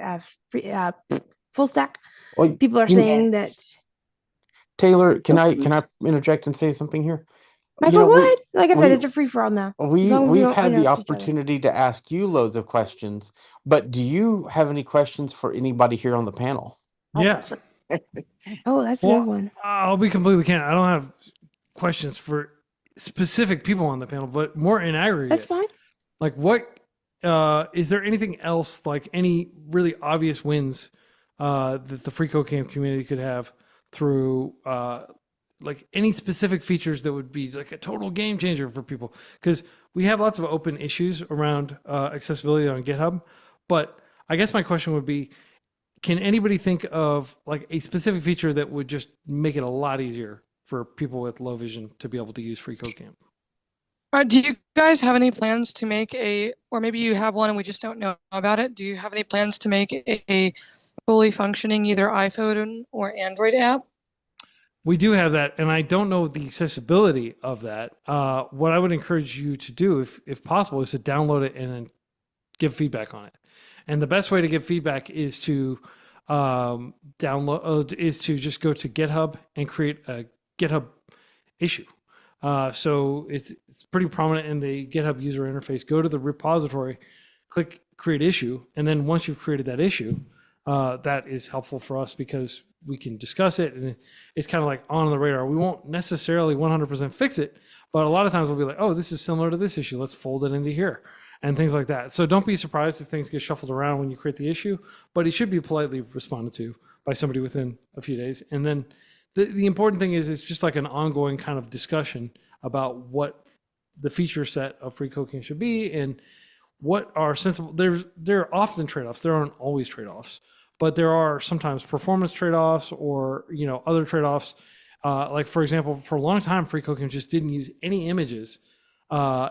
S1: full stack.
S5: Well,
S1: People are saying that.
S6: Yes.
S5: Taylor, can
S1: Oh,
S5: I interject and say something here?
S1: Michael, go ahead. Like I said,
S5: we
S1: it's a free for all now. As
S5: we
S1: long as we
S5: we've
S1: don't
S5: had the
S1: interrupt each other.
S5: opportunity to ask you loads of questions, but do you have any questions for anybody here on the panel?
S6: Oh,
S4: Yeah.
S6: that's
S1: Oh, that's a good
S4: Well,
S1: one.
S4: I'll be completely candid. I don't have questions for specific people on the panel, but more in aggregate.
S1: That's fine.
S4: Like, what is there anything else, like any really obvious wins that the freeCodeCamp community could have through like any specific features that would be like a total game changer for people? Because we have lots of open issues around accessibility on GitHub, but I guess my question would be, can anybody think of like a specific feature that would just make it a lot easier for people with low vision to be able to use freeCodeCamp?
S2: Do you guys have any plans to make or maybe you have one and we just don't know about it? Do you have any plans to make a fully functioning either iPhone or Android app?
S4: We do have that, and I don't know the accessibility of that. What I would encourage you to do, if possible, is to download it and then give feedback on it. And the best way to give feedback is to just go to GitHub and create a GitHub issue. So it's pretty prominent in the GitHub user interface. Go to the repository, click create issue, and then once you've created that issue, that is helpful for us because we can discuss it, and it's kind of like on the radar. We won't necessarily 100% fix it, but a lot of times we'll be like, oh, this is similar to this issue. Let's fold it into here and things like that. So don't be surprised if things get shuffled around when you create the issue, but it should be politely responded to by somebody within a few days. And then the important thing is it's just like an ongoing kind of discussion about what the feature set of freeCodeCamp should be and what are sensible. There are often trade-offs. There aren't always trade-offs, but there are sometimes performance trade-offs or other trade-offs. Like for example, for a long time, freeCodeCamp just didn't use any images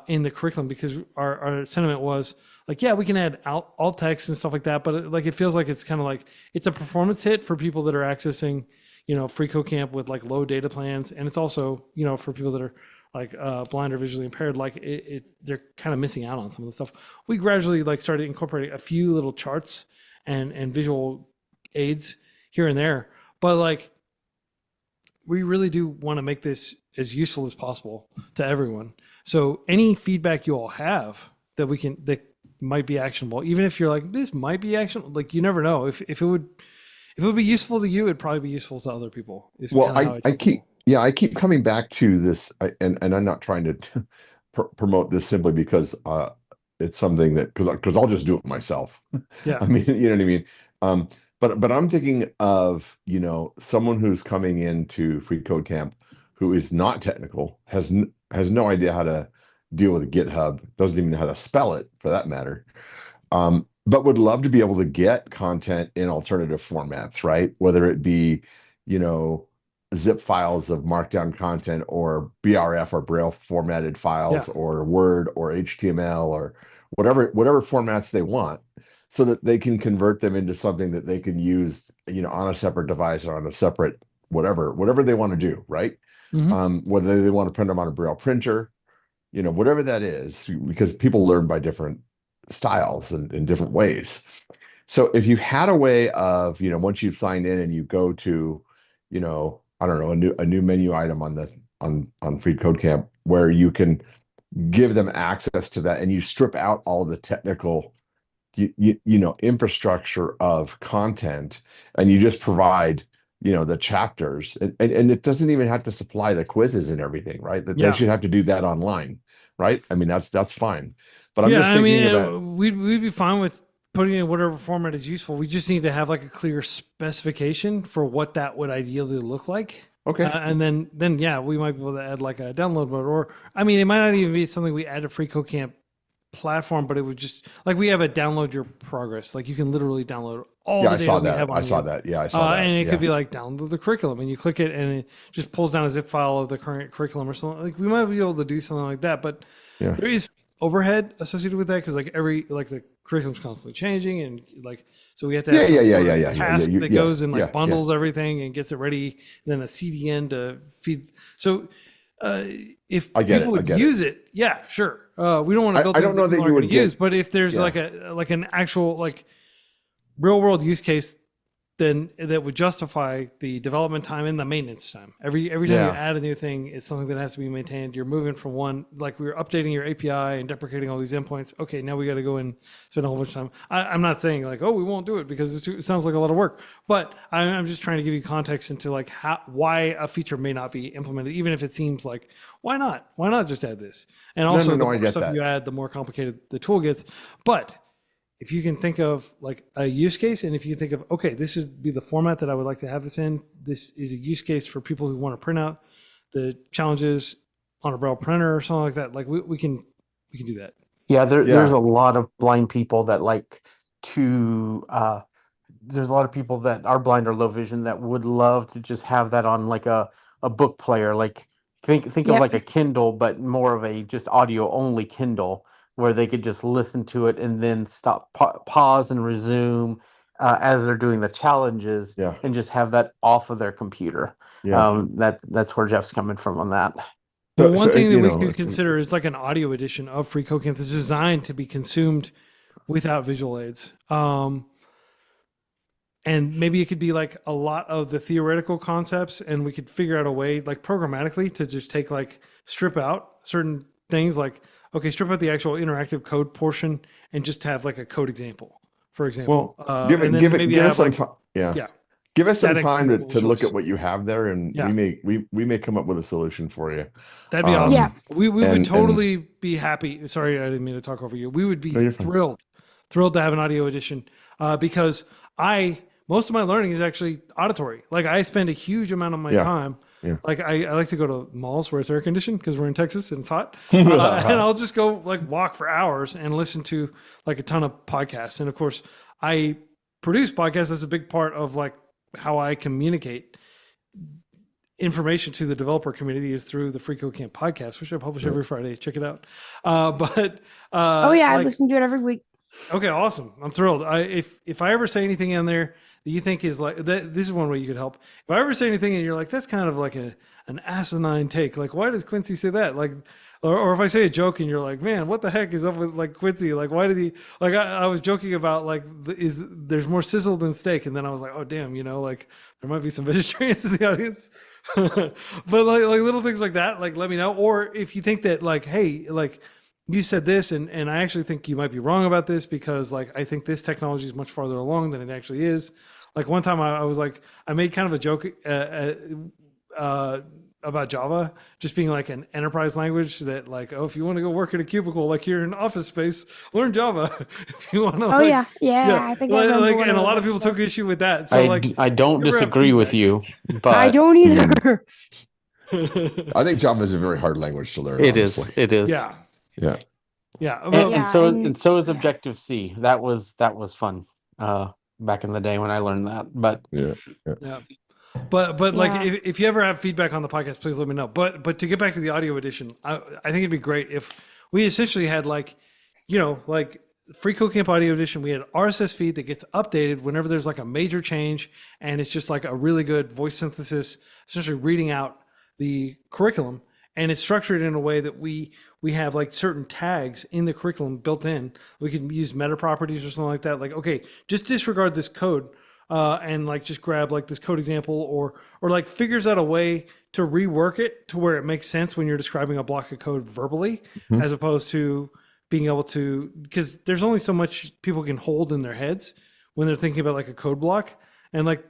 S4: in the curriculum because our sentiment was like, yeah, we can add alt text and stuff like that, but it feels like it's kind of like it's a performance hit for people that are accessing freeCodeCamp with like low data plans, and it's also for people that are like blind or visually impaired, like they're kind of missing out on some of the stuff. We gradually started incorporating a few little charts and visual aids here and there, but we really do want to make this as useful as possible to everyone. So any feedback you all have that might be actionable, even if you're like, this might be actionable, you never know. If it would be useful to you, it'd probably be useful to other people.
S3: Well, I keep coming back to this, and I'm not trying to promote this simply because it's something that because I'll just do it myself.
S4: Yeah.
S3: I mean, you know what I mean. But I'm thinking of someone who's coming into freeCodeCamp who is not technical, has no idea how to deal with GitHub, doesn't even know how to spell it for that matter. But would love to be able to get content in alternative formats, right? Whether it be, zip files of markdown content or BRF or Braille formatted files or Word or HTML or whatever formats they want, so that they can convert them into something that they can use, on a separate device or on a separate whatever they want to do, right?
S4: Mm-hmm.
S3: Whether they want to print them on a Braille printer, whatever that is, because people learn by different styles and in different ways. So if you had a way of, once you've signed in and you go to, I don't know, a new menu item on freeCodeCamp where you can give them access to that and you strip out all the technical, infrastructure of content, and you just provide, the chapters, and it doesn't even have to supply the quizzes and everything, right? That they
S4: Yeah.
S3: should have to do that online, right? I mean, that's fine. But I'm
S4: Yeah,
S3: just
S4: I mean,
S3: thinking about,
S4: we'd be fine with putting it in whatever format is useful. We just need to have like a clear specification for what that would ideally look like.
S3: okay,
S4: And then yeah, we might be able to add like a download mode, or I mean, it might not even be something we add to freeCodeCamp platform, but it would just like we have a download your progress. Like you can literally download all
S3: yeah,
S4: the
S3: I
S4: data
S3: saw
S4: we
S3: that.
S4: have
S3: I
S4: on
S3: saw
S4: you.
S3: that. Yeah, I saw that.
S4: And it
S3: Yeah.
S4: could be like download the curriculum, and you click it, and it just pulls down a zip file of the current curriculum or something. Like we might be able to do something like that, but
S3: Yeah.
S4: there is overhead associated with that because like the curriculum's constantly changing, and like so we have to have some sort of task that goes and like bundles everything and gets it ready, then a CDN to feed. So if people would use it, yeah, sure. We don't want to build
S3: I
S4: things
S3: don't know
S4: that people
S3: that you
S4: aren't going
S3: would
S4: to use, but if there's like an actual like real world use case, then that would justify the development time and the maintenance time. Every time you add a new thing, it's something that has to be maintained. You're moving from one, like we were updating your API and deprecating all these endpoints. Okay, now we got to go and spend a whole bunch of time. I'm not saying like, oh, we won't do it because it sounds like a lot of work, but I'm just trying to give you context into like why a feature may not be implemented, even if it seems like, why not? Why not just add this? And also the more stuff you add, the more complicated the tool gets. But if you can think of like a use case, and if you think of, okay, this is be the format that I would like to have this in, this is a use case for people who want to print out the challenges on a Braille printer or something like that. Like we can do that.
S5: Yeah, there's a lot of blind people that like to there's a lot of people that are blind or low vision that would love to just have that on like a book player. Like think of like a Kindle, but more of a just audio only Kindle, where they could just listen to it and then stop, pause and resume as they're doing the challenges, and just have that off of their computer. That's where Jeff's coming from on that.
S4: Well, one thing that we could consider is like an audio edition of freeCodeCamp that's designed to be consumed without visual aids. And maybe it could be like a lot of the theoretical concepts, and we could figure out a way like programmatically to just take like strip out certain things, like, okay, strip out the actual interactive code portion and just have like a code example, for example.
S3: Well, give us some time. Yeah. Give us some time to look at what you have there, and we may come up with a solution for you.
S4: That'd be awesome. Yeah. We would totally be happy. Sorry, I didn't mean to talk over you. We would be thrilled to have an audio edition because most of my learning is actually auditory. Like I spend a huge amount of my time. Yeah. Like I like to go to malls where it's air conditioned because we're in Texas and it's hot, and I'll just go like walk for hours and listen to like a ton of podcasts. And of course, I produce podcasts. That's a big part of like how I communicate information to the developer community is through the freeCodeCamp podcast, which I publish every Friday. Check it out.
S1: I listen to it every week.
S4: Okay, awesome. I'm thrilled. If I ever say anything in there that you think is like that, this is one way you could help. If I ever say anything and you're like, that's kind of like an asinine take. Like, why does Quincy say that? Like, or if I say a joke and you're like, man, what the heck is up with like Quincy? Like, why did he? Like, I was joking about like, there's more sizzle than steak, and then I was like, oh damn, like there might be some vegetarians in the audience. But like little things like that, like let me know. Or if you think that like, hey, like you said this, and I actually think you might be wrong about this because like I think this technology is much farther along than it actually is. Like one time I was like, I made kind of a joke about Java just being like an enterprise language that like, oh, if you want to go work in a cubicle, like you're in office space, learn Java. If you want to,
S1: I think
S4: and a lot of people took issue with that. So
S5: I don't disagree with you, but
S1: I don't either.
S3: I think Java is a very hard language to learn.
S5: It is.
S3: Yeah.
S5: And so is Objective C. That was fun back in the day when I learned that. But
S4: But like if you ever have feedback on the podcast, please let me know. But to get back to the audio edition, I think it'd be great if we essentially had like freeCodeCamp audio edition. We had RSS feed that gets updated whenever there's like a major change, and it's just like a really good voice synthesis, essentially reading out the curriculum, and it's structured in a way that we have like certain tags in the curriculum built in. We can use meta properties or something like that. Like, okay, just disregard this code. And like just grab like this code example or like figures out a way to rework it to where it makes sense when you're describing a block of code verbally, as opposed to being able to, because there's only so much people can hold in their heads when they're thinking about like a code block. And like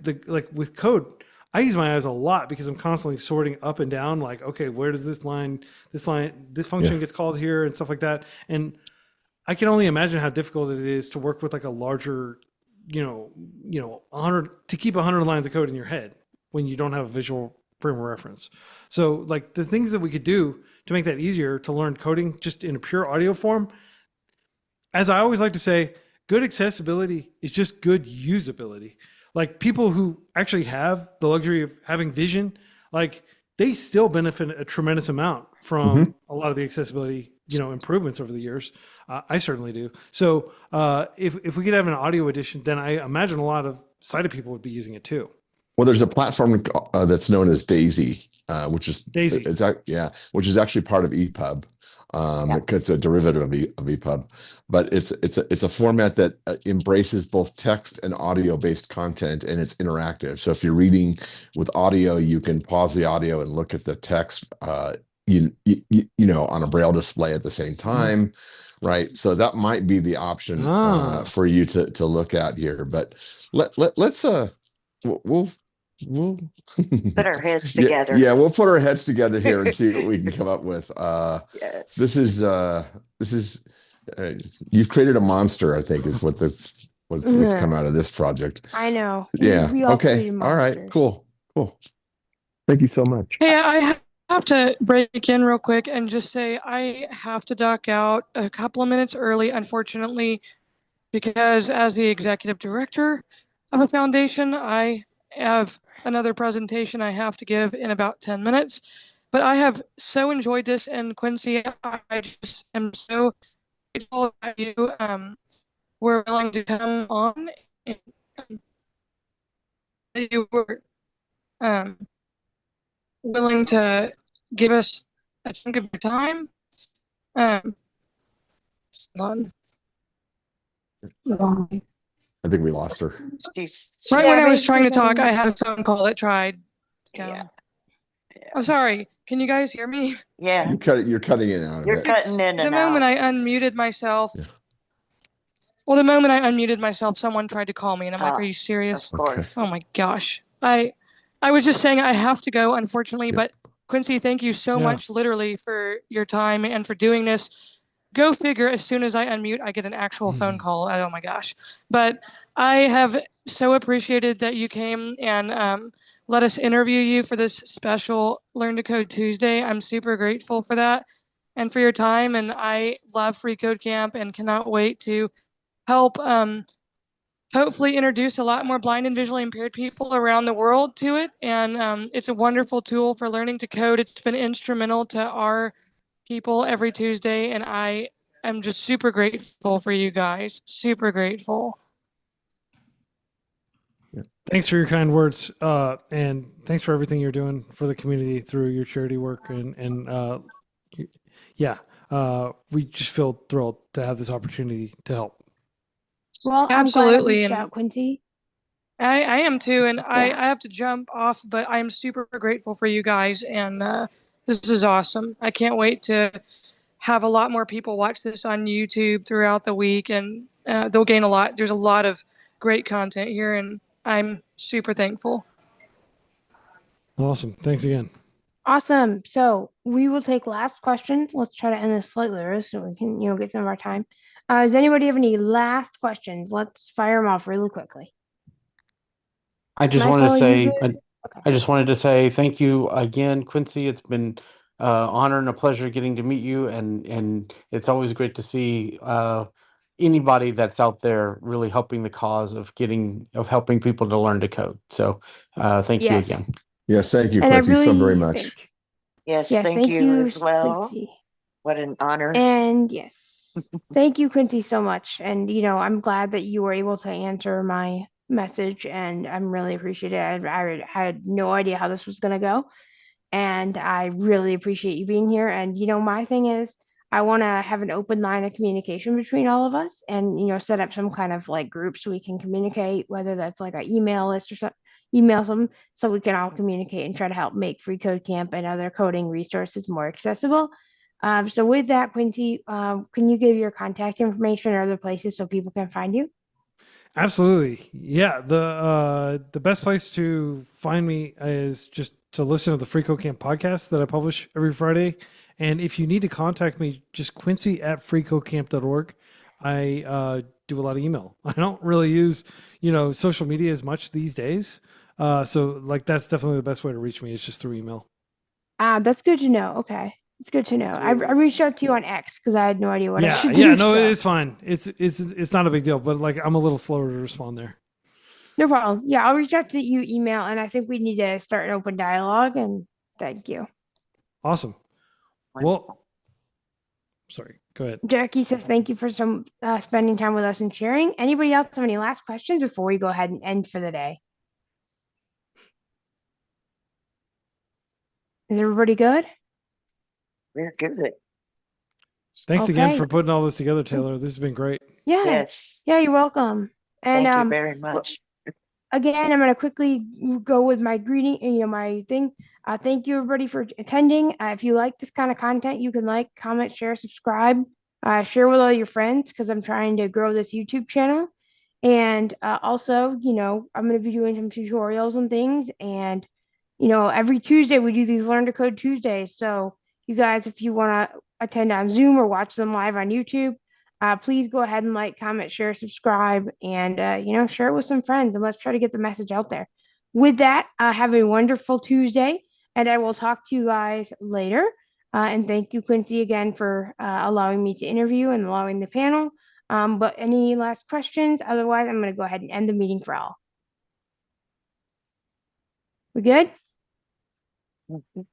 S4: with code, I use my eyes a lot because I'm constantly sorting up and down, like, okay, where does this function gets called here and stuff like that. And I can only imagine how difficult it is to work with like a larger, 100, to keep 100 lines of code in your head when you don't have a visual frame of reference. So like the things that we could do to make that easier to learn coding just in a pure audio form, as I always like to say, good accessibility is just good usability. Like people who actually have the luxury of having vision, like they still benefit a tremendous amount from a lot of the accessibility, improvements over the years. I certainly do. So if we could have an audio edition, then I imagine a lot of sighted people would be using it too.
S3: Well, there's a platform that's known as Daisy, which is
S4: Daisy.
S3: Which is actually part of EPUB. It's a derivative of EPUB, but it's a format that embraces both text and audio based content, and it's interactive. So if you're reading with audio, you can pause the audio and look at the text, on a braille display at the same time, right? So that might be the option for you to look at here. But let's we'll
S6: Put our heads together.
S3: Yeah, we'll put our heads together here and see what we can come up with.
S6: Yes.
S3: This is you've created a monster, I think, is what's come out of this project.
S1: I know.
S3: Yeah.
S1: We all
S3: Okay.
S1: created
S3: All right.
S1: monsters.
S3: Cool. Thank you so much.
S2: Hey, I have to break in real quick and just say I have to duck out a couple of minutes early, unfortunately, because as the executive director of a foundation, I have another presentation I have to give in about 10 minutes. But I have so enjoyed this, and Quincy, I just am so grateful that you were willing to come on, and that you were willing to give us a chunk of your time. Hold on.
S3: I think we lost her.
S2: Right when I was
S1: basically
S2: trying to talk,
S1: getting-
S2: I had a phone call that tried to go.
S6: Yeah.
S2: Oh, sorry. Can you guys hear me?
S6: Yeah.
S3: You're cutting in and out of
S6: You're
S3: it.
S6: cutting in
S2: The
S6: and
S2: moment
S6: out.
S2: I unmuted myself,
S3: Yeah.
S2: well, the moment I unmuted myself, someone tried to call me, and I'm like,
S6: Ah,
S2: "Are you serious?"
S6: Of course.
S2: Oh my gosh. I was just saying I have to go, unfortunately,
S3: Yep.
S2: but Quincy, thank you so
S4: Yeah.
S2: much, literally, for your time and for doing this. Go figure, as soon as I unmute, I get an actual phone call. Oh my gosh. But I have so appreciated that you came and let us interview you for this special Learn to Code Tuesday. I'm super grateful for that and for your time. And I love Free Code Camp and cannot wait to help hopefully introduce a lot more blind and visually impaired people around the world to it. And it's a wonderful tool for learning to code. It's been instrumental to our people every Tuesday, and I am just super grateful for you guys. Super grateful.
S4: Thanks for your kind words, and thanks for everything you're doing for the community through your charity work. We just feel thrilled to have this opportunity to help.
S1: Well,
S2: Absolutely,
S1: I'm glad I reached
S2: and-
S1: out, Quincy.
S2: I am too, and
S1: Yeah.
S2: I have to jump off, but I'm super grateful for you guys, and this is awesome. I can't wait to have a lot more people watch this on YouTube throughout the week, and they'll gain a lot. There's a lot of great content here, and I'm super thankful.
S4: Awesome. Thanks again.
S1: Awesome. So we will take last questions. Let's try to end this slightly early so we can, get some of our time. Does anybody have any last questions? Let's fire them off really quickly.
S5: I just
S1: Michael,
S5: wanted to
S1: you
S5: say,
S1: good?
S5: I just wanted to say thank you again, Quincy. It's been honor and a pleasure getting to meet you, and it's always great to see anybody that's out there really helping the cause of helping people to learn to code. So thank you
S1: Yes.
S5: again.
S3: Yes, thank you,
S1: And I
S3: Quincy, so very
S1: really
S3: much.
S1: think,
S6: Yes,
S1: yes,
S6: thank you as well.
S1: Quincy.
S6: What an honor.
S1: And yes, thank you, Quincy, so much. And, I'm glad that you were able to answer my message, and I'm really appreciative. I had no idea how this was going to go. And I really appreciate you being here. And, my thing is, I want to have an open line of communication between all of us and, set up some kind of like group so we can communicate, whether that's like an email list or something, email them so we can all communicate and try to help make Free Code Camp and other coding resources more accessible. So with that, Quincy, can you give your contact information or other places so people can find you?
S4: Absolutely. Yeah. The best place to find me is just to listen to the freeCodeCamp podcast that I publish every Friday. And if you need to contact me, just Quincy@freecodecamp.org. I do a lot of email. I don't really use, social media as much these days. So like that's definitely the best way to reach me is just through email.
S1: That's good to know. Okay. It's good to know. I reached out to you on X because I had no idea what I should do.
S4: Yeah, no,
S1: So.
S4: it's fine. It's not a big deal, but like I'm a little slower to respond there.
S1: No problem. Yeah, I'll reach out to you email, and I think we need to start an open dialogue. And thank you.
S4: Awesome. Well, sorry, go ahead.
S1: Jackie says thank you for spending time with us and sharing. Anybody else have any last questions before we go ahead and end for the day? Is everybody good?
S6: We're good.
S4: Thanks again
S1: Okay.
S4: for putting all this together, Taylor. This has been great.
S1: Yeah.
S6: Yes.
S1: Yeah, you're welcome. And
S6: Thank you very much.
S1: again, I'm going to quickly go with my greeting, my thing. Thank you, everybody, for attending. If you like this kind of content, you can like, comment, share, subscribe, share with all your friends because I'm trying to grow this YouTube channel. And also, I'm going to be doing some tutorials and things. And, every Tuesday we do these Learn to Code Tuesdays. So, you guys, if you want to attend on Zoom or watch them live on YouTube, please go ahead and like, comment, share, subscribe, and share it with some friends, and let's try to get the message out there. With that, have a wonderful Tuesday, and I will talk to you guys later. And thank you, Quincy, again for allowing me to interview and allowing the panel. But any last questions? Otherwise, I'm going to go ahead and end the meeting for all. We good?
S6: Mhm.